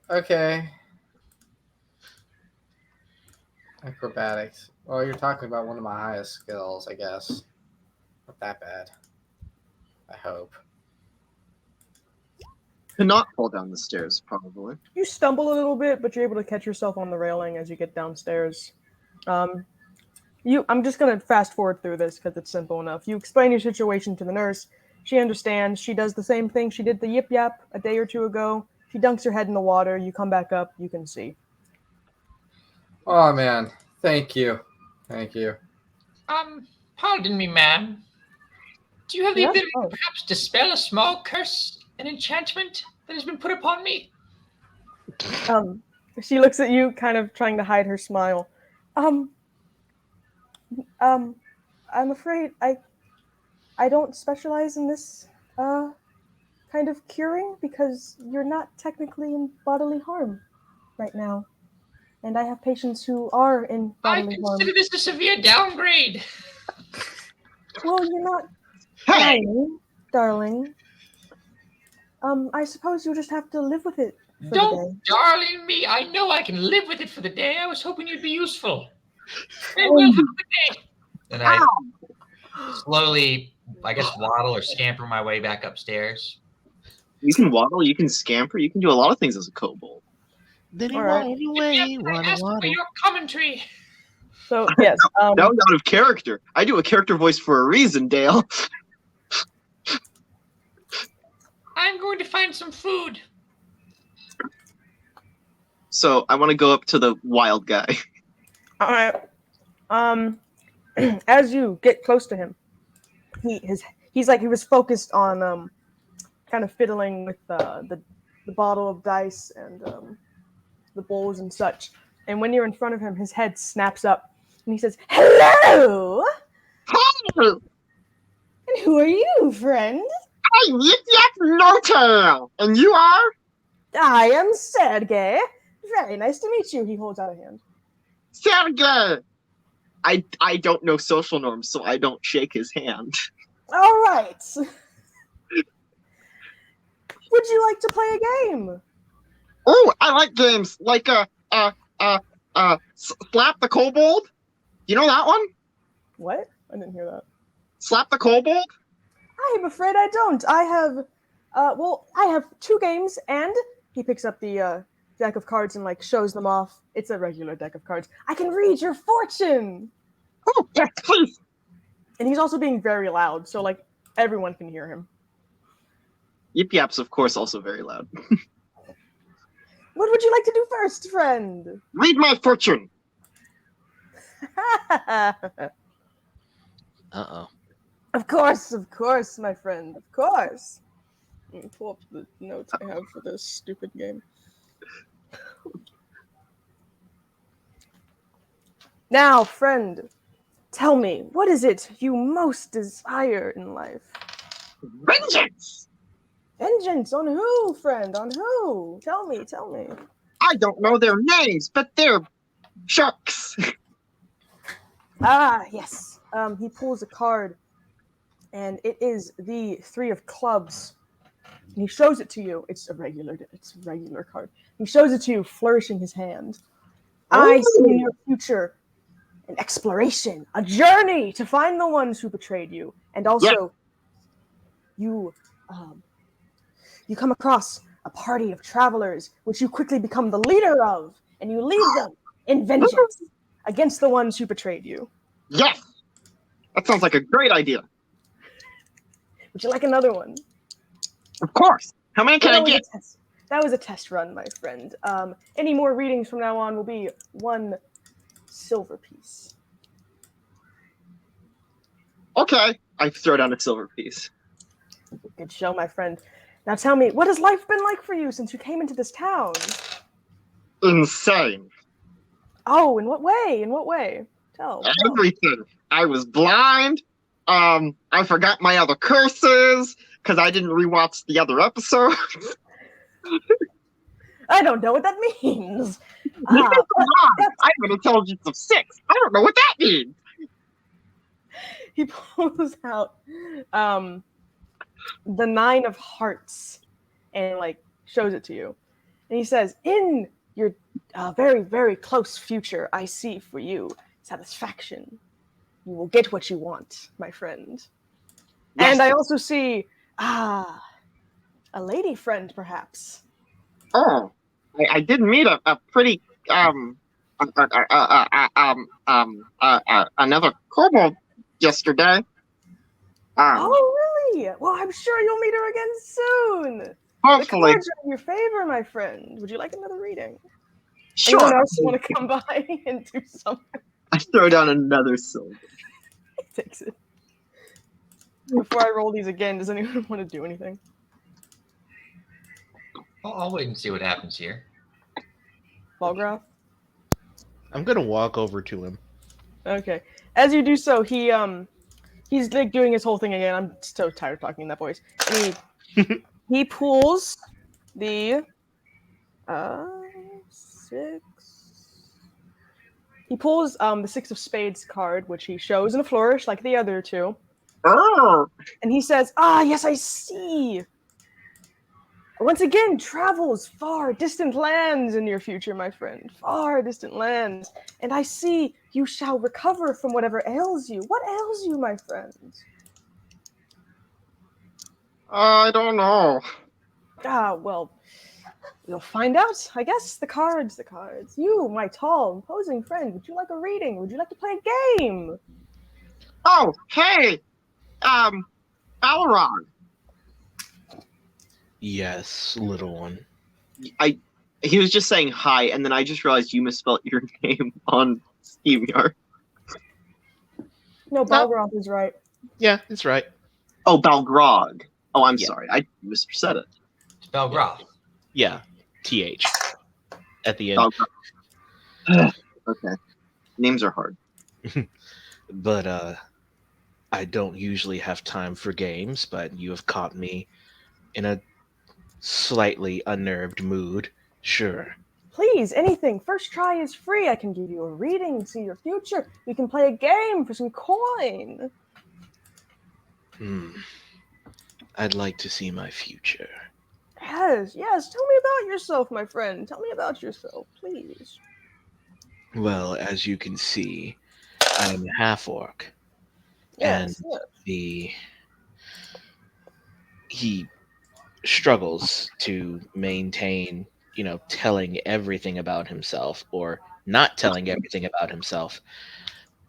Okay. Acrobatics. Well, you're talking about one of my highest skills, I guess. Not that bad. I hope. Cannot fall down the stairs, probably. You stumble a little bit, but you're able to catch yourself on the railing as you get downstairs. I'm just gonna fast forward through this because it's simple enough. You explain your situation to the nurse. She understands. She does the same thing she did the Yip Yap a day or two ago. She dunks your head in the water. You come back up. You can see. Oh man, thank you, thank you. Pardon me, ma'am. Do you have the Yeah? ability Oh. to perhaps dispel a small curse, an enchantment that has been put upon me? She looks at you, kind of trying to hide her smile. Um, I'm afraid I don't specialize in this kind of curing because you're not technically in bodily harm right now, and I have patients who are in I bodily harm. consider this a severe downgrade. Well, you're not Hey, dying, darling. I suppose you'll just have to live with it for the Don't day. darling me. I know I can live with it for the day. I was hoping you'd be useful. Very well, have a good day. And I slowly, I guess, waddle or scamper my way back upstairs. you can waddle, you can scamper, you can do a lot of things as a kobold. Then he All right. waddled away, I waddle, asked for waddle. your commentary. So yes, That was out of character. I do a character voice for a reason, Dale. I'm going to find some food. So I want to go up to the wild guy. all right. As you get close to him, he's like he was focused on kind of fiddling with the bottle of dice and the bowls and such. And when you're in front of him, his head snaps up and he says, "Hello! Hey, And who are you, friend? I'm Yip Yap No Tail, and you are? I am Sergey. Very nice to meet you." He holds out a hand. Sergey. I don't know social norms, so I don't shake his hand. All right. Would you like to play a game? Oh, I like games like Slap the Kobold. You know that one? What? I didn't hear that. Slap the Kobold. I'm afraid I don't. I have, I have two games, and he picks up the deck of cards and like shows them off. It's a regular deck of cards. I can read your fortune. Oh, yes, please. And he's also being very loud, so like everyone can hear him. Yip Yap's, of course, also very loud. What would you like to do first, friend? Read my fortune. Uh-oh. Of course, my friend, of course. Let me pull up the notes I have for this stupid game. Now, friend, tell me, what is it you most desire in life? Vengeance. Vengeance on who, friend? On who? Tell me. I don't know their names, but they're sharks. Ah, yes. He pulls a card, and it is the 3 of clubs. And he shows it to you. It's a regular card. He shows it to you, flourishing his hand. I see in your future an exploration, a journey to find the ones who betrayed you, and also you come across a party of travelers, which you quickly become the leader of, and you lead them in vengeance against the ones who betrayed you. Yes. That sounds like a great idea. Would you like another one? Of course. How many can I That was get? a test. That was a test run, my friend. Any more readings from now on will be 1 silver piece. Okay. I throw down a silver piece. Good show, my friend. Now tell me, what has life been like for you since you came into this town? Insane. Oh, in what way? In what way? Tell. Everything. I was blind. I forgot my other curses because I didn't rewatch the other episodes. I don't know what that means. Come on. I'm an intelligence of 6. I don't know what that means. He pulls out the 9 of hearts and like shows it to you. And he says, in your very, very close future, I see for you satisfaction. You will get what you want, my friend. Yes. And I also see, a lady friend, perhaps. Oh, I did meet a pretty another kobold yesterday. Oh, really? Well, I'm sure you'll meet her again soon. The Hopefully, cards are in your favor, my friend. Would you like another reading? sure. Anyone else want to come by and do something? I throw down another silver. He takes it. Before I roll these again, does anyone want to do anything? I'll wait and see what happens here. Balgroth? I'm gonna walk over to him. Okay. As you do so, he's like doing his whole thing again. I'm so tired of talking in that voice. And he pulls the 6. He pulls the 6 of spades card, which he shows in a flourish like the other two. Oh, And he says, yes, I see. Once again, travels far distant lands in your future, my friend. Far distant lands. And I see you shall recover from whatever ails you. What ails you, my friend? I don't know. Well, you'll find out. I guess the cards. You, my tall, imposing friend, would you like a reading? Would you like to play a game? Oh, hey, Balrog. Yes, little one. He was just saying hi, and then I just realized you misspelled your name on SteamYard. No, Balgroth is right. Yeah, it's right. Oh, Balgrog. Oh, I'm Yeah. sorry. I missaid it. Spell Groth. Yeah, TH at the end. Balgrog. Okay. Names are hard. But I don't usually have time for games, but you have caught me in a slightly unnerved mood. Sure. Please, anything. First try is free. I can give you a reading, see your future. We can play a game for some coin. I'd like to see my future. Yes. Tell me about yourself, my friend. Tell me about yourself, please. Well, as you can see, I am a half-orc. Yes. He struggles to maintain, telling everything about himself or not telling everything about himself.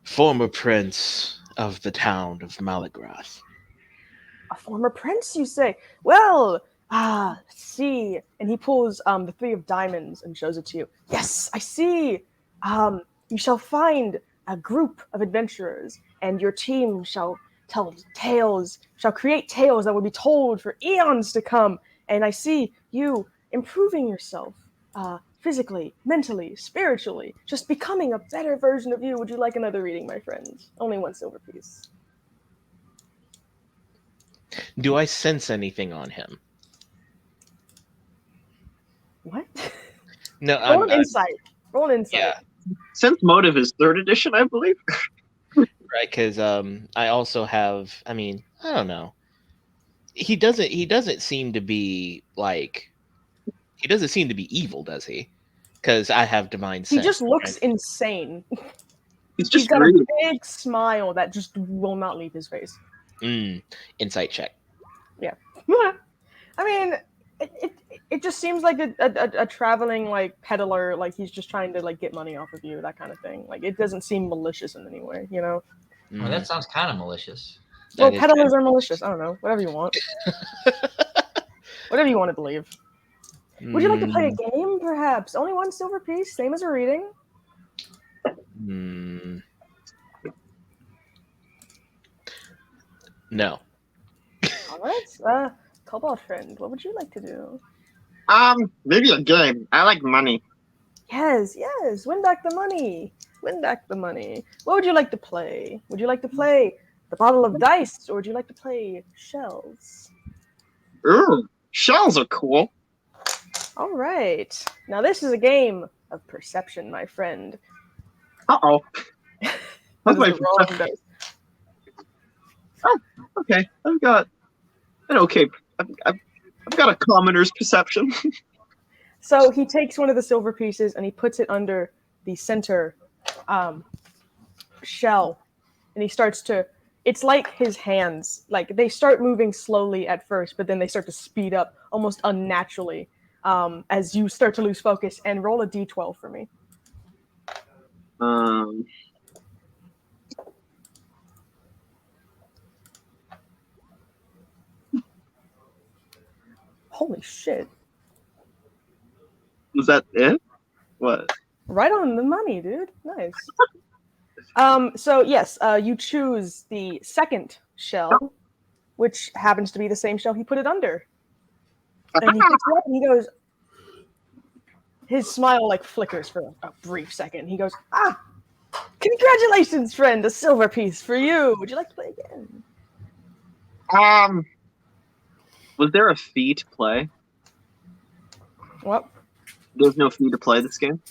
Former prince of the town of Malagrath. A former prince, you say? Well, let's see. And he pulls the 3 of diamonds and shows it to you. Yes, I see. You shall find a group of adventurers, and your team shall create tales that will be told for eons to come. And I see you improving yourself physically, mentally, spiritually, just becoming a better version of you. Would you like another reading, my friend? Only 1 silver piece. Do I sense anything on him? What? No, Roll an insight. Yeah, Sense Motive is 3rd edition, I believe. right. Because I also have. I mean, I don't know. He doesn't seem to be like. He doesn't seem to be evil, does he? Because I have divine sense. He just looks right? insane. He's He's just got rude. a big smile that just will not leave his face. Insight check. I mean, it just seems like a traveling like peddler, like he's just trying to like get money off of you, that kind of thing. Like it doesn't seem malicious in any way, you know? Well, that sounds kind of malicious. Well, That is peddlers are malicious. I don't know. Whatever you want. Whatever you want to believe. Would you like to play a game, perhaps? Only one silver piece, same as a reading. No. All right. Cobalt friend, what would you like to do? Maybe a game. I like money. Yes. Win back the money. Win back the money. What would you like to play? Would you like to play the bottle of dice, or would you like to play shells? Ooh, shells are cool. All right. Now this is a game of perception, my friend. Uh-oh. That is my the wrong dice. Oh, okay. I've got an okay. I've got a commoner's perception. So he takes one of the silver pieces and he puts it under the center shell, and he starts to. It's like his hands, like they start moving slowly at first, but then they start to speed up almost unnaturally as you start to lose focus. And roll a d12 for me. Holy shit! Was that it? What? Right on the money, dude. Nice. So yes, you choose the second shell, which happens to be the same shell he put it under. And he picks it up and he goes. His smile like flickers for a brief second. He goes, congratulations, friend, a silver piece for you. Would you like to play again? Was there a fee to play? What? There's no fee to play this game?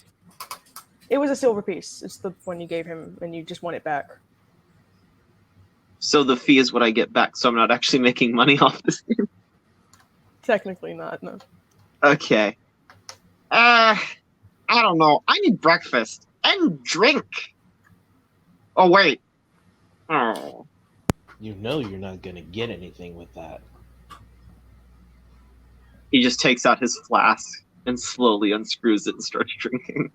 It was a silver piece. It's the one you gave him, and you just want it back. So the fee is what I get back, so I'm not actually making money off this game? Technically not, no. Okay. I don't know. I need breakfast and drink. Oh, wait. Oh. You know you're not going to get anything with that. He just takes out his flask and slowly unscrews it and starts drinking.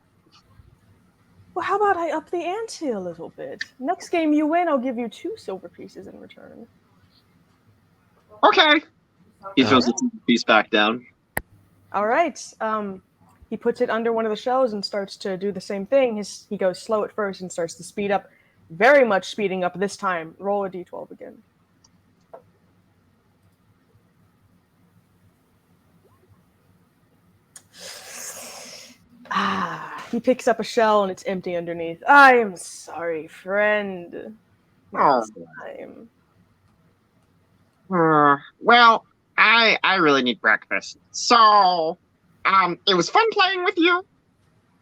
Well, how about I up the ante a little bit? Next game you win, I'll give you 2 silver pieces in return. Okay. He throws the piece back down. All right. He puts it under one of the shells and starts to do the same thing. He goes slow at first and starts to speed up, very much speeding up this time. Roll a d12 again. He picks up a shell and it's empty underneath. I am sorry, friend. Not this time. Well, I really need breakfast. So, it was fun playing with you.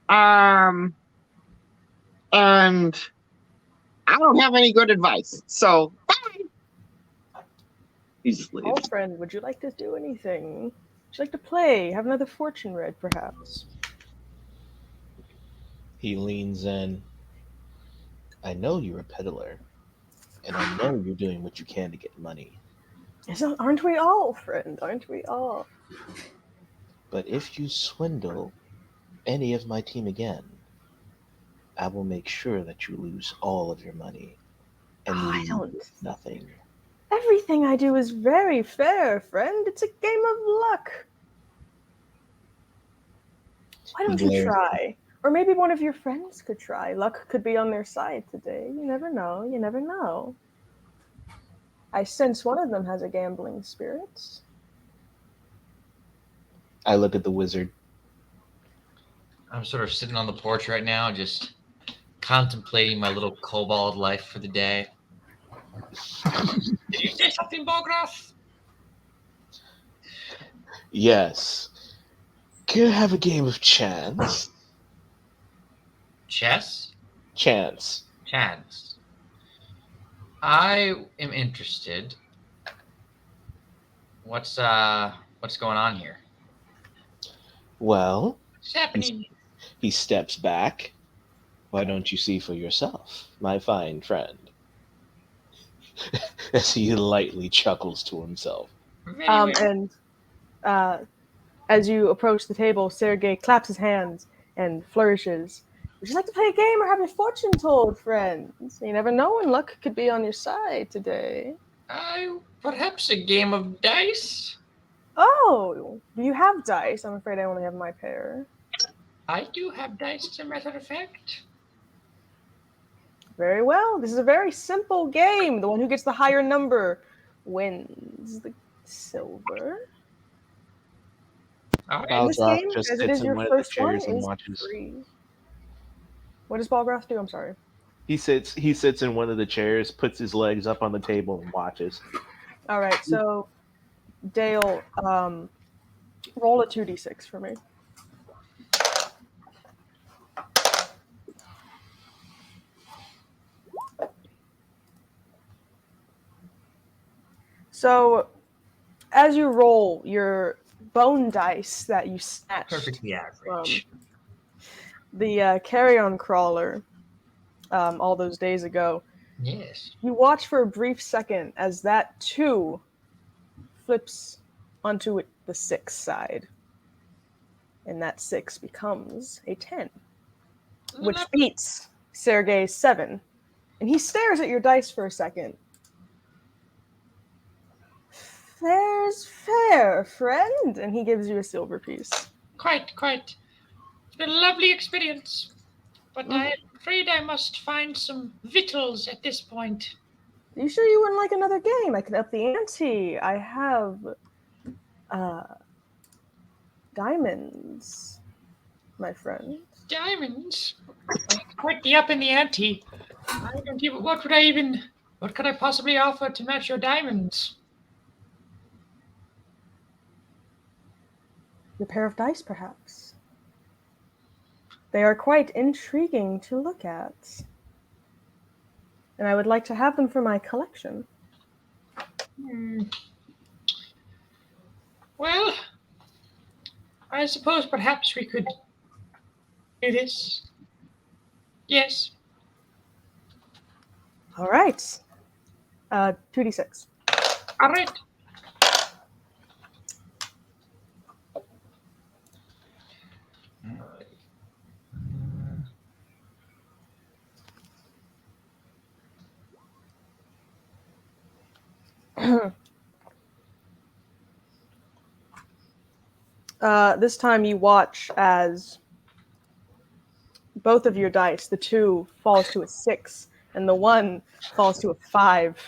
And I don't have any good advice. So, bye. He just leaves. Oh, friend, would you like to do anything? Would you like to play? Have another fortune read, perhaps? He leans in. I know you're a peddler, and I know you're doing what you can to get money. Aren't we all, friend? Aren't we all? But if you swindle any of my team again, I will make sure that you lose all of your money and leave with nothing. Everything I do is very fair, friend. It's a game of luck. Why don't you try? Or maybe one of your friends could try. Luck could be on their side today. You never know. You never know. I sense one of them has a gambling spirit. I look at the wizard. I'm sort of sitting on the porch right now, just contemplating my little kobold life for the day. Did you say something, Bogras? Yes. Can I have a game of chance? Chess? Chance. Chance. I am interested. What's going on here? Well, What's happening? he steps back. Why don't you see for yourself, my fine friend? As he lightly chuckles to himself. As you approach the table, Sergei claps his hands and flourishes. Would you like to play a game or have your fortune told, friends? You never know when luck could be on your side today. Perhaps a game of dice? Oh, do you have dice? I'm afraid I only have my pair. I do have dice, as a matter of fact. Very well. This is a very simple game. The one who gets the higher number wins the silver. All right. And this Balgroth game, just as it sits is in your one of the first one, chairs and is watches. free. What does Balgroth do? I'm sorry. He sits in one of the chairs, puts his legs up on the table, and watches. All right, so Dale, roll a 2d6 for me. So, as you roll your bone dice that you snatched Perfectly from average. the carry-on crawler all those days ago, Yes. you watch for a brief second as that 2 flips onto the 6 side. And that 6 becomes a 10, which beats Sergei's 7. And he stares at your dice for a second. Fair's fair, friend. And he gives you a silver piece. Quite. It's been a lovely experience. But I'm afraid I must find some victuals at this point. Are you sure you wouldn't like another game? I can up the ante. I have diamonds, my friend. Diamonds? Quite the up in the ante. I don't even. What could I possibly offer to match your diamonds? Your pair of dice, perhaps. They are quite intriguing to look at. And I would like to have them for my collection. Well, I suppose perhaps we could do this. Yes. All right. 2d6. All right. This time you watch as both of your dice, the 2 falls to a 6, and the 1 falls to a 5,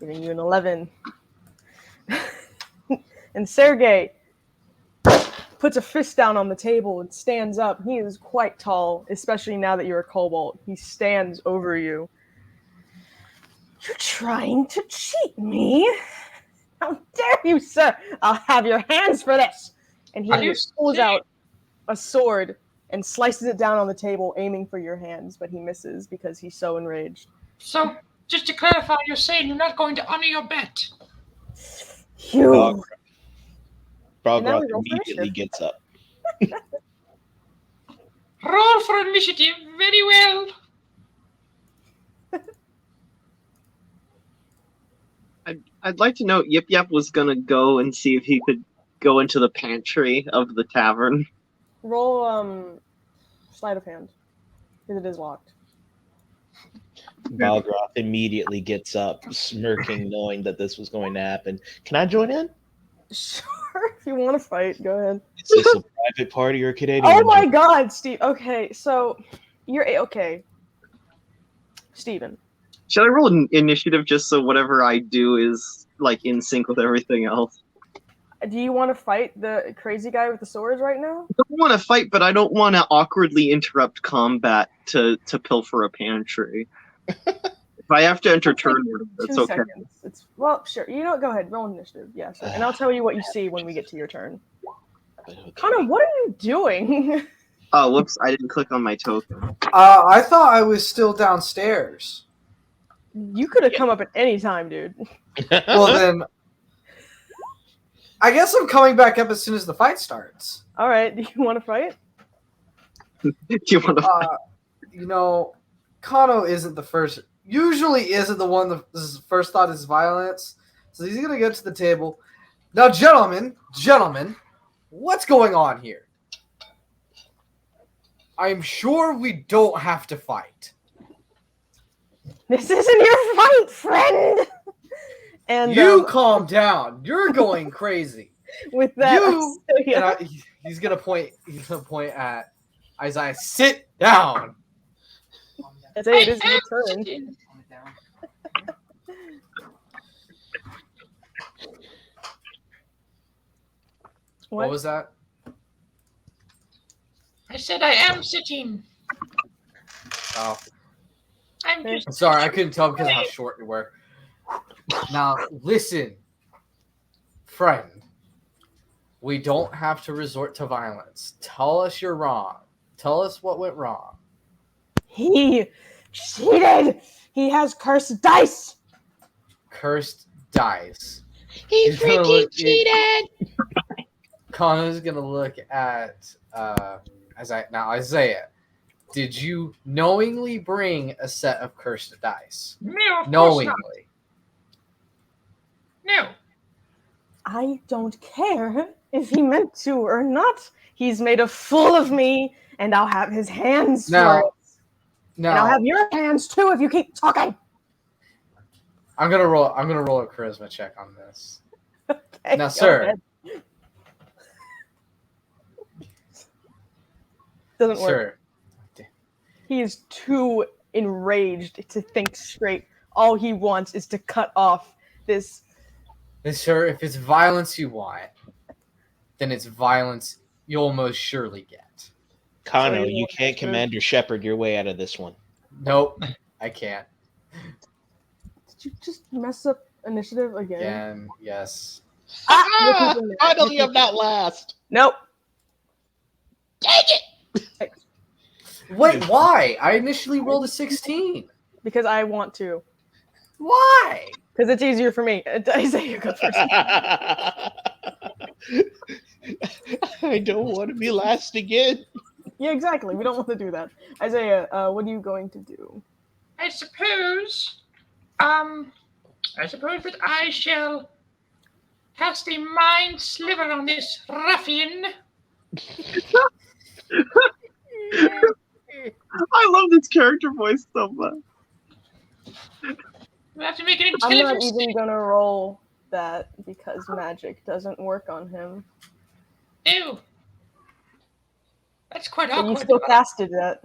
giving you an 11. And Sergei puts a fist down on the table and stands up. He is quite tall, especially now that you're a kobold. He stands over you. You're trying to cheat me? How dare you, sir? I'll have your hands for this. And he pulls out a sword and slices it down on the table, aiming for your hands, but he misses because he's so enraged. So, just to clarify, you're saying you're not going to honor your bet? You. Balgroth immediately gets up. Roll for initiative. Very well. I'd like to know, Yip Yap was gonna go and see if he could go into the pantry of the tavern. Roll sleight of hand, because it is locked. Balgroth immediately gets up, smirking, knowing that this was going to happen. Can I join in? Sure, if you want to fight, go ahead. Is this a private party or Canadian? Oh my God, Steve. Okay, so you're okay, Steven. Should I roll an initiative just so whatever I do is like in sync with everything else? Do you want to fight the crazy guy with the swords right now? I don't want to fight, but I don't want to awkwardly interrupt combat to pilfer a pantry. If I have to enter turn order, that's okay. Seconds. Well, sure. You know what? Go ahead. Roll initiative. Yeah, sure. And I'll tell you what you see when we get to your turn. Okay. Connor, what are you doing? Oh, whoops! I didn't click on my token. I thought I was still downstairs. You could have come up at any time, dude. Well, then, I guess I'm coming back up as soon as the fight starts. All right. Do you want to fight? Do you want to? You know, Kano isn't the first. Usually, isn't the one that his first thought is violence. So he's gonna get to the table. Now, gentlemen, what's going on here? I'm sure we don't have to fight. This isn't your fight, friend. And You calm down. You're going crazy. with that, You Isaiah, and he's gonna point. He's gonna point at Isaiah. Sit down. Isaiah, it is your turn. What was that? I said I am sitting. Oh, I'm just. I'm sorry. I couldn't tell because of how short you were. Now listen, friend. We don't have to resort to violence. Tell us you're wrong. Tell us what went wrong. He cheated. He has cursed dice. Cursed dice. He He's gonna freaking look- cheated. Connor's gonna look at Isaiah. Did you knowingly bring a set of cursed dice? No, of course Knowingly. not. No. I don't care if he meant to or not. He's made a fool of me, and I'll have his hands for Now- it. And I'll Now have your hands too if you keep talking. I'm gonna roll a charisma check on this. Okay, Now, go sir. ahead. Doesn't work. Sir. He is too enraged to think straight. All he wants is to cut off this. And sir, if it's violence you want, then it's violence you'll most surely get. Connor, So you you want can't to- Commander Shepard your way out of this one. Nope, I can't. Did you just mess up initiative again? Again, yes. Ah! Finally, I'm not last. Nope. Wait, why? I initially rolled a 16. Because I want to. Why? Because it's easier for me. Isaiah, go first. I don't want to be last again. Yeah, exactly. We don't want to do that. Isaiah, what are you going to do? I suppose that I shall cast a mind sliver on this ruffian. I love this character voice so much. We'll have to make an I'm not intelligence. even gonna roll that because magic doesn't work on him. Ew. That's quite But you awkward. still casted that.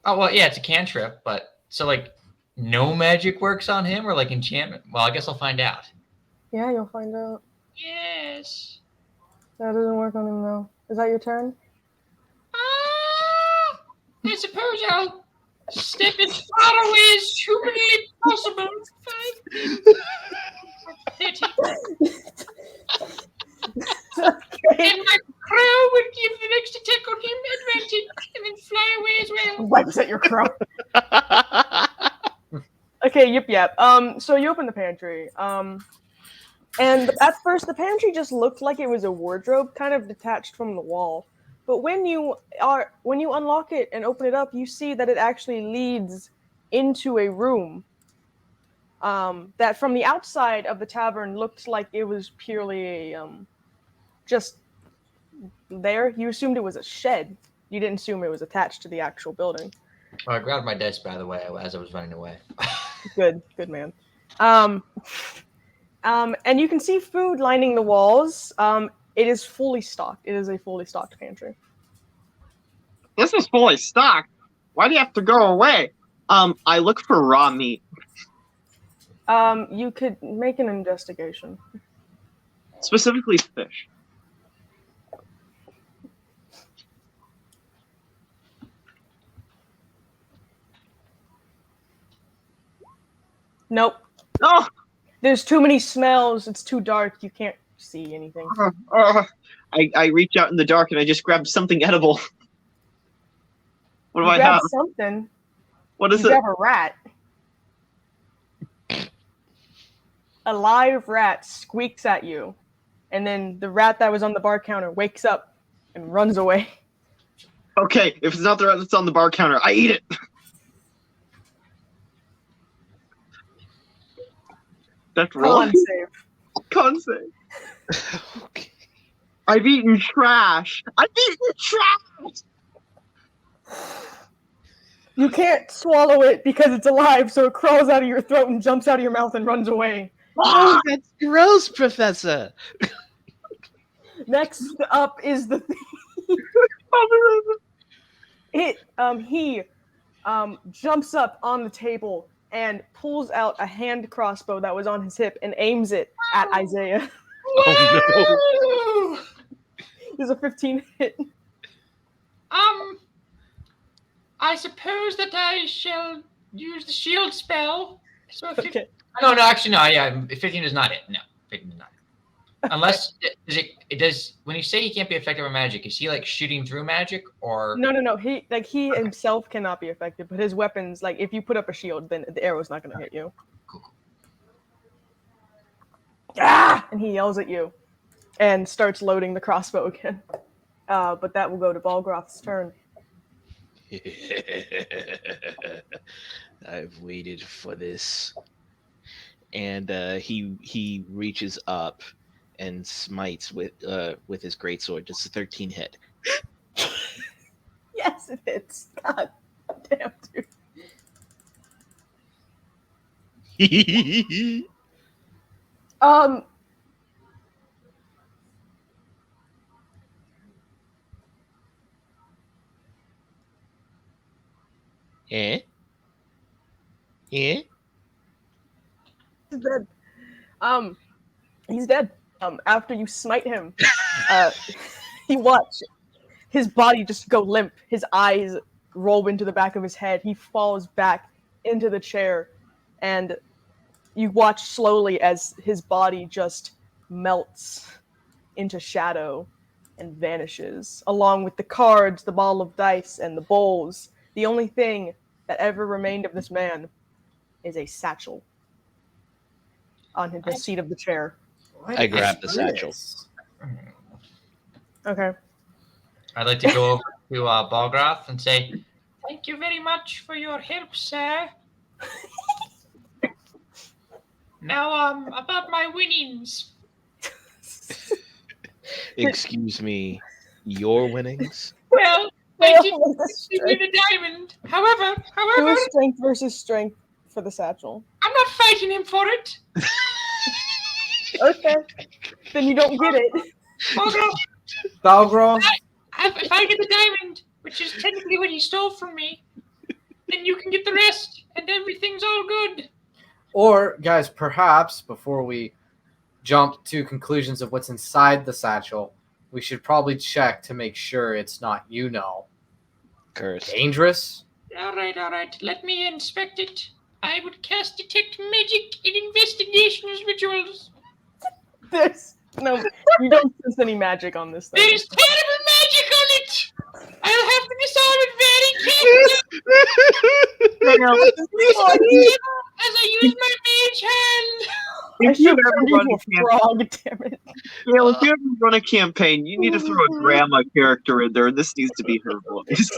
Oh well, yeah, it's a cantrip, but so like no magic works on him or like enchantment. Well, I guess I'll find out. Yeah, you'll find out. Yes. That doesn't work on him though. Is that your turn? I suppose I'll step as far away as humanly possible. 30. And my crow would give the next attack on him advantage and then fly away as well. Wipes at your crow. Okay, yip. So you open the pantry. And at first the pantry just looked like it was a wardrobe kind of detached from the wall. But when you unlock it and open it up, you see that it actually leads into a room. That from the outside of the tavern looked like it was purely a just there. You assumed it was a shed. You didn't assume it was attached to the actual building. Well, I grabbed my dice, by the way, as I was running away. Good man. And you can see food lining the walls. It is fully stocked. It is a fully stocked pantry. This is fully stocked. Why do you have to go away? I look for raw meat. You could make an investigation. Specifically fish. Nope. Oh, There's too many smells. It's too dark. You can't see anything. I reach out in the dark and I just grab something edible. What do You I grab have? something. What You is it? grab a rat. A live rat squeaks at you, and then the rat that was on the bar counter wakes up and runs away. Okay, if it's not the rat that's on the bar counter, I eat it. That's wrong. Con save. Con save. Okay. I've eaten trash. I've eaten trash. You can't swallow it because it's alive, so it crawls out of your throat and jumps out of your mouth and runs away. Oh, that's gross, Professor. Next up is the he jumps up on the table and pulls out a hand crossbow that was on his hip and aims it at Isaiah. Oh no. There's a 15 hit. I suppose that I shall use the shield spell. So if Okay. no, actually, no. Yeah, 15 is not it. No, 15 is not it. Unless it does. When you say he can't be affected by magic, is he like shooting through magic or? No. He himself cannot be affected, but his weapons, like if you put up a shield, then the arrow's not going to hit you. Cool. Ah! And he yells at you, and starts loading the crossbow again. But that will go to Balgroth's turn. I've waited for this. And he reaches up and smites with his greatsword. Just a 13 hit. Yes, it hits. God damn, dude. Eh? He's dead. He's dead. After you smite him, you watch his body just go limp. His eyes roll into the back of his head. He falls back into the chair, and you watch slowly as his body just melts into shadow and vanishes, along with the cards, the ball of dice, and the bowls. The only thing that ever remained of this man is a satchel on the seat of the chair. I grabbed the satchel. Okay. I'd like to go over to Balgroth and say, "Thank you very much for your help, sir. Now, about my winnings." Excuse me, your winnings? Well, I did win a diamond. However, Do a strength versus strength for the satchel. I'm not fighting him for it. Okay. Then you don't get it. Balgroth. If I get the diamond, which is technically what he stole from me, then you can get the rest, and everything's all good. Or, guys, perhaps before we jump to conclusions of what's inside the satchel, we should probably check to make sure it's not, Cursed. dangerous. All right. Let me inspect it. I would cast detect magic in investigations rituals. There's no, you don't sense any magic on this thing. There's terrible magic on it. I'll have to disarm it very carefully as I use my mage hand. If you ever turned run into a a frog, damn it. Gail, if you ever run a campaign, you need to throw a grandma character in there, and this needs to be her voice.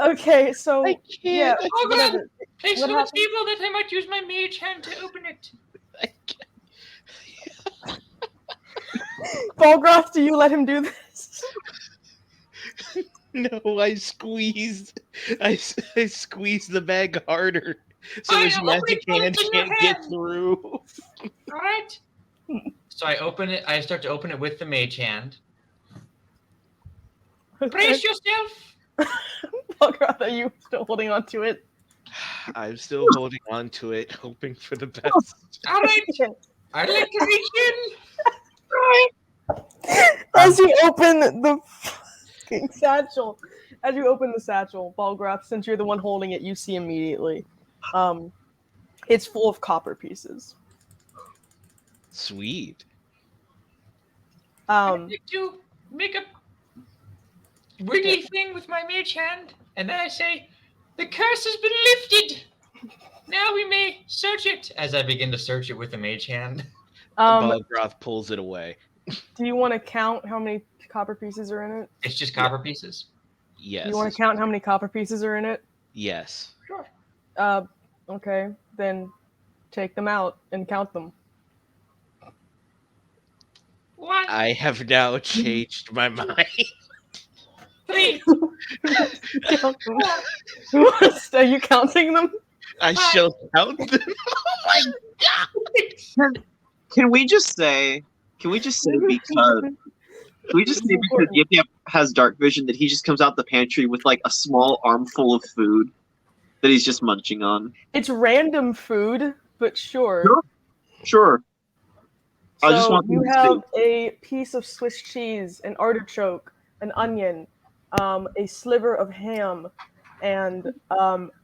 Okay, so I can't. yeah, Oh God! whatever. Place What it on the happened? table that I might use my mage hand to open it. Balgroth, do you let him do this? No, I squeezed the bag harder, so I his know, magic open it hand in your can't get hand. through. All right. So I open it. I start to open it with the mage hand. Brace yourself. Balgroth, are you still holding on to it? I'm still holding on to it, hoping for the best. All right. I'd like to reach in. As you open the fucking satchel, Balgroth, since you're the one holding it, you see immediately. It's full of copper pieces. Sweet. I'd like to make a wiggly thing with my mage hand, and then I say, "The curse has been lifted. Now we may search it." As I begin to search it with the mage hand. Balgroth pulls it away. Do you want to count how many copper pieces are in it? It's just copper pieces. Yes. Do you want to count how many copper pieces are in it? Yes. Sure. Okay, then take them out and count them. One, I have now changed my mind. 3, Count them. Are you counting them? I shall count them. Can we just say because Yip Yip has dark vision that he just comes out the pantry with like a small armful of food that he's just munching on? It's random food, but sure. Sure. I just So want you them to have a piece of Swiss cheese, an artichoke, an onion, a sliver of ham, and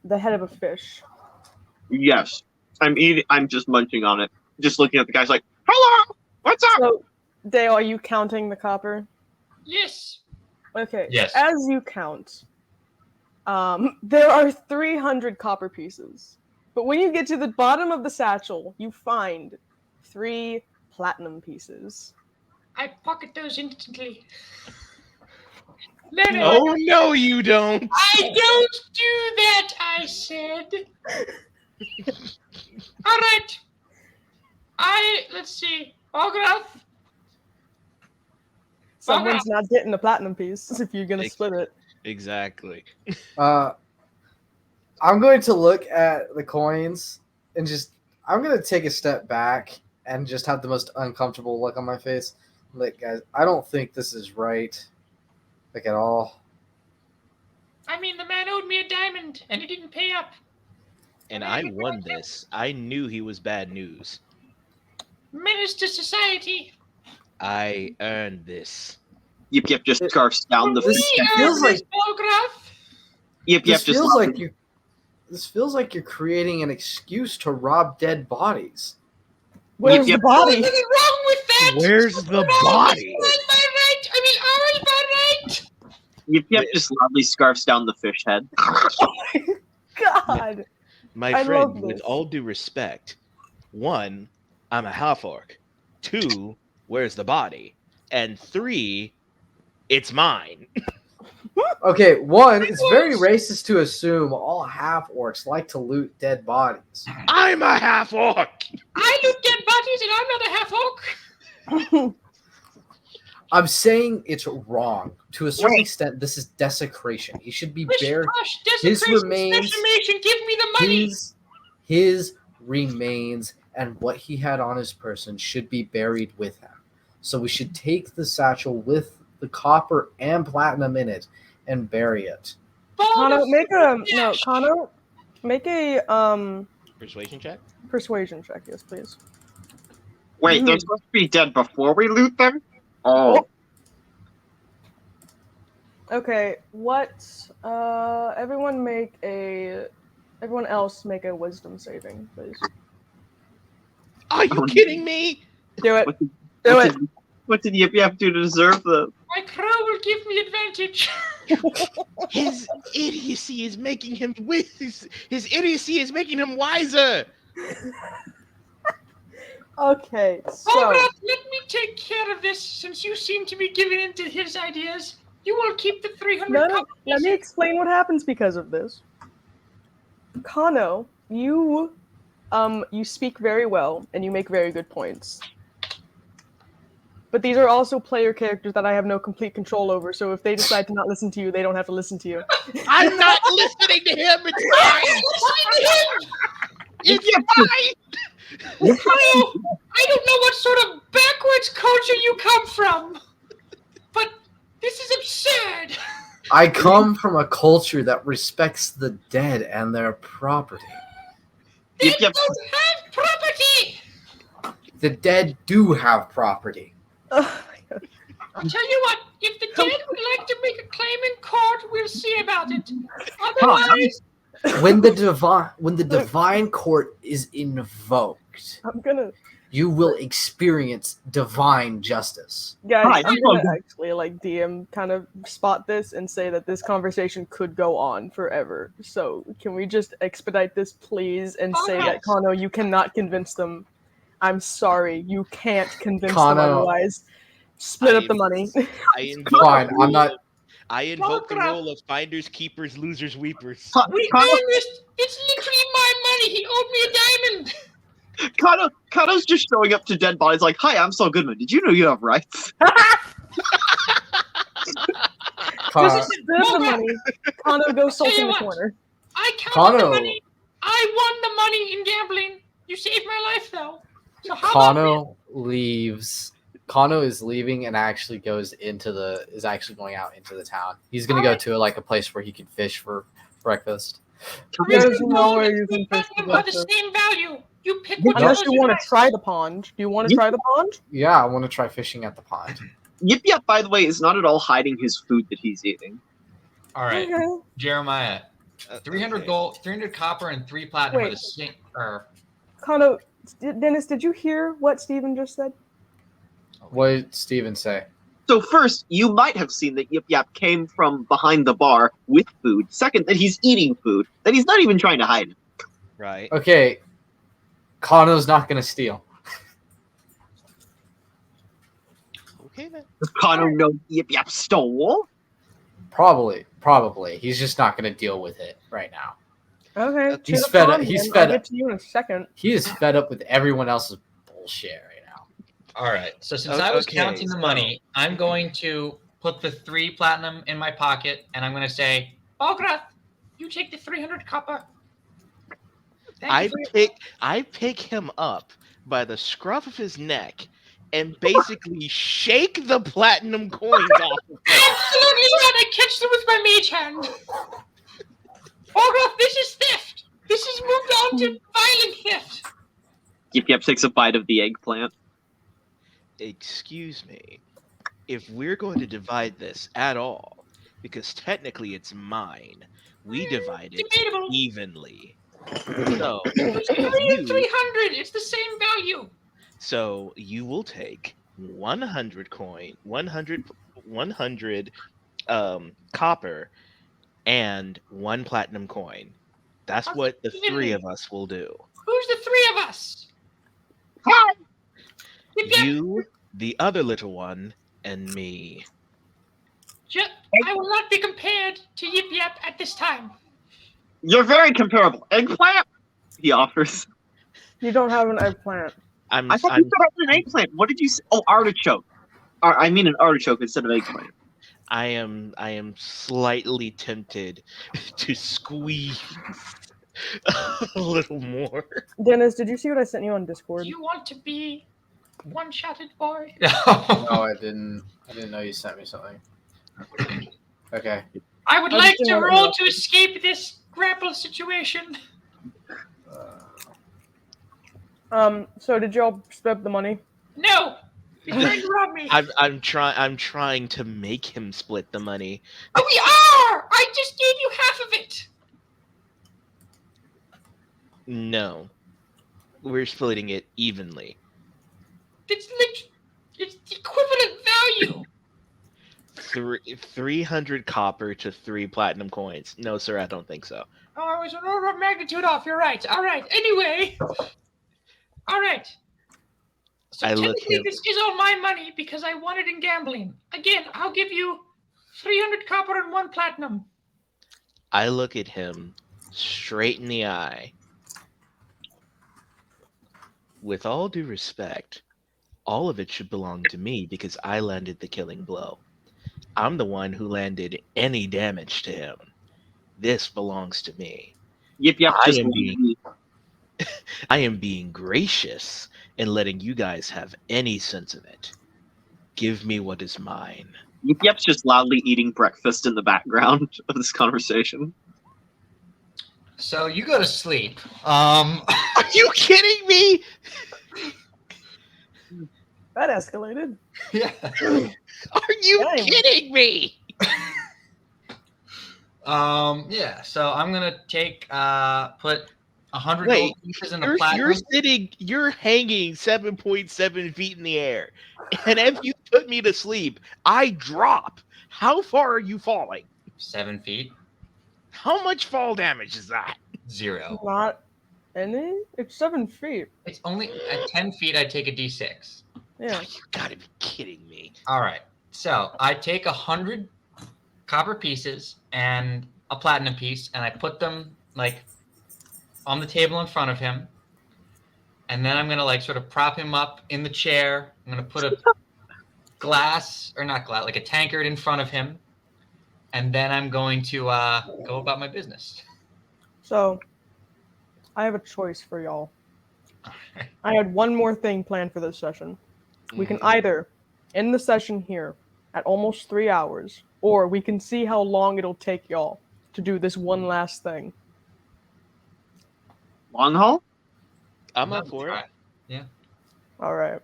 the head of a fish. Yes. I'm just munching on it. Just looking at the guys like, hello, what's up? So, Dale, are you counting the copper? Yes. Okay. Yes. As you count, there are 300 copper pieces. But when you get to the bottom of the satchel, you find 3 platinum pieces. I pocket those instantly. Oh no, you don't. I don't do that, I said. All right. Let's see. Autograph. Someone's not getting a platinum piece if you're going to split it. Exactly. I'm going to look at the coins and I'm going to take a step back and just have the most uncomfortable look on my face. Like, guys, I don't think this is right. Like, at all. I mean, the man owed me a diamond, and he didn't pay up. And I won this. I knew he was bad news. Menace to society. I earned this. Yip Yip just scarfs down the This feels like Autograph. Yip Yip just this feels like you're creating an excuse to rob dead bodies. Where's the body? What's wrong with that? Where's the body? Yip Yip just loudly scarfs down the fish head. God. My I friend, love with this. all due respect, 1, I'm a half orc. 2, where's the body? And 3, it's mine. Okay, 1, it's very racist to assume all half orcs like to loot dead bodies. I'm a half orc. I loot dead bodies, and I'm not a half orc. I'm saying it's wrong. To a certain extent, this is desecration. He should be buried. His remains, give me the money. his remains and what he had on his person should be buried with him. So we should take the satchel with the copper and platinum in it and bury it. Kano, make a Persuasion check? persuasion check, yes, please. Wait, they're supposed to be dead before we loot them? Oh. Okay, everyone else make a wisdom saving, please. Are you kidding me? Do it. What did Yip Yip do to deserve them? My crow will give me advantage. His idiocy is making him wiser. Okay, so Let me take care of this, since you seem to be giving in to his ideas. You will keep the 300 copies. let me explain what happens because of this. Kano, you speak very well and you make very good points. But these are also player characters that I have no complete control over, so if they decide to not listen to you, they don't have to listen to you. I'm not listening to him. It's fine. It's fine. I don't know what sort of backwards culture you come from, but this is absurd. I come from a culture that respects the dead and their property. They don't have property. The dead do have property. I'll tell you what, if the dead would like to make a claim in court, we'll see about it. Otherwise, when the divine court is invoked, you will experience divine justice. Guys, I'm gonna actually DM kind of spot this and say that this conversation could go on forever. So can we just expedite this, please, and say that Kano, you cannot convince them. I'm sorry, you can't convince them otherwise. Split up the money. Fine, I'm not. I invoke the role of finders, keepers, losers, weepers. It's literally my money. He owed me a diamond. Kano's just showing up to dead bodies like, "Hi, I'm Saul Goodman. Did you know you have rights?" Just split up the money. Kano goes sulk in the corner. I counted the money. I won the money in gambling. You saved my life, though. So how about Kano is leaving and actually is actually going out into the town. He's gonna go to like a place where he can fish for breakfast. There's nowhere you can fish for are the breakfast. same value. You pick what Unless goes you in want your to try the pond. Do you want to try the pond? Yeah, I want to try fishing at the pond. Yip Yap, by the way, is not at all hiding his food that he's eating. All right, Okay. Jeremiah. 300 Okay. gold, 300 copper, and 3 platinum Wait. are the same. Or Kano, Dennis, did you hear what Steven just said? What did Steven say? So first, you might have seen that Yip Yap came from behind the bar with food. Second, that he's eating food. That he's not even trying to hide it. Right. Okay, Kano's not gonna steal. Okay then. Does Kano know Yip Yap stole? Probably. He's just not gonna deal with it right now. Okay. He's to the fed up- pond, he's then. fed I'll up. get to you in a second. He is fed up with everyone else's bullshit right now. all right. So since I was Okay, counting the so- money, I'm going to put the 3 platinum in my pocket, and I'm going to say, Balgrath, you take the 300 copper. Thank you for your- I pick him up by the scruff of his neck and basically shake the platinum coins off of him. Absolutely not. I catch them with my mage hand. Balgrath, this is theft. This has moved on to violent theft. Yip Yap takes a bite of the eggplant. Excuse me. If we're going to divide this at all, because technically it's mine, we divide it Debatable. evenly. So It's 3 and you, 300. It's the same value. so you will take 100 coin, 100 copper, and 1 platinum coin. That's what the 3 of us will do. Who's the 3 of us? Yip Yap. You, the other little one, and me. I will not be compared to Yip Yap at this time. You're very comparable. Eggplant? He offers. You don't have an eggplant. I thought you said I had an eggplant. What did you say? Oh, artichoke. I mean an artichoke instead of eggplant. I am slightly tempted to squeeze a little more. Dennis, did you see what I sent you on Discord? Do you want to be one-shotted, boy? No, I didn't know you sent me something. Okay. I would I like just to didn't roll want to escape this grapple situation. So did y'all split the money? No! He's trying to rob me. I'm trying to make him split the money. Oh, we are! I just gave you half of it. No. We're splitting it evenly. It's the equivalent value. 300 copper to 3 platinum coins. No, sir, I don't think so. Oh, I was an order of magnitude off. You're right. All right. Anyway. All right. So I look technically, him- this is all my money because I won it in gambling. Again, I'll give you 300 copper and 1 platinum. I look at him straight in the eye. With all due respect, all of it should belong to me because I landed the killing blow. I'm the one who landed any damage to him. This belongs to me. Yip Yap I just am wanted being- I am being gracious and letting you guys have any sense of it. Give me what is mine. Yip Yap's just loudly eating breakfast in the background of this conversation. So you go to sleep. Are you kidding me? That escalated. Yeah. Are you Dang. kidding me? Yeah. So I'm gonna take put 100 Wait, gold pieces in a platinum. You're hanging 7.7 feet in the air. And if you put me to sleep, I drop. How far are you falling? 7 feet. How much fall damage is that? 0. Not any? It's 7 feet. It's only at 10 feet. I take a d6. Yeah. You gotta be kidding me. All right. So I take 100 copper pieces and a platinum piece, and I put them like on the table in front of him. And then I'm gonna like sort of prop him up in the chair. I'm gonna put a glass, or not glass, like a tankard in front of him. And then I'm going to go about my business. So, I have a choice for y'all. I had one more thing planned for this session. We can Mhm. either end the session here at almost 3 hours, or we can see how long it'll take y'all to do this one last thing. Long haul? I'm No, up for it. try. Yeah. All right.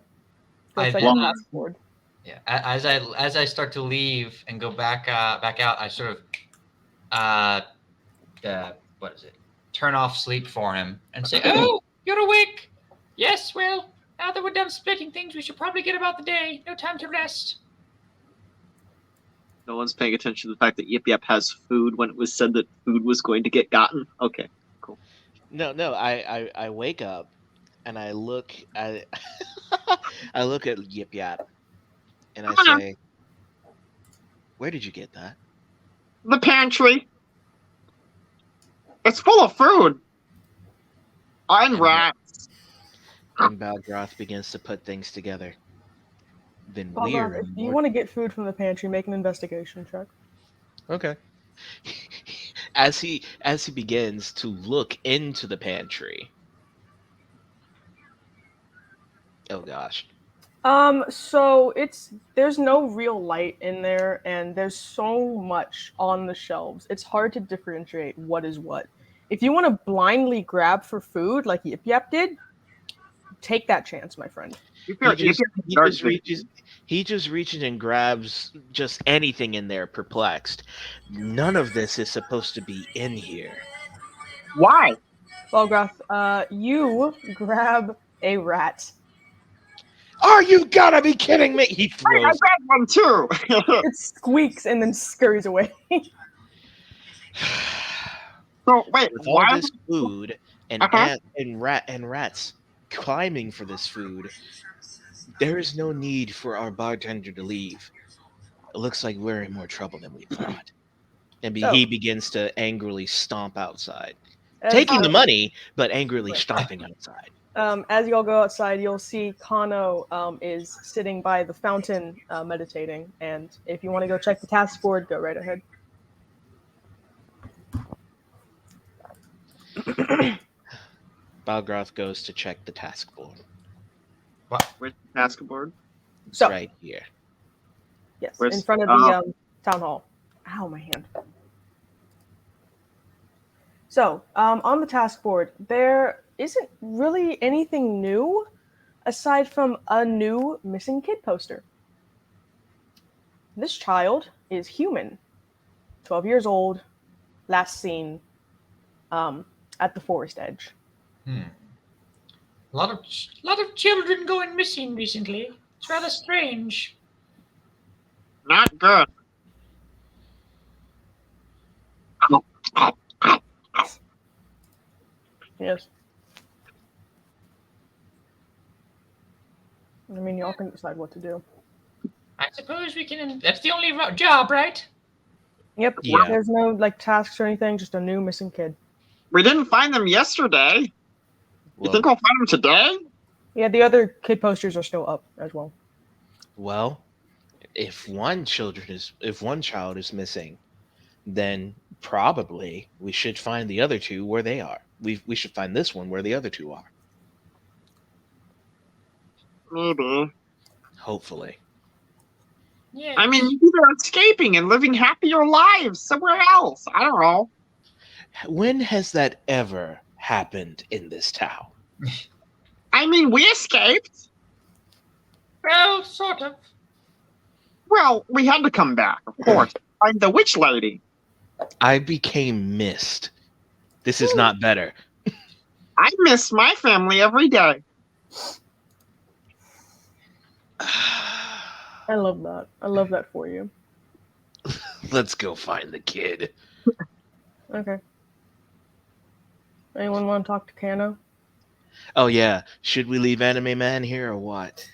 Go I check then the task board. yeah. As I start to leave and go back out, I sort of what is it? Turn off sleep for him and say, "Oh, you're awake. Yes. Well, now that we're done splitting things, we should probably get about the day. No time to rest." No one's paying attention to the fact that Yip Yap has food when it was said that food was going to get gotten. Okay, cool. No. I wake up and I look at I look at Yip Yap and I say, "Where did you get that?" The pantry. It's full of food. And And rats. And Balgroth begins to put things together. Then Balrog, we're if you want to get food from the pantry, make an investigation check. okay. As he begins to look into the pantry. Oh gosh. So there's no real light in there, and there's so much on the shelves. It's hard to differentiate what is what. If you want to blindly grab for food like Yip Yap did, take that chance, my friend. Yip He Yap just he dark just vision. reaches and grabs just anything in there, perplexed. None of this is supposed to be in here. Why? Balgroth, you grab a rat. Are you gotta be kidding me? He I throws grabbed one too. It squeaks and then scurries away. So wait, with all why? this food and Uh-huh. and rats climbing for this food. There is no need for our bartender to leave. It looks like we're in more trouble than we thought. And So, he begins to angrily stomp outside, as, taking the money, but angrily stomping outside. as you all go outside, you'll see Kano is sitting by the fountain meditating. And if you want to go check the task board, go right ahead. Balgroth goes to check the task board. Where's the task board? It's So, right here. yes, Where's- in front of the town hall. Ow, my hand. So, on the task board, there isn't really anything new aside from a new missing kid poster. This child is human, 12 years old, last seen at the forest edge. A lot of children going missing recently. It's rather strange. Not good. Yes. I mean, y'all can decide what to do. I suppose we can. That's the only job, right? Yep. Yeah. There's no like tasks or anything, just a new missing kid. We didn't find them yesterday. You Well, think we'll find them today? Yeah, the other kid posters are still up as well. well, if one child is missing, then probably we should find the other two where they are. We should find this one where the other two are. Maybe. Hopefully. Yeah. I mean, maybe they're escaping and living happier lives somewhere else. I don't know. When has that ever happened in this town? I mean, we escaped. Well, sort of. Well, we had to come back, of course. Find the witch lady. I became mist. This is not better. I miss my family every day. I love that. I love that for you. Let's go find the kid. Okay. Anyone want to talk to Kano? Oh yeah, should we leave Anime Man here or what?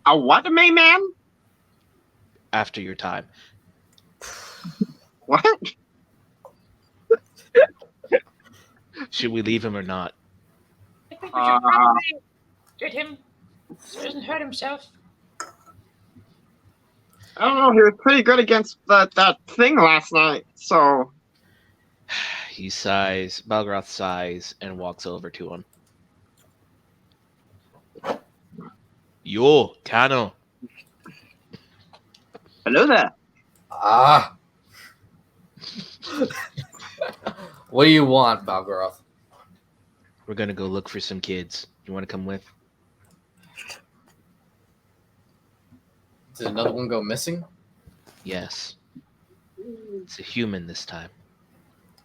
A what, May man? After your time. What? Should we leave him or not? I think we should probably get him so he doesn't hurt himself. I don't know. He was pretty good against that thing last night. So He sighs, Balgroth sighs, and walks over to him. Yo, Kano. Hello there. Ah. What do you want, Balgaroth? We're gonna go look for some kids. You want to come with? Did another one go missing? Yes. It's a human this time.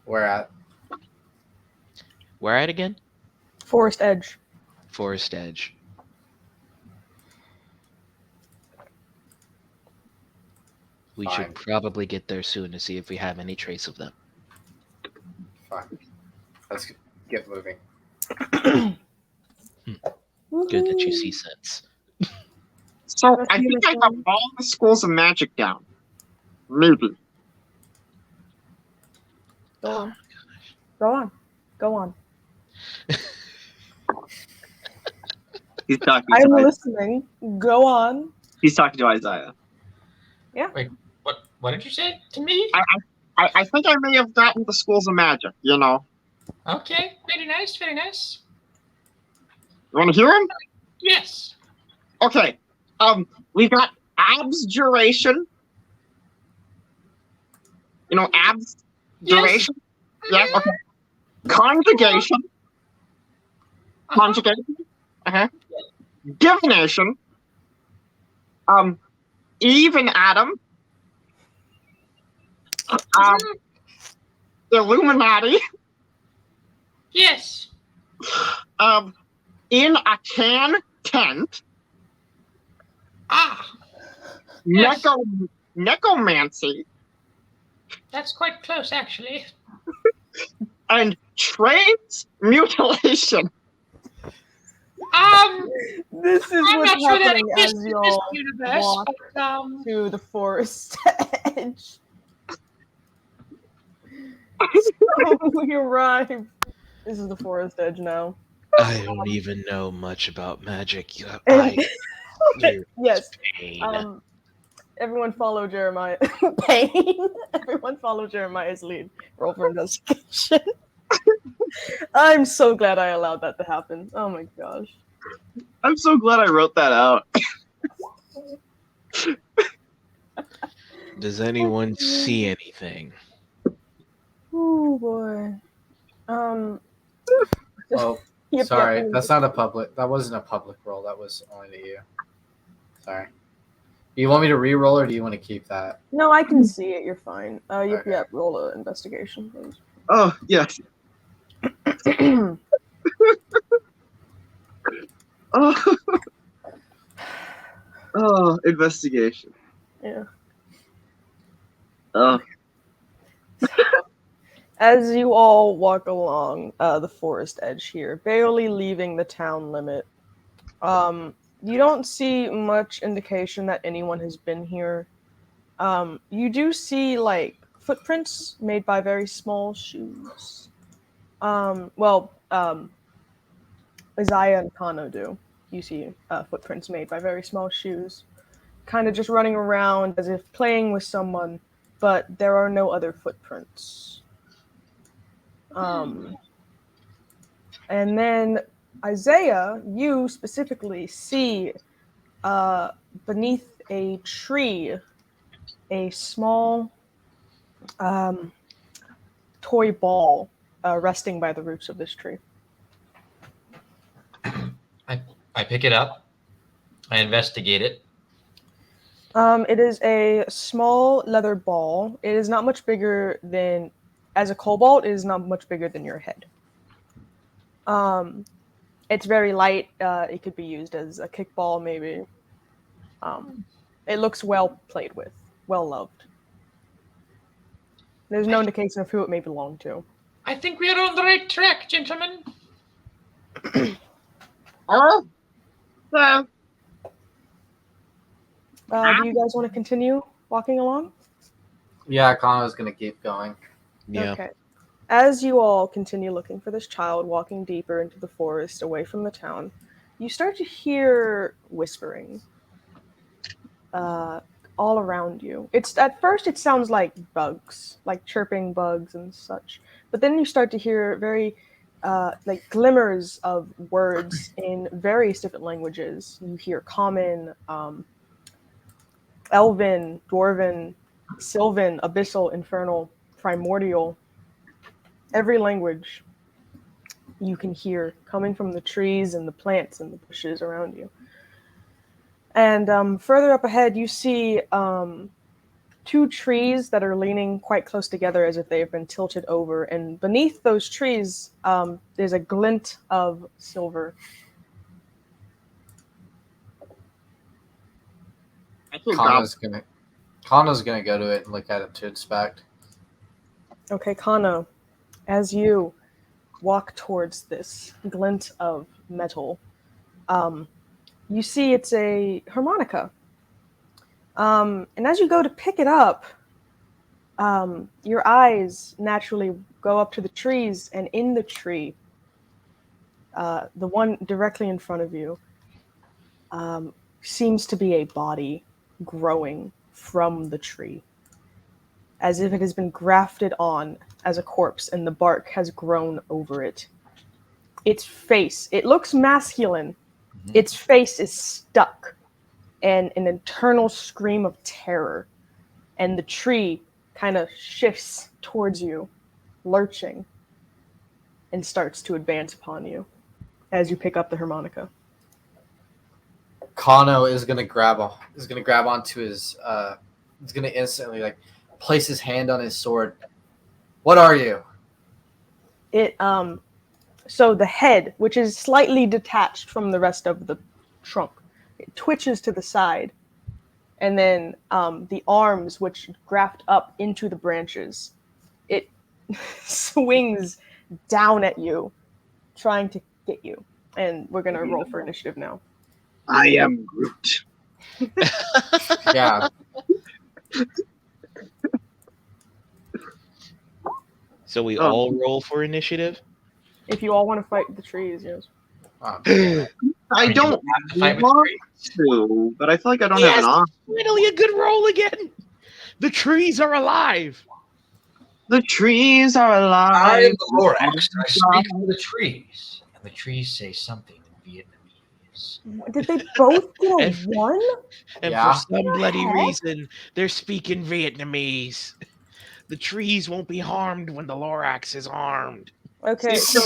Where at? Where at again? Forest Edge. Forest Edge. We Fine. should probably get there soon to see if we have any trace of them. Fine. Let's get moving. Good that you see sense. So I think I have all the schools of magic down. Maybe. Go on. Go on. Go on. He's talking to I'm Isaiah. listening. Go on. He's talking to Isaiah. What did you say to me? I think I may have gotten the schools of magic, you know. Okay, very nice, very nice. You want to hear him? Yes. Okay. We got abjuration. You know, abjuration? Yeah, okay. Conjugation. Conjugation. Uh-huh. Divination. Even Adam. Illuminati. Yes. In a can tent. Ah, yes. Necromancy. That's quite close, actually. And transmutilation. This is I'm what's not sure that happening exists as in this y'all universe, walk but to the forest edge. We arrive. This is the forest edge now. I don't even know much about magic. And- You're yes. pain. Everyone follow Jeremiah. Pain. Everyone follow Jeremiah's lead. Roll for investigation. I'm so glad I allowed that to happen. Oh my gosh. I'm so glad I wrote that out. Does anyone see anything? Oh boy. Oh, Yep, sorry. yep. That's not a public. That wasn't a public roll. That was only to you. Sorry. You want me to re-roll or do you want to keep that? No, I can see it. You're fine. Yep, Okay. yep. Roll an investigation, please. Oh, yes. Oh. Oh, investigation. Yeah. Oh. As you all walk along the forest edge here, barely leaving the town limit, you don't see much indication that anyone has been here. You do see like footprints made by very small shoes. Isaiah and Kano do. You see footprints made by very small shoes, kind of just running around as if playing with someone, but there are no other footprints. And then Isaiah, you specifically see beneath a tree a small toy ball resting by the roots of this tree. I pick it up. I investigate it. It is a small leather ball. It is not much bigger than, as a cobalt, it is not much bigger than your head. It's very light. It could be used as a kickball, maybe. It looks well played with, well loved. There's no indication of who it may belong to. I think we are on the right track, gentlemen. Oh. So, Do you guys want to continue walking along? Yeah, Kano's going to keep going. Yeah. Okay. As you all continue looking for this child, walking deeper into the forest, away from the town, you start to hear whispering all around you. At first it sounds like bugs, like chirping bugs and such. But then you start to hear very like glimmers of words in various different languages. You hear common, elven, dwarven, sylvan, abyssal, infernal, primordial. Every language you can hear coming from the trees and the plants and the bushes around you. And further up ahead, you see two trees that are leaning quite close together as if they have been tilted over. And beneath those trees, there's a glint of silver. I feel Kana's gonna go to it and look at it to inspect. Okay, Kana, as you walk towards this glint of metal, you see it's a harmonica. And as you go to pick it up, your eyes naturally go up to the trees, and in the tree, the one directly in front of you, seems to be a body growing from the tree, as if it has been grafted on as a corpse and the bark has grown over it. Its face, it looks masculine. Mhm. Its face is stuck and an internal scream of terror. And the tree kind of shifts towards you, lurching, and starts to advance upon you as you pick up the harmonica. Kano is gonna grab onto his. He's gonna instantly like place his hand on his sword. What are you? It So the head, which is slightly detached from the rest of the trunk, it twitches to the side, and then the arms, which graft up into the branches, it swings down at you, trying to get you. And we're gonna roll for initiative now. I am Groot. Yeah. So we all roll for initiative? If you all want to fight the trees, yes. Oh, damn it. I mean, don't you have to fight with want trees. to, but I feel like I don't have an option. Finally a good roll again. The trees are alive. The trees are alive. I am the Lorax. I speak for the trees, and the trees say something in Vietnamese. Did they both get a And- 1? And Yeah. for some bloody heck? reason, they're speaking Vietnamese. The trees won't be harmed when the Lorax is armed. Okay, so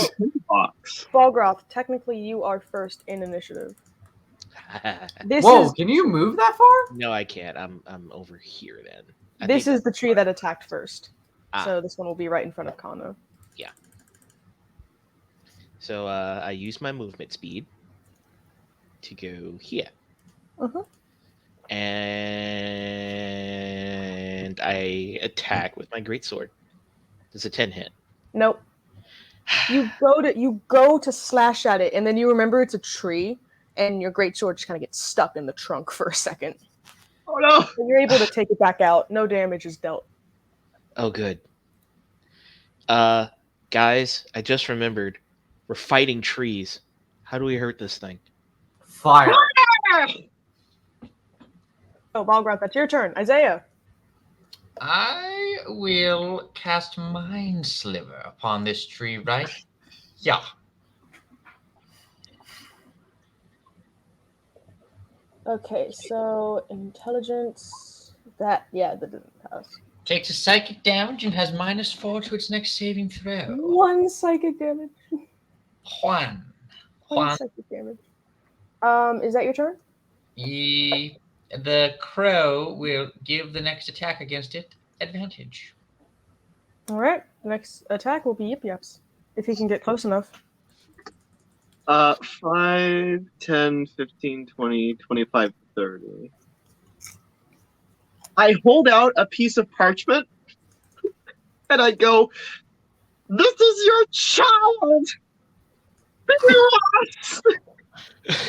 Box. Balgroth, technically you are first in initiative. This Whoa! is Can you move that far? No, I can't. I'm over here then. I this think is the tree that attacked first. Ah. So this one will be right in front of Kano. so. I use my movement speed to go here, Uh-huh. and I attack with my greatsword. Does a 10 hit? Nope. You go to slash at it, and then you remember it's a tree, and your great sword just kind of gets stuck in the trunk for a second. Oh no! And you're able to take it back out. No damage is dealt. Oh, good. Guys, I just remembered. We're fighting trees. How do we hurt this thing? Fire. Oh, Balgroth, that's your turn. Isaiah. I will cast Mind Sliver upon this tree right. Yeah. Okay, so intelligence. That didn't pass. Takes a psychic damage and has -4 to its next saving throw. 1 psychic damage. Juan. One Juan. psychic damage. Is that your turn? The crow will give the next attack against it advantage. All right. Next attack will be Yip Yaps, if he can get close enough. 5, 10, 15, 20, 25, 30. I hold out a piece of parchment and I go, "This is your child!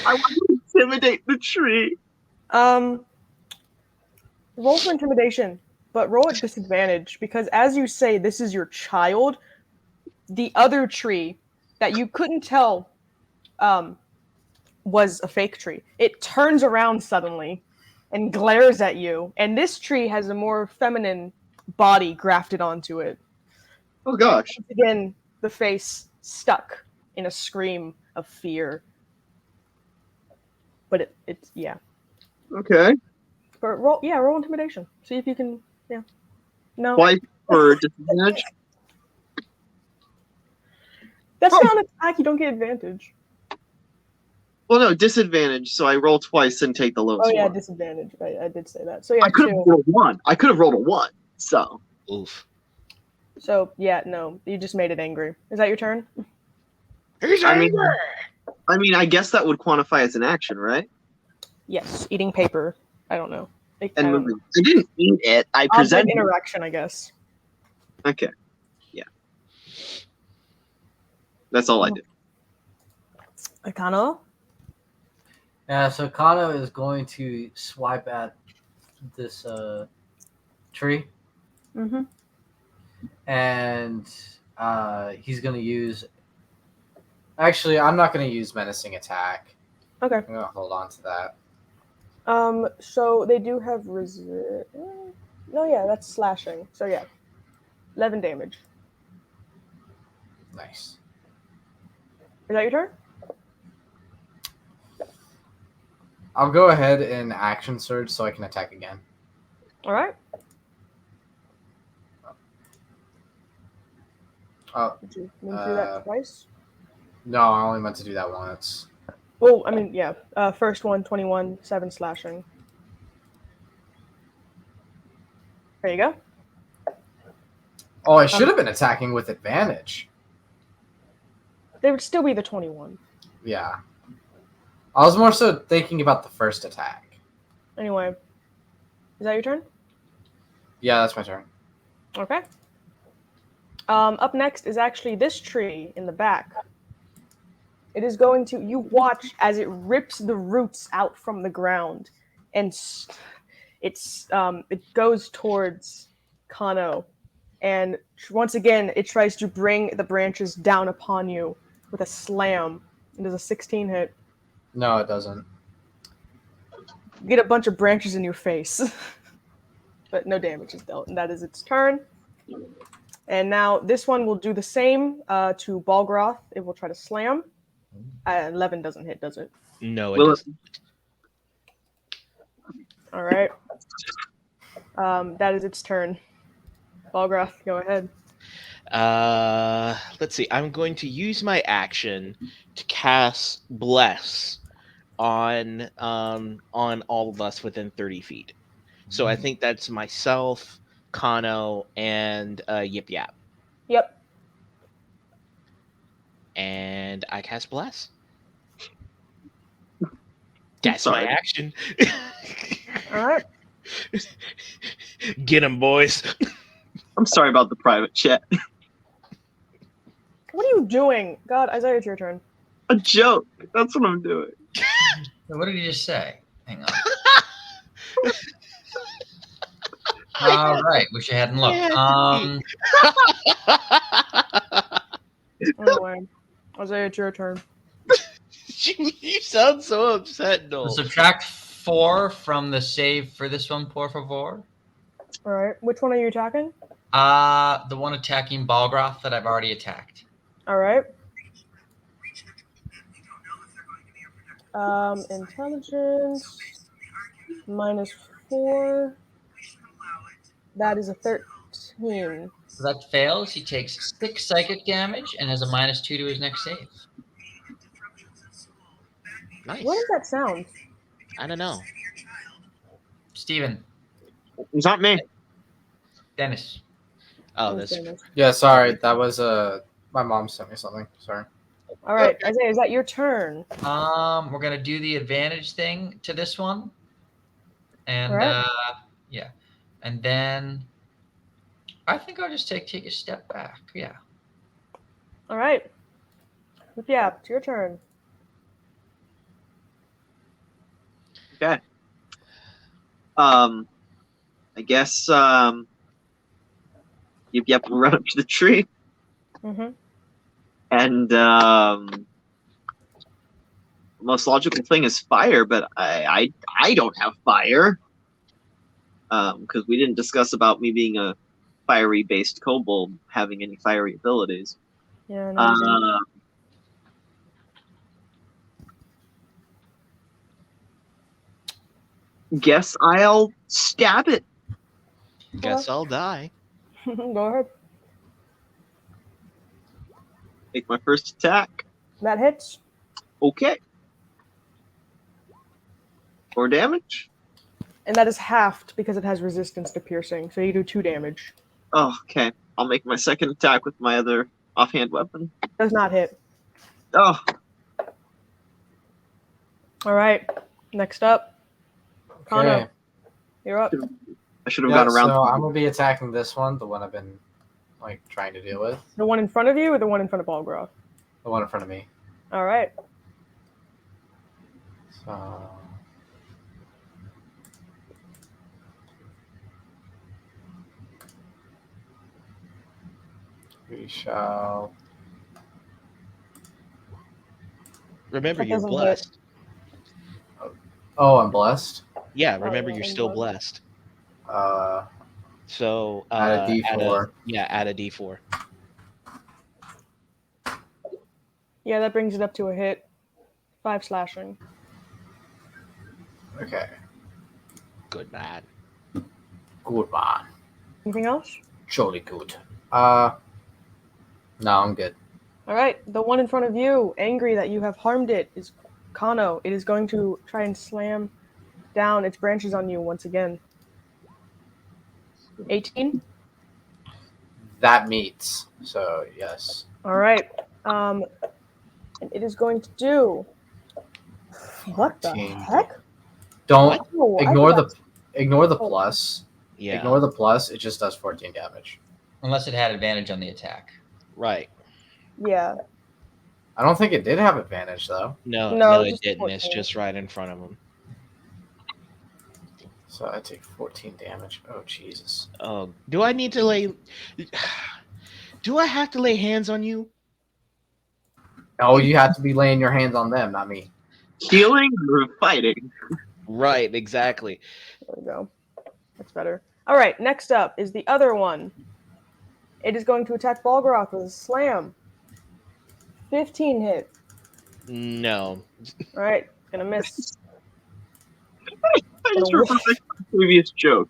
I want to intimidate the tree." Roll for intimidation, but roll at disadvantage because as you say this is your child, the other tree that you couldn't tell was a fake tree. It turns around suddenly and glares at you, and this tree has a more feminine body grafted onto it. Oh gosh. Once again, the face stuck in a scream of fear. But it's yeah. Okay. But roll intimidation. See if you can. Yeah. No. Twice for disadvantage. That's Oh. not an attack. You don't get advantage. Well, no, disadvantage. So I roll twice and take the lowest Oh yeah, one. disadvantage. I did say that. So yeah, I could have 2. rolled 1. I could have rolled a 1. So Oof. So yeah, no, you just made it angry. Is that your turn? He's I mean- angry. I guess that would quantify as an action, right? Yes, eating paper. I don't know. I And don't moving. know. I didn't eat it. I Object presented. interaction, I guess. Okay. Yeah. That's all I did. Akano? Yeah, so Kano is going to swipe at this tree, Mm-hmm. and he's going to use. Actually, I'm not going to use menacing attack. Okay. I'm going to hold on to that. So they do have No, yeah, that's slashing. So yeah, 11 damage. Nice. Is that your turn? I'll go ahead and action surge so I can attack again. All right. Oh, Did you mean to do that twice? no, I only meant to do that once. Well, I mean, yeah. First one, 21, 7 slashing. There you go. Oh, I should have been attacking with advantage. They would still be the 21. Yeah. I was more so thinking about the first attack. Anyway, is that your turn? Yeah, that's my turn. Okay. Up next is actually this tree in the back. It is going to. You watch as it rips the roots out from the ground, and it goes towards Kano, and once again it tries to bring the branches down upon you with a slam. It does a 16 hit. No, it doesn't. You get a bunch of branches in your face, but no damage is dealt, and that is its turn. And now this one will do the same to Balgroth. It will try to slam. 11 doesn't hit, does it? No, it Will it- doesn't. All right. That is its turn. Balgroth, go ahead. Let's see. I'm going to use my action to cast Bless on all of us within 30 feet. So I think that's myself, Kano, and Yip Yap. Yep. And I cast Bless. That's Sorry. my action. All right. Get him, boys. I'm sorry about the private chat. What are you doing? God, Isaiah, it's your turn. A joke. That's what I'm doing. What did he just say? Hang on. All right. Wish I hadn't looked. Anyway, Isaiah, it's your turn. You sound so upset, Noel. Subtract 4 from the save for this one, por favor. All right. Which one are you attacking? The one attacking Balgroth that I've already attacked. All right. Intelligence -4. That is a 13. So that fails. He takes 6 psychic damage and has a -2 to his next save. Nice. What does that sound? I don't know. Steven, It's not me. Dennis. Oh, that's Damage. Yeah, sorry. That was my mom sent me something. Sorry. All right, Isaiah, is that your turn? We're gonna do the advantage thing to this one, and Alright. yeah, and then I think I'll just take a step back. Yeah. All right. Yeah, it's your turn. Okay. I guess Yep, we'll run up to the tree Mm-hmm. and most logical thing is fire, but I don't have fire. Because we didn't discuss about me being a fiery based kobold having any fiery abilities. Yeah, no, you didn't. Uh, guess I'll stab it. Guess I'll die. Go ahead. Make my first attack. That hits. Okay. 4 damage. And that is halved because it has resistance to piercing, so you do 2 damage. Oh, okay. I'll make my second attack with my other offhand weapon. Does not hit. Oh, All right. Next up, Kano. Okay. You're up. I should have Yeah, gone around. so I'm gonna be attacking this one, the one I've been like trying to deal with, The one in front of you or the one in front of Balgroth? the one in front of me. All right. So we shall. Remember, That you're doesn't hit. blessed. Oh, I'm blessed. Yeah, remember, yeah, you're I'm still blessed. blessed. So Add a D4. add a D4. Yeah, that brings it up to a hit. 5 slashing. Okay. Good man. Good man. Anything else? Jolly good. No, I'm good. All right. The one in front of you, angry that you have harmed it, is Kano. It is going to try and slam down its branches on you once again. 18. That meets. So yes. All right. And it is going to do. What the 14. heck? Don't Oh, I ignore forgot. the plus. Yeah. Ignore the plus. It just does 14 damage. Unless it had advantage on the attack. Right. Yeah. I don't think it did have advantage though. No, it just didn't. It's 14. just right in front of him. So I take 14 damage. Oh Jesus. Oh, do I need to lay? Do I have to lay hands on you? Oh, you have to be laying your hands on them, not me. Healing or fighting? Right. Exactly. There we go. That's better. All right. Next up is the other one. It is going to attack Balgroth with a slam. 15 hit. No. All right. Gonna miss. I just remembered my previous joke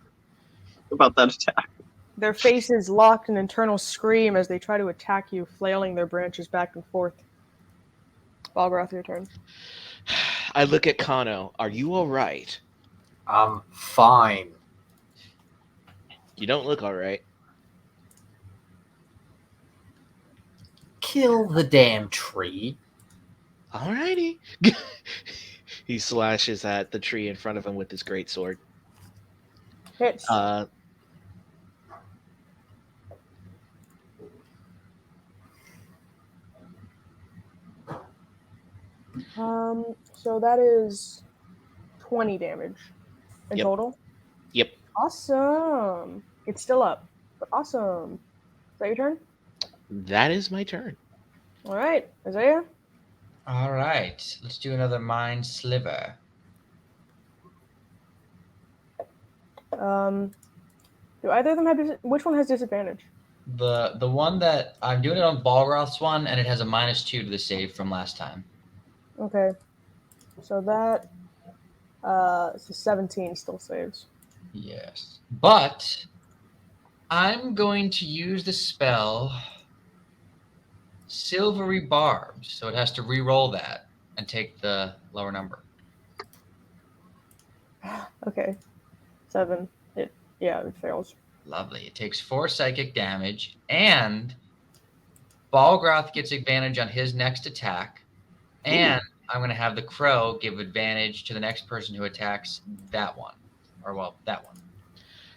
about that attack. Their faces lock an internal scream as they try to attack you, flailing their branches back and forth. Balgroth, your turn. I look at Kano. Are you all right? I'm fine. You don't look all right. Kill the damn tree. Alrighty. He slashes at the tree in front of him with his greatsword. Hits. So that is 20 damage in Yep. total. Yep. Awesome. It's still up, but awesome. Is that your turn? That is my turn. All right, Isaiah. All right. Let's do another mind sliver. Do either of them have which one has disadvantage? The one that I'm doing it on Balroth's one, and it has a -2 to the save from last time. Okay. So that so 17 still saves. Yes. But I'm going to use the spell Silvery Barbs, so it has to re-roll that and take the lower number. Okay. 7. It fails. Lovely. It takes 4 psychic damage, and Balgroth gets advantage on his next attack, and I'm going to have the crow give advantage to the next person who attacks that one. Or, well, that one.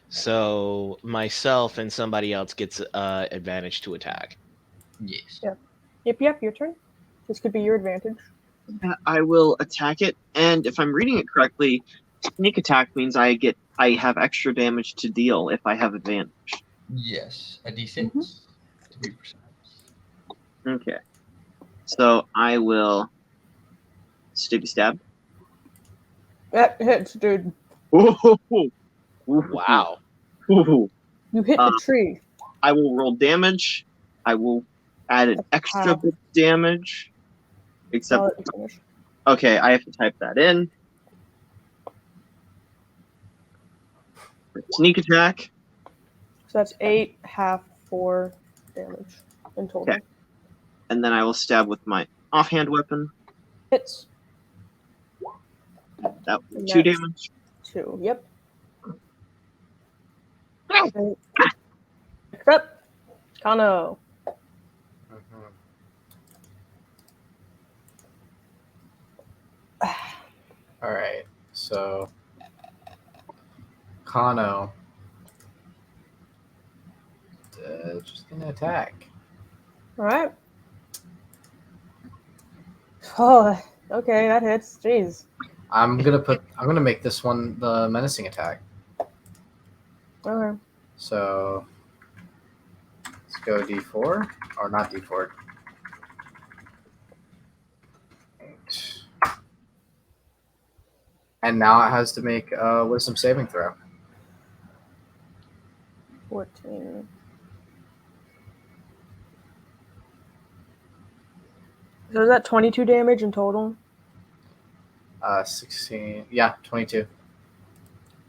So myself and somebody else gets advantage to attack. Yes. Yeah. Yep, your turn. This could be your advantage. I will attack it, and if I'm reading it correctly, sneak attack means I have extra damage to deal if I have advantage. Yes. A D6. 3%. Okay. So I will stabby stab. That hits, dude. Wow. Ooh. You hit the tree. I will roll damage. I will add an extra half. bit damage. Except, Solid damage. okay, I have to type that in. Sneak attack. So that's 8, half, 4 damage in total. Okay. And then I will stab with my offhand weapon. Hits. That And 2 that's damage. 2. Yep. Ah! Okay. Next up, Kano. Mhm. All right, so Kano just gonna attack. All right. Oh, okay, that hits. Jeez. I'm gonna make this one the menacing attack. Okay. So let's go D4 or not D4. And now it has to make a wisdom saving throw. 14. So is that 22 damage in total? 16. Yeah, 22.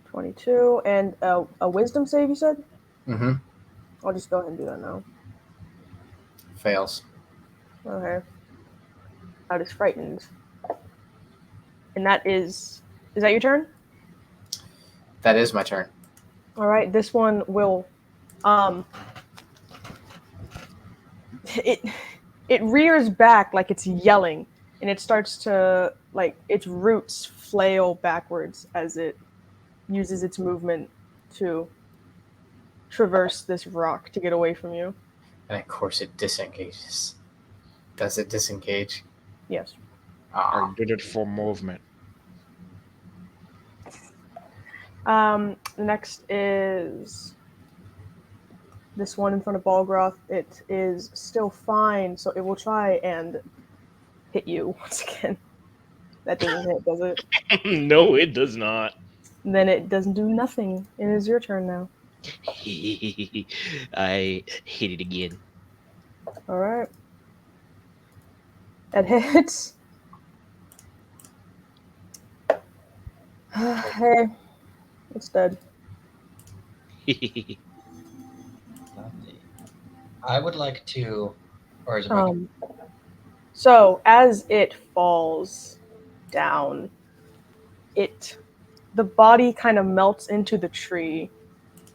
22. And a wisdom save, you said? Mm-hmm. I'll just go ahead and do that now. Fails. Okay. I was frightened. And that is that your turn? That is my turn. All right, this one will it rears back like it's yelling, and it starts to, like, its roots flail backwards as it uses its movement to traverse this rock to get away from you. And of course it disengages. Does it disengage? Yes. I Ah. did it for movement. Next is this one in front of Balgroth. It is still fine, so it will try and hit you once again. That doesn't hit, does it? No, it does not. And then it doesn't do nothing. It is your turn now. I hit it again. All right. That hits. Hey, it's dead. I would like to, or is it my turn? So as it falls down, the body kind of melts into the tree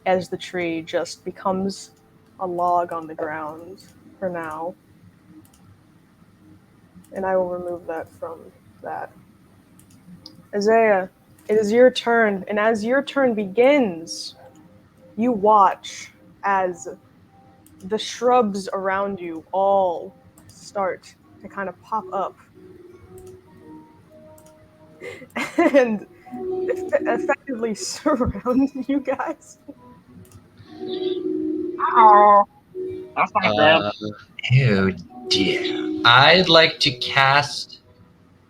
as the tree just becomes a log on the ground for now. And I will remove that from that. Isaiah, it is your turn, and as your turn begins, you watch as the shrubs around you all start to kind of pop up and effectively surround you guys. Oh, that's not bad. Oh dear. I'd like to cast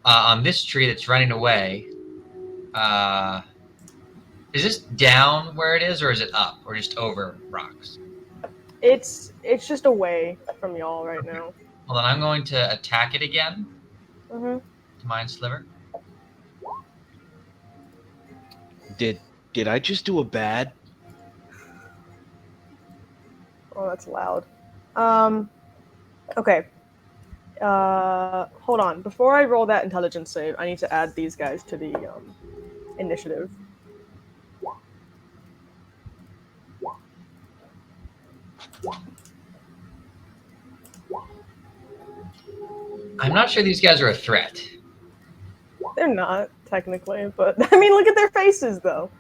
on this tree that's running away. Is this down where it is, or is it up, or just over rocks? It's just away from y'all right now. Well, then I'm going to attack it again. Mm-hmm. Mind Sliver. Did I just do a bad? Oh, that's loud. Okay. Hold on. Before I roll that intelligence save, I need to add these guys to the initiative. I'm not sure these guys are a threat. They're not, technically, but I mean, look at their faces, though.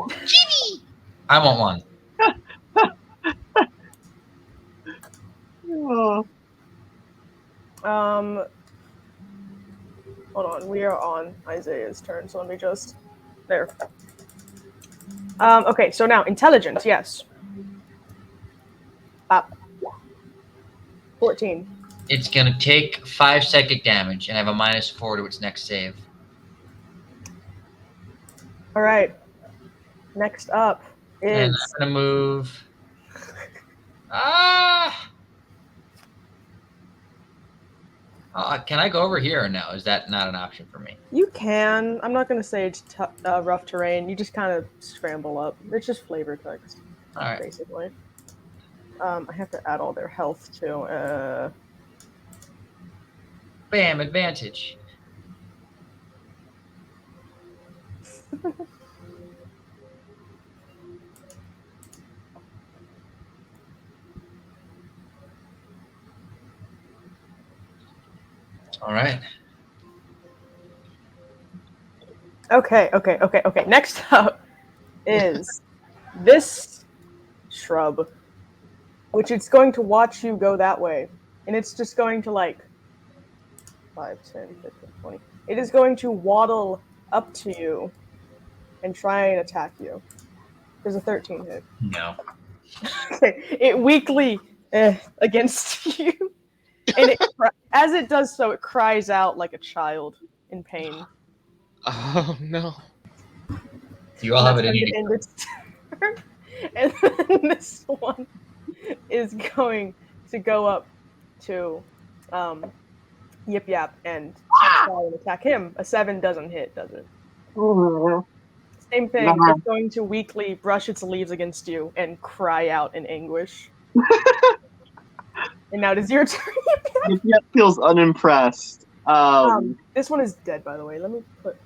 Jimmy! I want one. Oh. Hold on. We are on Isaiah's turn, so let me just... There. Okay, so now, intelligence, yes. 14. It's going to take 5 psychic damage and have a -4 to its next save. All right. Next up And is... I'm going to move. Ah! Can I go over here or no? Is that not an option for me? You can. I'm not going to say it's rough terrain. You just kind of scramble up. It's just flavor text, All right. basically. I have to add all their health too. Bam, advantage. All right. Okay. Next up is this shrub, which it's going to watch you go that way. And it's just going to 5, 10, 15, 20. It is going to waddle up to you and try and attack you. There's a 13 hit. No. Okay. It weakly against you. And as it does so, it cries out like a child in pain. Oh no. You all have it in That's you. going to end its turn. And then this one is going to go up to Yip Yap and try and attack him. A 7 doesn't hit, does it? Same thing. Nah. It's going to weakly brush its leaves against you and cry out in anguish. And now it is your turn. Yip Yap feels unimpressed. This one is dead, by the way. Let me put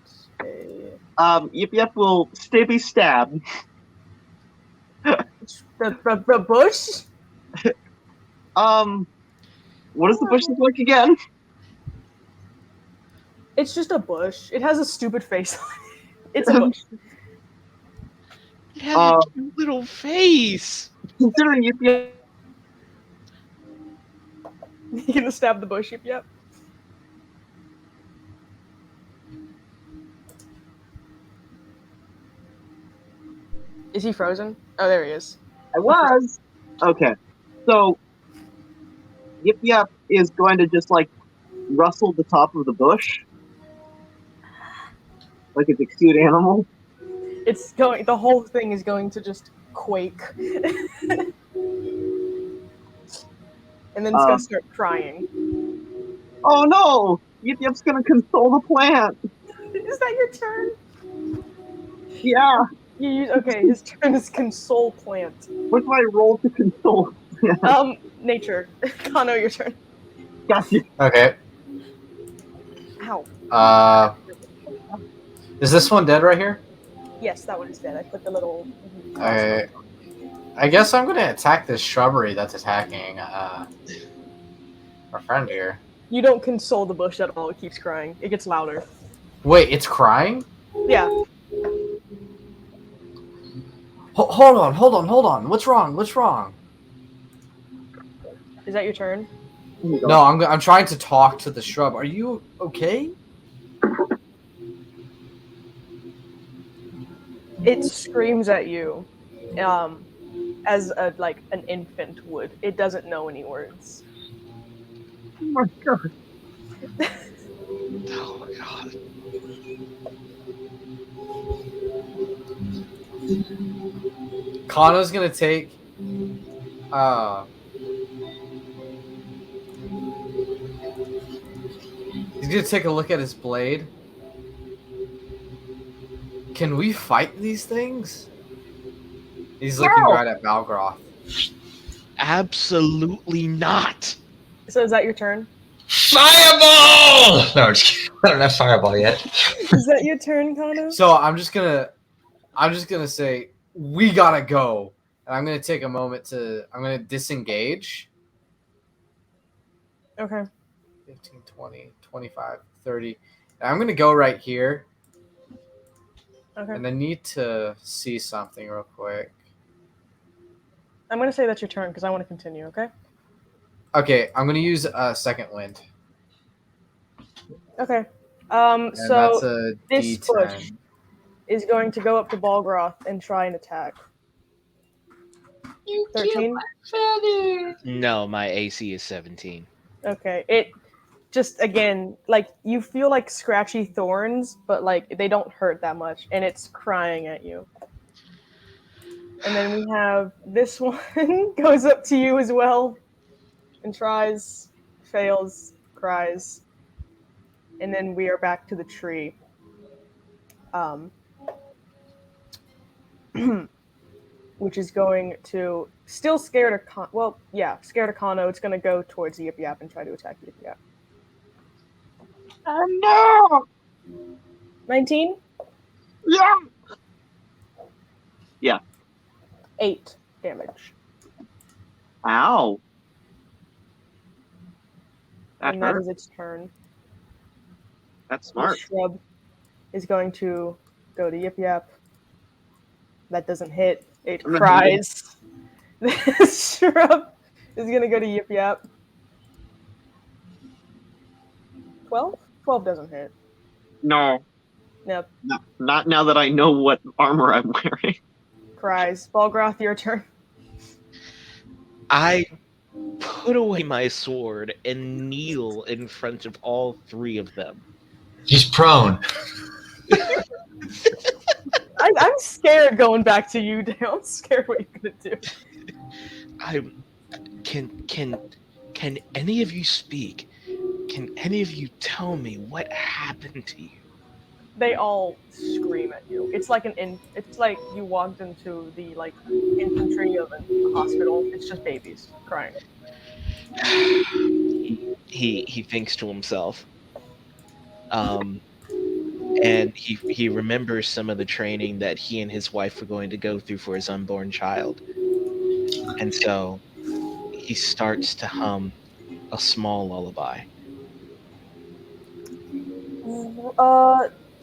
a... Yip Yap will stabby stab. The bush? What does the bush look like again? It's just a bush. It has a stupid face on it. It's a bush. It has a cute little face. Considering Yip Yap You gonna stab the bush? Yep. Is he frozen? Oh, there he is. I was. Okay. So, Yip Yap is going to just, rustle the top of the bush. Like it's a cute animal. It's going. The whole thing is going to just quake. And then it's gonna start crying. Oh no! Yip Yap's gonna console the plant! Is that your turn? Yeah! You use his turn is console plant. What's my role to console? Nature. Kano, your turn. Gotcha. Okay. Ow. Is this one dead right here? Yes, that one is dead. I put the little. I guess I'm gonna attack this shrubbery that's attacking our friend here. You don't console the bush at all. It keeps crying. It gets louder. Wait, it's crying? Yeah. Hold on. What's wrong? Is that your turn? No, I'm trying to talk to the shrub. Are you okay? It screams at you, as an infant would. It doesn't know any words. Oh my god. Oh god. Kano's gonna take he's gonna take a look at his blade. Can we fight these things? He's looking right at Balgroth. Absolutely not. So is that your turn? Fireball! No, I'm just kidding. I don't have fireball yet. Is that your turn, Kano? So I'm just gonna say we gotta go. And I'm gonna take a moment I'm gonna disengage. Okay. 15, 20, 25, 30. And I'm gonna go right here. Okay. And I need to see something real quick. I'm gonna say that's your turn because I want to continue. Okay. Okay, I'm gonna use a second wind. Okay. And So that's a this D10. push is going to go up to Balgroth and try and attack. 13. No, my AC is 17. Okay. It just again you feel like scratchy thorns, but they don't hurt that much, and it's crying at you. And then we have this one goes up to you as well and tries, fails, cries. And then we are back to the tree. Which is going to still scared of scared of Kano. It's going to go towards Yip Yap and try to attack Yip Yap. Oh no! 19? Yeah. 8 damage. Ow. That And that hurt. is its turn. That's The smart. shrub is going to go to Yip Yap. That doesn't hit. It I'm not cries. The shrub is going to go to Yip Yap. 12? 12 doesn't hit. No. Nope. Not now that I know what armor I'm wearing. Cries. Balgroth, your turn. I put away my sword and kneel in front of all 3 of them. He's prone. I'm scared going back to you, Dale. I'm scared what you're going to do. Can any of you speak? Can any of you tell me what happened to you? They all scream at you. It's like it's like you walked into the infantry of a hospital. It's just babies crying. He thinks to himself. And he remembers some of the training that he and his wife were going to go through for his unborn child. And so he starts to hum a small lullaby.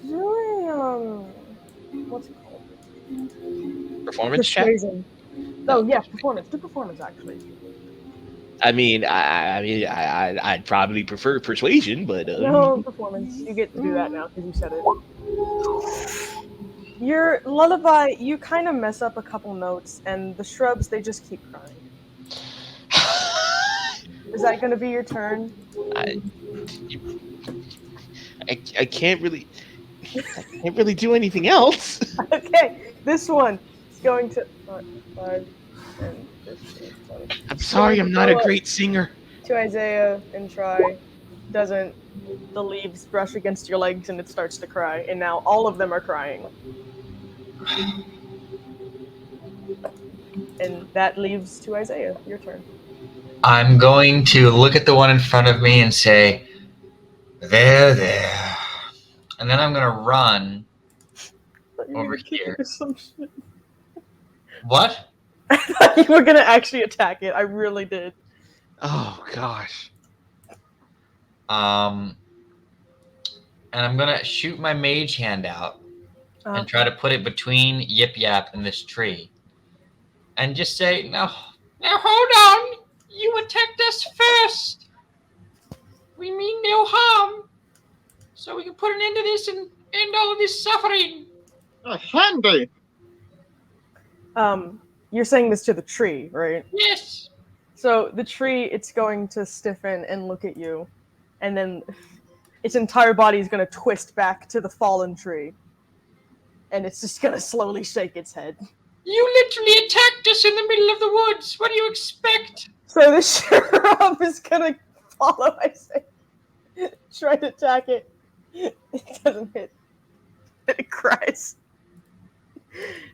Doing what's it called? Performance check? Persuasion. No. Oh yeah, performance. Do performance actually. I mean, I'd probably prefer persuasion, but No performance. You get to do that now because you said it. Your lullaby, you kind of mess up a couple notes, and the shrubs they just keep crying. Is that going to be your turn? I can't really do anything else. Okay, this one is going to 5, 10, 15, 20. I'm sorry, I'm not a great singer. To Isaiah and try. Doesn't. The leaves brush against your legs and it starts to cry, and now all of them are crying. And that leaves to Isaiah. Your turn. I'm going to look at the one in front of me and say, there. And then I'm going to run over here. What? I thought you were going to actually attack it. I really did. Oh, gosh. And I'm going to shoot my mage hand out and try to put it between Yip Yap and this tree. And just say, now hold on. You attacked us first. We mean no harm. So we can put an end to this and end all of this suffering. Handy. You're saying this to the tree, right? Yes. So the tree, it's going to stiffen and look at you, and then its entire body is going to twist back to the fallen tree, and it's just going to slowly shake its head. You literally attacked us in the middle of the woods. What do you expect? So the shrub is going to follow Isaiah, try to attack it. It doesn't hit. It cries.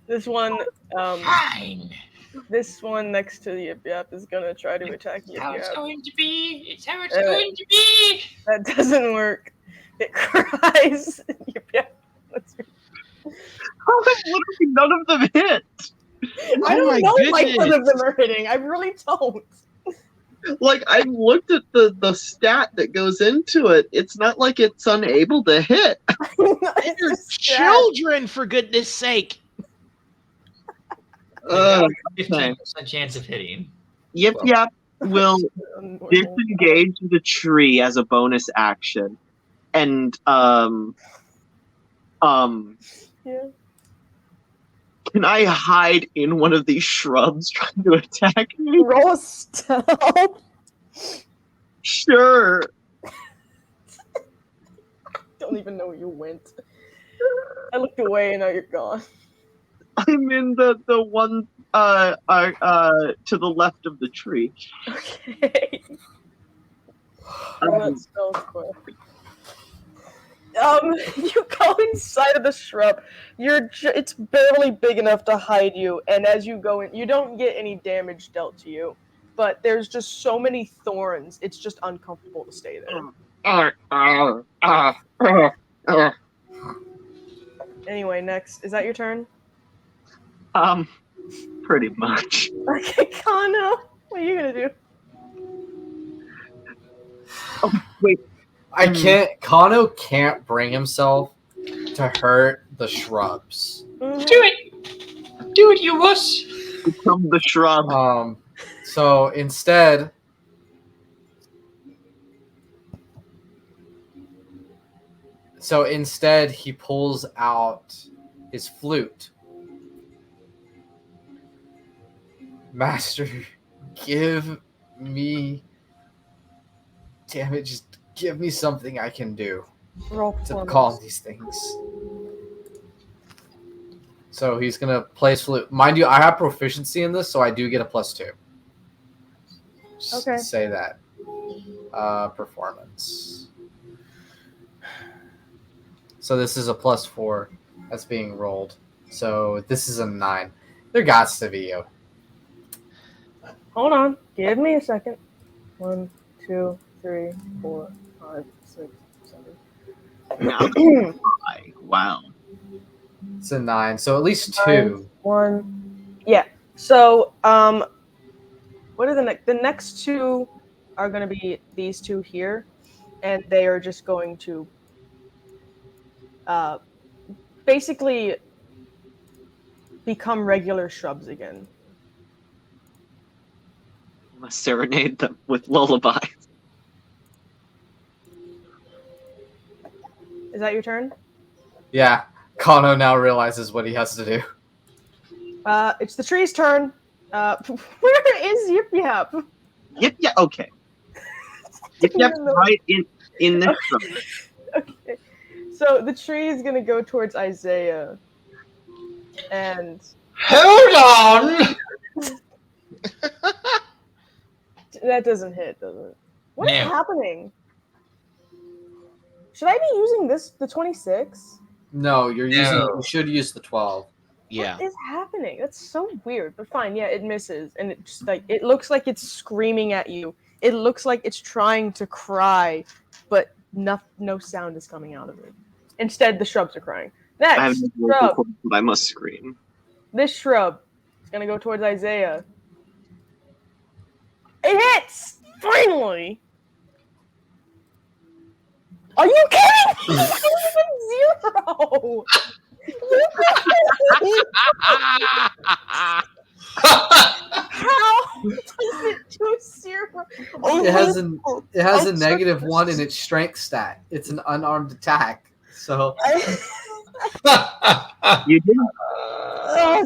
This one, Fine. This one next to Yip Yap is gonna try to attack Yip How it's Yap. going to be. It's how it's going to be. That doesn't work. It cries. Yip Yap. Literally none of them hit. I don't know why goodness. none of them are hitting. I really don't. Like, I looked at the stat that goes into it. It's not like it's unable to hit. It's You're just children, for goodness sake. 15% chance of hitting. Yip Yap will disengage the tree as a bonus action, and Yeah. can I hide in one of these shrubs trying to attack me? Roll a stealth. Sure. Don't even know where you went. I looked away and now you're gone. I'm in the one to the left of the tree. Okay. Let's go quick. You go inside of the shrub. It's barely big enough to hide you, and as you go in, you don't get any damage dealt to you. But there's just so many thorns, it's just uncomfortable to stay there. Anyway, next. Is that your turn? Pretty much. Okay, Kano. What are you gonna do? Oh, wait. Kano can't bring himself to hurt the shrubs. Mhm. Do it! Do it, you wuss! Become the shrub. So instead, he pulls out his flute. Master, give me. Damn it! Just give me something I can do Roll to performance. calm these things. So he's gonna play his flute. Mind you, I have proficiency in this, so I do get a +2. Just Okay. say that. Performance. So this is a +4 that's being rolled. So this is a 9. There gots to be a. Hold on. Give me a second. 1, 2, 3, 4, 5, 6, 7. Wow. It's a 9. So at least 2. 1. Yeah. So, what are the next two are going to be these two here, and they are just going to basically become regular shrubs again. I must serenade them with lullabies. Is that your turn? Yeah. Kano now realizes what he has to do. It's the tree's turn. Where is Yip Yap? Yep, yeah, okay. Yep, right in this shrub. Okay. So the tree is gonna go towards Isaiah. And Hold on! that doesn't hit, does it? What is No. happening? Should I be using the 26? No, you're using. No. You should use the 12. Yeah. What is happening? That's so weird. But fine, yeah, it misses, and it just it looks like it's screaming at you. It looks like it's trying to cry, but no sound is coming out of it. Instead, the shrubs are crying. I have Next no shrub. vocal cords, but I must scream. This shrub is gonna go towards Isaiah. It hits! Finally! Are you kidding me? Zero! How does it do zero? It has a Oh, -1 in its strength stat. It's an unarmed attack. So You did.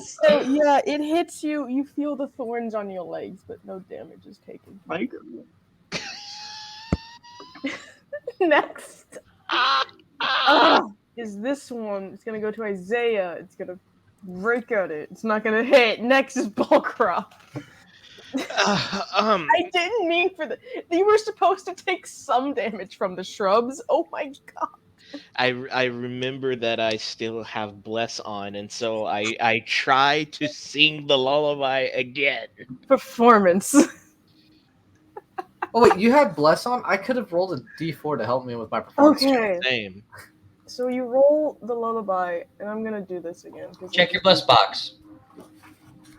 So yeah, it hits you. You feel the thorns on your legs, but no damage is taken. My goodness. Next is this one. It's gonna go to Isaiah. It's gonna break at it. It's not gonna hit. Next is Bullcrop. I didn't mean for the. You were supposed to take some damage from the shrubs. Oh my god. I remember that I still have Bless on, and so I try to sing the lullaby again. Performance. Oh wait, you had Bless on? I could have rolled a D4 to help me with my performance. Okay. Same. So you roll the lullaby, and I'm gonna do this again. Check your bless box.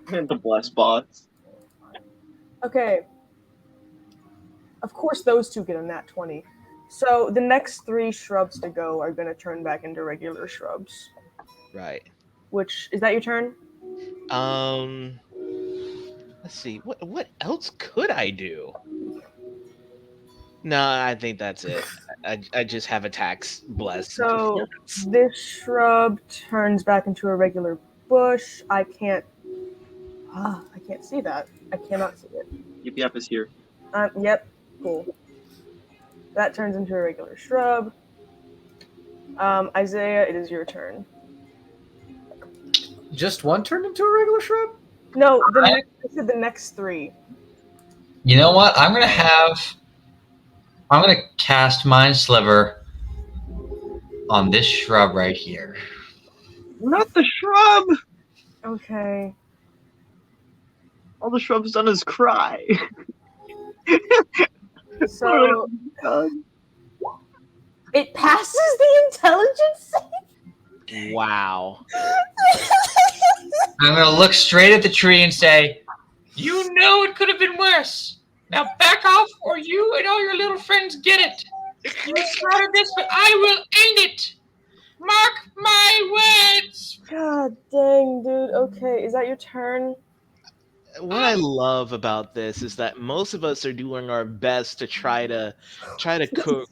The bless box. Okay. Of course, those two get a nat 20. So the next 3 shrubs to go are going to turn back into regular shrubs. Right. Which, is that your turn? Let's see. What else could I do? No, I think that's it. I just have attacks blessed. So this shrub turns back into a regular bush. I can't see that. I cannot see it. Yep is here. Yep. Cool. That turns into a regular shrub. Isaiah, it is your turn. Just one turned into a regular shrub? No, I said the next 3. You know what? I'm gonna have I'm gonna cast Mind Sliver on this shrub right here. Not the shrub. Okay. All the shrub's done is cry. So God. it passes the intelligence Wow. I'm gonna look straight at the tree and say, "You know it could have been worse. Now back off, or you and all your little friends get it. You started this, but I will end it. Mark my words." God dang, dude. Okay, is that your turn? What I love about this is that most of us are doing our best to try to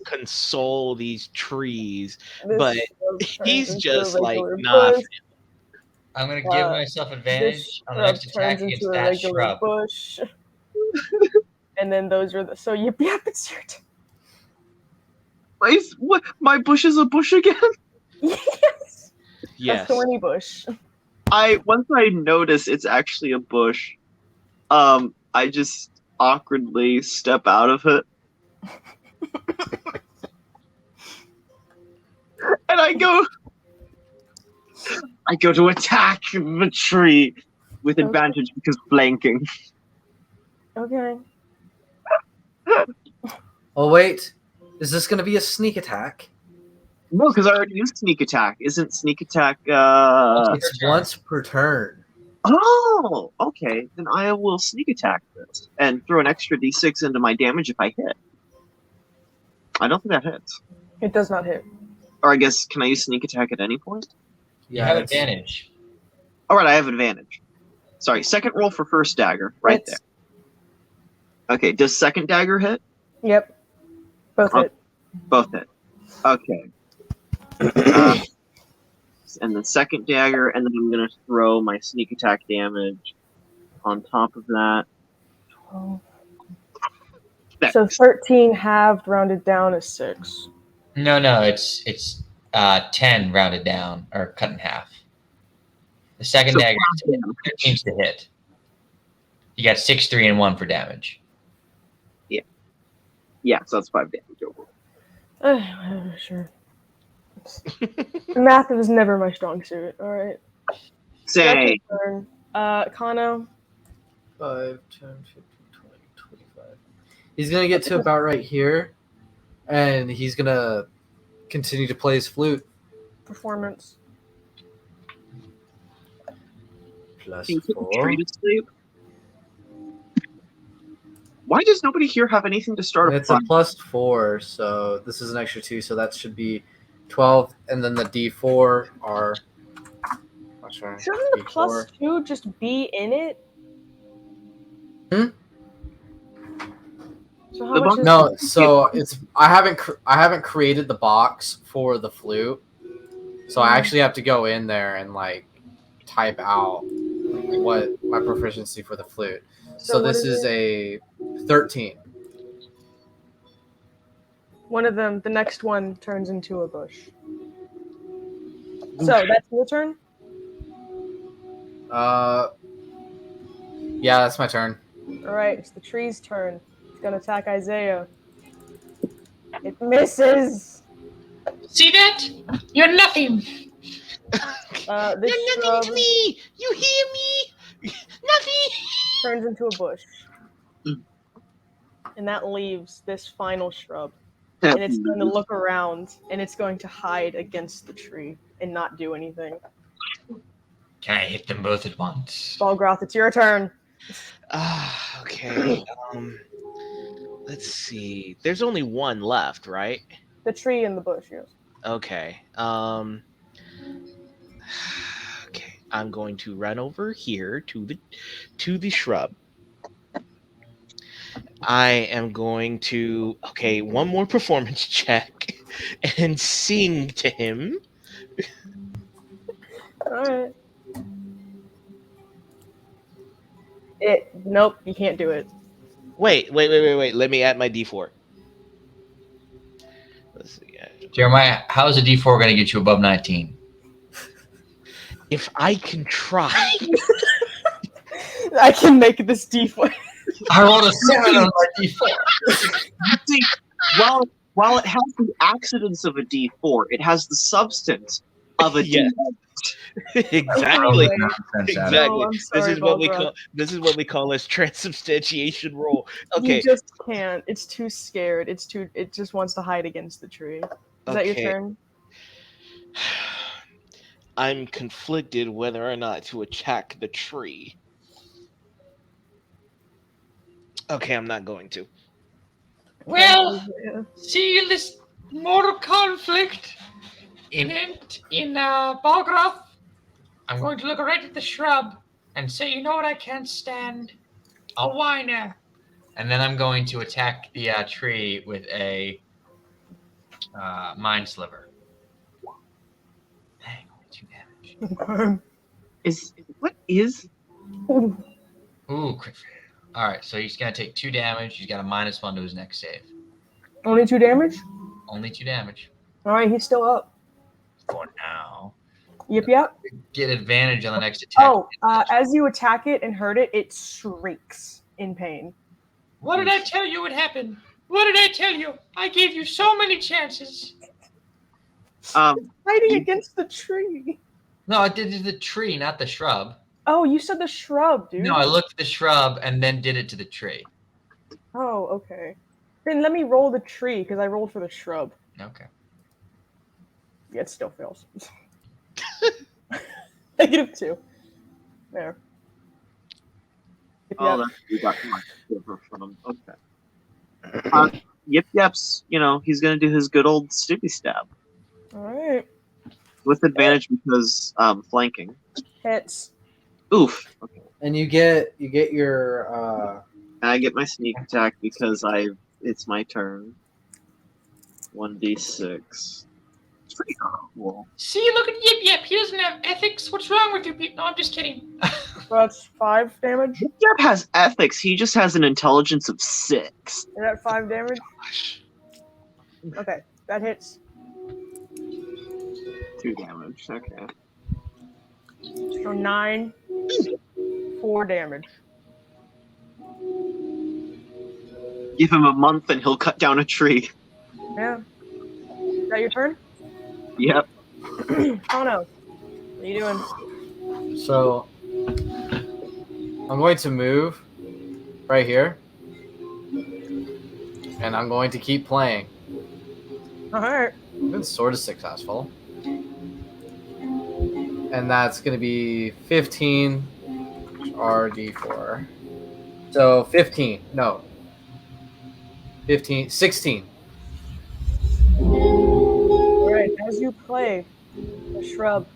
console these trees, This but shrub turns he's into just a like, regular nah. bush. I'm gonna give Uh, myself This advantage on the shrub next attack turns against into a that regular shrub. bush. And then those are the. So, yep, it's your turn. What? My bush is a bush again? Yes. Yes. A thorny bush. Once I notice it's actually a bush, I just awkwardly step out of it. And I go to attack the tree with Okay. advantage because flanking. Okay. Oh wait, is this gonna be a sneak attack? No, because I already used sneak attack. Isn't sneak attack It's once per turn. Oh, okay. Then I will sneak attack this and throw an extra d6 into my damage if I hit. I don't think that hits. It does not hit. Or I guess, can I use sneak attack at any point? You have it's- advantage. Alright, I have advantage. Sorry, second roll for first dagger. Right Hits. there. Okay, does second dagger hit? Yep. Both Oh. hit. Both hit. Okay. And then second dagger, and then I'm going to throw my sneak attack damage on top of that. 12. There. So 13 halved rounded down is 6. No, it's 10 rounded down or cut in half. The second So dagger five is 13 to hit. You got 6, 3, and 1 for damage. Yeah, so that's 5 damage overall. Sure. Math was never my strong suit. All right. Say, Turn. Kano. 5, 10, 15, 20, 25. He's gonna get to about right here, and he's gonna continue to play his flute. Performance. Plus can you put the 4. tree to sleep? Why does nobody here have anything to start It's a plus 4, so this is an extra 2, so that should be 12, and then the D4 are. Sorry, Shouldn't the plus 2 just be in it? Hmm? So how The much box- is No, so it's I haven't created the box for the flute, so I actually have to go in there and like type out what my proficiency for the flute. So what this is it? a 13. One of them, the next one turns into a bush. So that's your turn? Yeah, that's my turn. Alright, it's the tree's turn. It's gonna attack Isaiah. It misses! See that? You're nothing. This You're nothing shrub to me. You hear me? Nothing. turns into a bush. And that leaves this final shrub. And it's going to look around, and it's going to hide against the tree and not do anything. Can I hit them both at once? Balgroth, it's your turn. Okay. Let's see. There's only one left, right? The tree and the bush, yes. Okay. Okay. I'm going to run over here to the shrub. I am going to one more performance check and sing to him. Alright. Nope, you can't do it. Wait. Let me add my D4. Let's see. Jeremiah, how is a D4 going to get you above 19? If I can try. I can make this D4. I rolled a 7 on my D4. While it has the accidents of a D4, it has the substance of a Yeah. D8. Exactly. Anyway, Exactly. No, I'm This sorry, is what we Volgra. call as transubstantiation roll. You Okay. just can't. It's too scared. It just wants to hide against the tree. Is that your Okay. turn? I'm conflicted whether or not to attack the tree. Okay, I'm not going to. Well, Yeah. see this mortal conflict in Balgroth. I'm going to look right at the shrub and say, you know what I can't stand? A whiner. And then I'm going to attack the tree with a mind sliver. Dang, only 2 damage. What is? Ooh, crit fail. All right, so he's going to take 2 damage. He's got a -1 to his next save. Only 2 damage? Only 2 damage Alright, he's still up. for now. Yep. Get advantage on the next attack. Oh, as you attack it and hurt it, it shrieks in pain. What did I tell you would happen? What did I tell you? I gave you so many chances. Fighting against the tree. No, I did it to the tree, not the shrub. Oh, you said the shrub, dude. No, I looked at the shrub and then did it to the tree. Oh, okay. Then let me roll the tree, because I rolled for the shrub. Okay. Yeah, it still fails. -2. There. Oh, that's you got my silver from him. Okay. Yip's, he's gonna do his good old sticky stab Alright. with advantage because flanking. Hits. Oof. Okay. And you get your And I get my sneak attack because it's my turn. 1d6. It's pretty cool. See, look at Yip Yip. He doesn't have ethics. What's wrong with you people? No, I'm just kidding. So that's 5 damage. Is Yip has ethics. He just has an intelligence of 6. that 5 damage? Okay, that hits. 2 damage. Okay. So 9. 4 damage. Give him a month and he'll cut down a tree. Yeah. Is that your turn? Yep. Oh no. What are you doing? so I'm going to move right here, and I'm going to keep playing. Alright. I've been sort of successful, and that's going to be 15 RD4. So 15. No. 15. 16. Alright, as you play the shrub,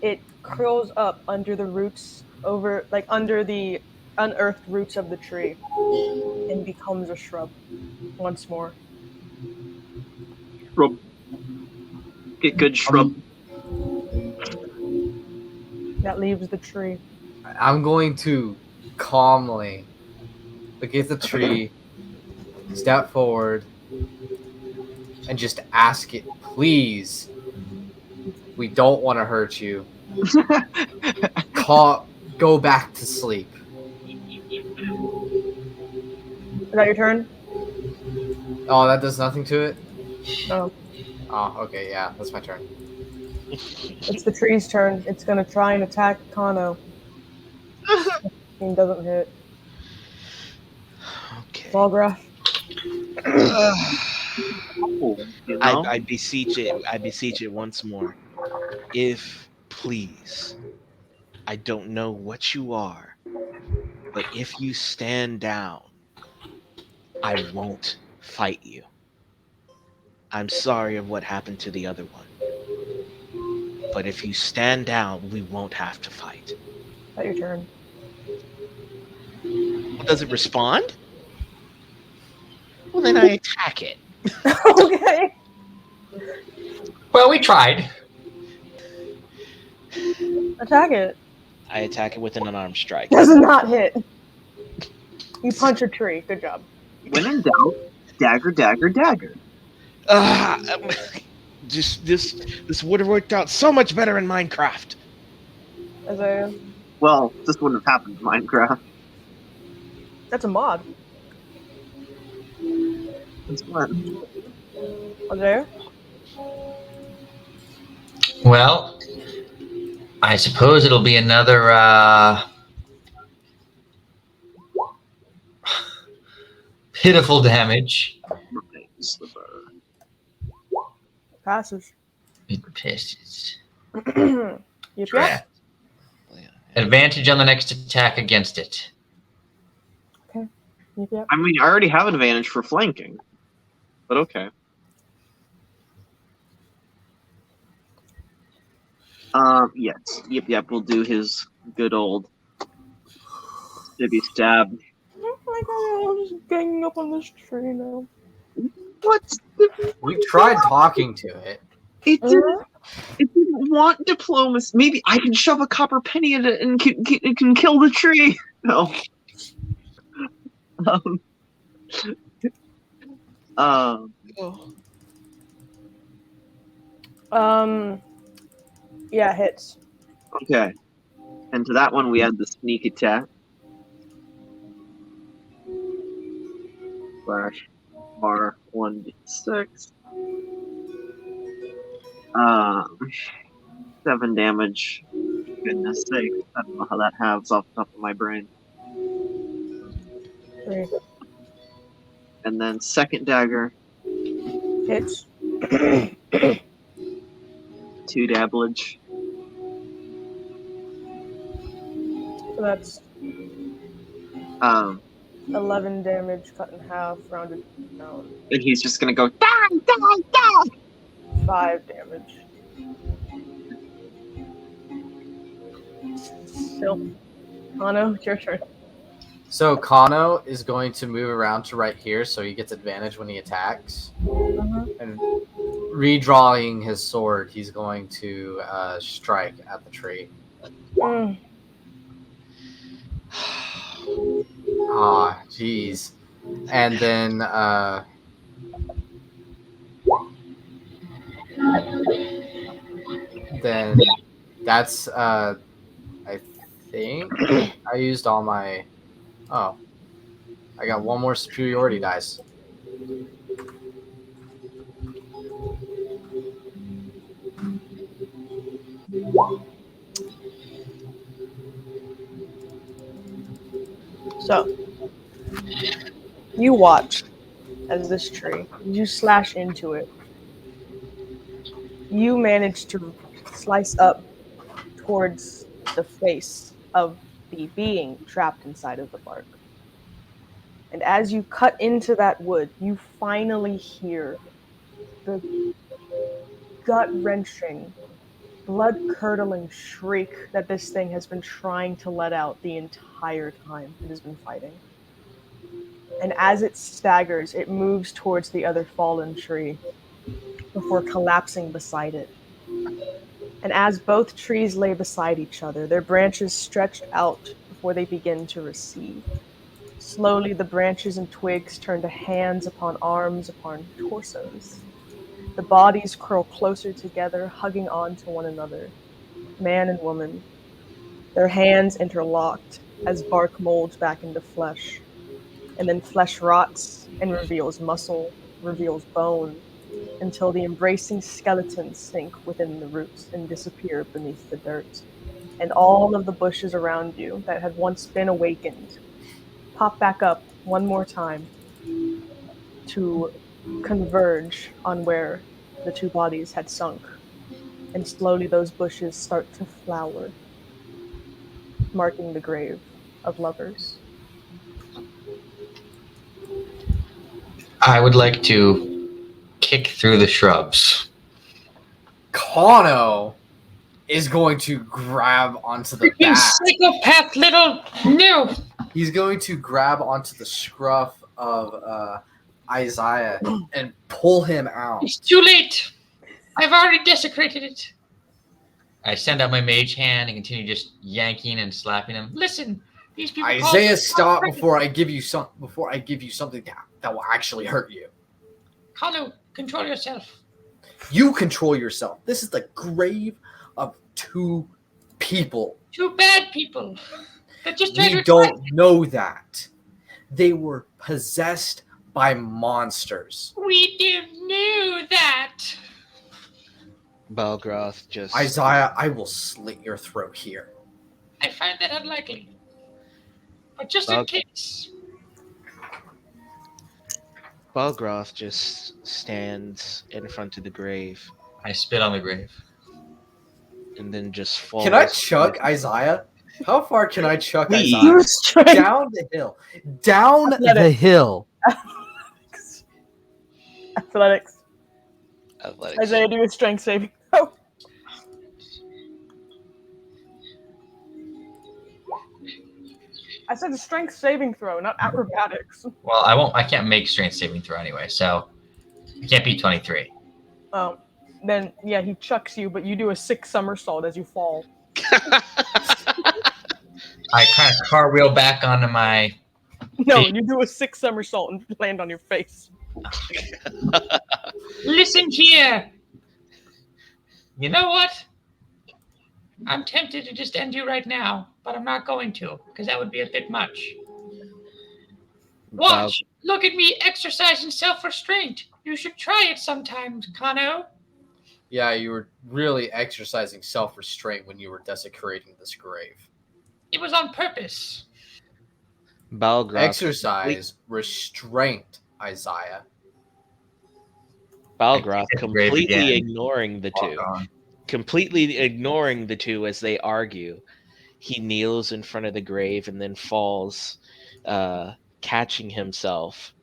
it curls up under the roots, under the unearthed roots of the tree, and becomes a shrub once more. Shrub. Get good shrub. That leaves the tree. I'm going to calmly look at the tree, step forward, and just ask it, please, we don't want to hurt you. Go back to sleep. Is that your turn? Oh, that does nothing to it? Oh. Oh, okay, yeah, that's my turn. It's the tree's turn. It's gonna try and attack Kano. He doesn't hit. Okay. Volgra. I beseech it once more. If, please, I don't know what you are, but if you stand down, I won't fight you. I'm sorry of what happened to the other one. But if you stand down, we won't have to fight. Is that your turn? Well, does it respond? Well, then I attack it. Okay. Well, we tried. Attack it. I attack it with an unarmed strike. Does not hit. You punch a tree. Good job. When in doubt, dagger, dagger, dagger. This would have worked out so much better in Minecraft. Isaiah. Well, this wouldn't have happened in Minecraft. That's a mod. That's fun. There. Well, I suppose it'll be another pitiful damage. Right, slipper. Passes. It passes. Yep. Drat. Advantage on the next attack against it. Yep. I mean, I already have an advantage for flanking, but okay. Yes. Yep. We'll do his good old stabby stab. Oh my god, I'm just ganging up on this tree now. What? We tried talking to it. It didn't want diplomacy. Maybe I can shove a copper penny in it and it can kill the tree. No. Yeah, hits. Okay. And to that one, we add the sneak attack. Slash bar 1d6. 7 damage. Goodness sake. I don't know how that halves off the top of my brain. 3 And then second dagger, hits. 2 damage. So that's 11 damage, cut in half, rounded down. And he's just gonna go, die, die, die! 5 damage. So, Ano, your turn. So Kano is going to move around to right here, so he gets advantage when he attacks. And redrawing his sword, he's going to strike at the tree. Ah, jeez. And then that's I think I used all my. Oh, I got one more superiority dice. So, you watch as this tree, you slash into it. You manage to slice up towards the face of the being trapped inside of the bark. And as you cut into that wood, you finally hear the gut-wrenching, blood-curdling shriek that this thing has been trying to let out the entire time it has been fighting. And as it staggers, it moves towards the other fallen tree before collapsing beside it. And as both trees lay beside each other, their branches stretched out before they begin to recede. Slowly, the branches and twigs turn to hands upon arms upon torsos. The bodies curl closer together, hugging on to one another, man and woman. Their hands interlocked as bark molds back into flesh. And then flesh rots and reveals muscle, reveals bone, until the embracing skeletons sink within the roots and disappear beneath the dirt. And all of the bushes around you that had once been awakened pop back up one more time to converge on where the two bodies had sunk. And slowly those bushes start to flower, marking the grave of lovers. I would like to kick through the shrubs. Kano is going to grab onto the You back. psychopath little no. He's going to grab onto the scruff of Isaiah and pull him out. It's too late. I've already desecrated it. I send out my mage hand and continue just yanking and slapping him. Listen, these people. Isaiah, stop before I give you something that will actually hurt you. Kano, control yourself. You control yourself. This is the grave of two people. Two bad people. That just tried We to don't know that. They were possessed by monsters. We didn't know that. Balgroth just Isaiah, I will slit your throat here. I find that unlikely. But just in case. Balgroth just stands in front of the grave I spit on the grave. and then just falls. Can I chuck Isaiah? How far can I chuck Please. Isaiah? Use strength. Down the hill. Down Athletics. the hill. Athletics. Athletics. Isaiah, do a strength saving throw. I said a strength saving throw, not acrobatics. Well, I won't. I can't make strength saving throw anyway, so I can't beat 23. Oh, then yeah, he chucks you, but you do a 6 somersault as you fall. I kind of car wheel back onto my. No, you do a 6 somersault and land on your face. Listen here. You know what? I'm tempted to just end you right now, but I'm not going to, because that would be a bit much. Watch. Look at me exercising self-restraint. You should try it sometimes, Kano. Yeah, you were really exercising self-restraint when you were desecrating this grave. It was on purpose. Balgroth Exercise restraint, Isaiah. Balgroth I hit the grave again. completely ignoring the two. Walk on. Completely ignoring the two as they argue. He kneels in front of the grave and then falls, catching himself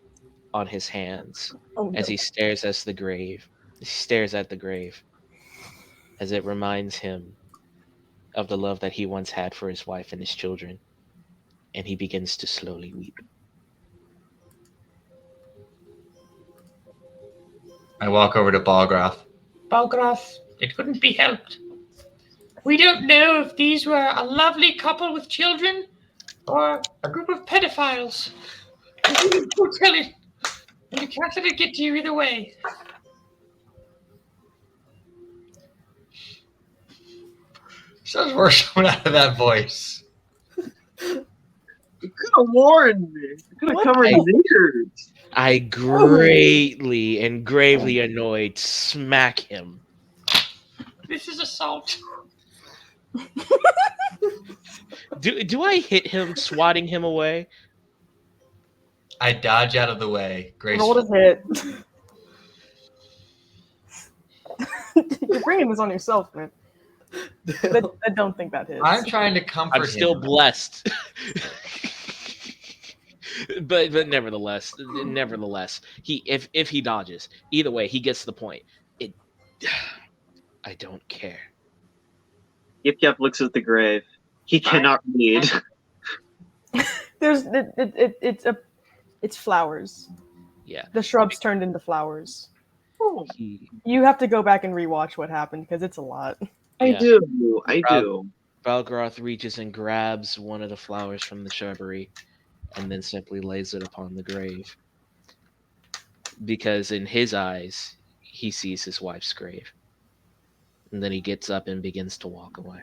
on his hands Oh, as no. he stares at the grave. He stares at the grave as it reminds him of the love that he once had for his wife and his children, and he begins to slowly weep. I walk over to Balgroth. Balgroth, it couldn't be helped. We don't know if these were a lovely couple with children or a group of pedophiles. You can't tell it. And you can't let it get to you either way. Sounds worse coming out of that voice. You could have warned me. You could have covered his ears. I greatly and gravely annoyed smack him. This is assault. Do I hit him, swatting him away? I dodge out of the way. Roll Gracefully. to hit. You're bringing this on yourself, man. I don't think that hits. I'm trying to comfort I'm still him. blessed. but nevertheless, he if he dodges, either way, he gets the point. I don't care. Yip Yap looks at the grave. He cannot read. It's flowers. Yeah. The shrubs turned into flowers. He, You have to go back and rewatch what happened because it's a lot. I do. Balgroth reaches and grabs one of the flowers from the shrubbery and then simply lays it upon the grave. Because in his eyes, he sees his wife's grave. And then he gets up and begins to walk away.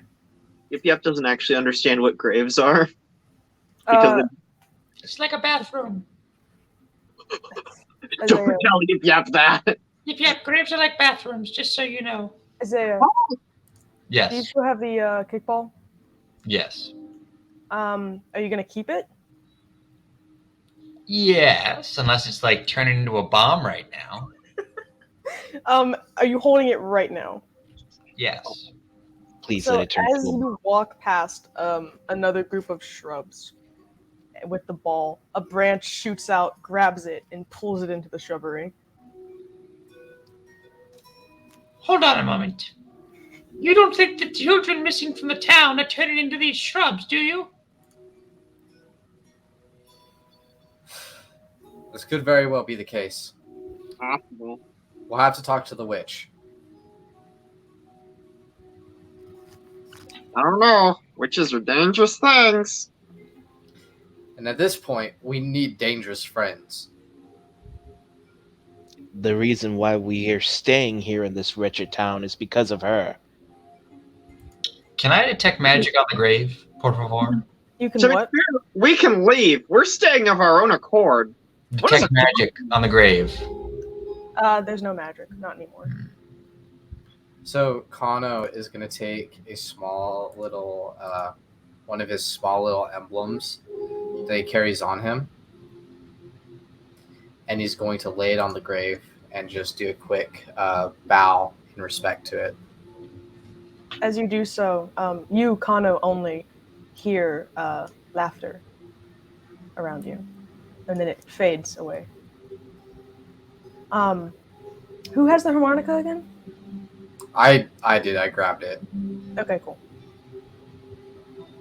Yip Yap doesn't actually understand what graves are. Because It's like a bathroom. don't Isaiah, tell Yip Yap that. Yeah, graves are like bathrooms, just so you know. Isaiah, do you Yes. still have the kickball? Yes. Are you gonna keep it? Yes, unless it's like turning into a bomb right now. Are you holding it right now? Yes. Please So let it turn as to a you walk past another group of shrubs with the ball, a branch shoots out, grabs it, and pulls it into the shrubbery. Hold on a moment. You don't think the children missing from the town are turning into these shrubs, do you? This could very well be the case. Possible. We'll have to talk to the witch. I don't know. Witches are dangerous things. And at this point, we need dangerous friends. The reason why we are staying here in this wretched town is because of her. Can I detect magic on the grave, por favor? You can To be what? fair, we can leave. We're staying of our own accord. What is Detect magic on the grave. There's no magic, not anymore. So Kano is going to take a small little, one of his small little emblems that he carries on him, and he's going to lay it on the grave and just do a quick bow in respect to it. As you do so, you, Kano, only hear laughter around you, and then it fades away. Who has the harmonica again? I did. I grabbed it. Okay, cool.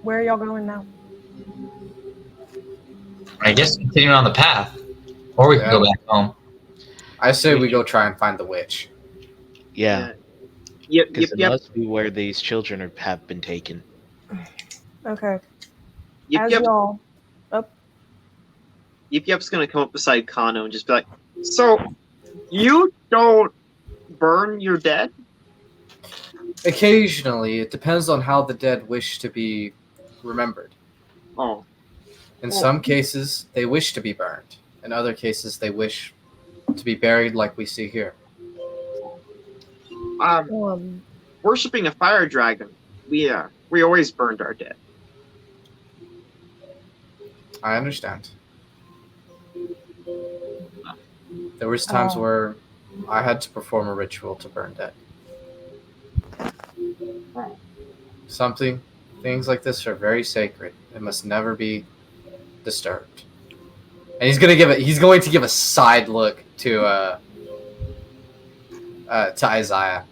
Where are y'all going now? I guess continuing on the path, or we can go Yeah. back home. I say we go try and find the witch. Yeah, Yep, because yep, it yep. must be where these children have been taken. Okay. Yep, As yep. y'all... Oh, Yep, Yep's gonna come up beside Kano and just be like, "So, you don't burn your dead?" Occasionally, it depends on how the dead wish to be remembered. Oh, In Oh. some cases, they wish to be burned. In other cases, they wish to be buried like we see here. Worshipping a fire dragon, we always burned our dead. I understand. There was times where I had to perform a ritual to burn dead. Things like this are very sacred. It must never be disturbed. And he's going to give a side look to Isaiah.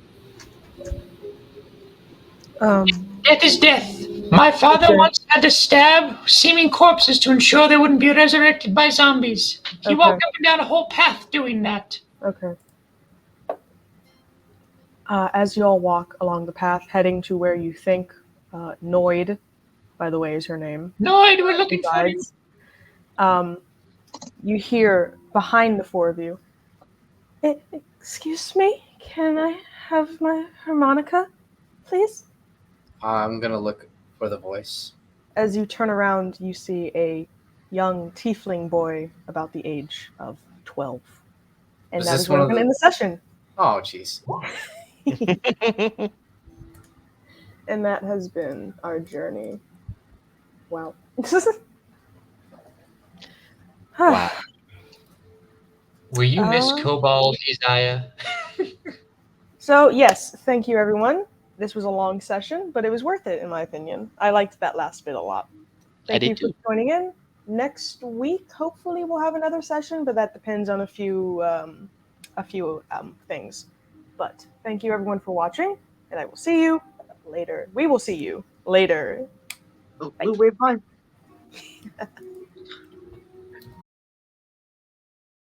Death is death. My father Okay. once had to stab seeming corpses to ensure they wouldn't be resurrected by zombies. He Okay. walked up and down a whole path doing that. Okay. As you all walk along the path, heading to where you think Noid, by the way, is her name, Noid, we're looking for you. resides, you hear behind the four of you, "Excuse me, can I have my harmonica, please?" I'm going to look for the voice. As you turn around, you see a young tiefling boy about the age of 12. And Is that this is where one we're of going to the- end the session. Oh, jeez. And that has been our journey. Wow. Wow. Will you miss Cobalt, Isaiah? So, yes, thank you, everyone. This was a long session, but it was worth it, in my opinion. I liked that last bit a lot. I Thank did you for too. joining in. Next week, hopefully, we'll have another session, but that depends on a few things. But thank you, everyone, for watching, and I will see you later. We will see you later. Oh, Blue Wave 5.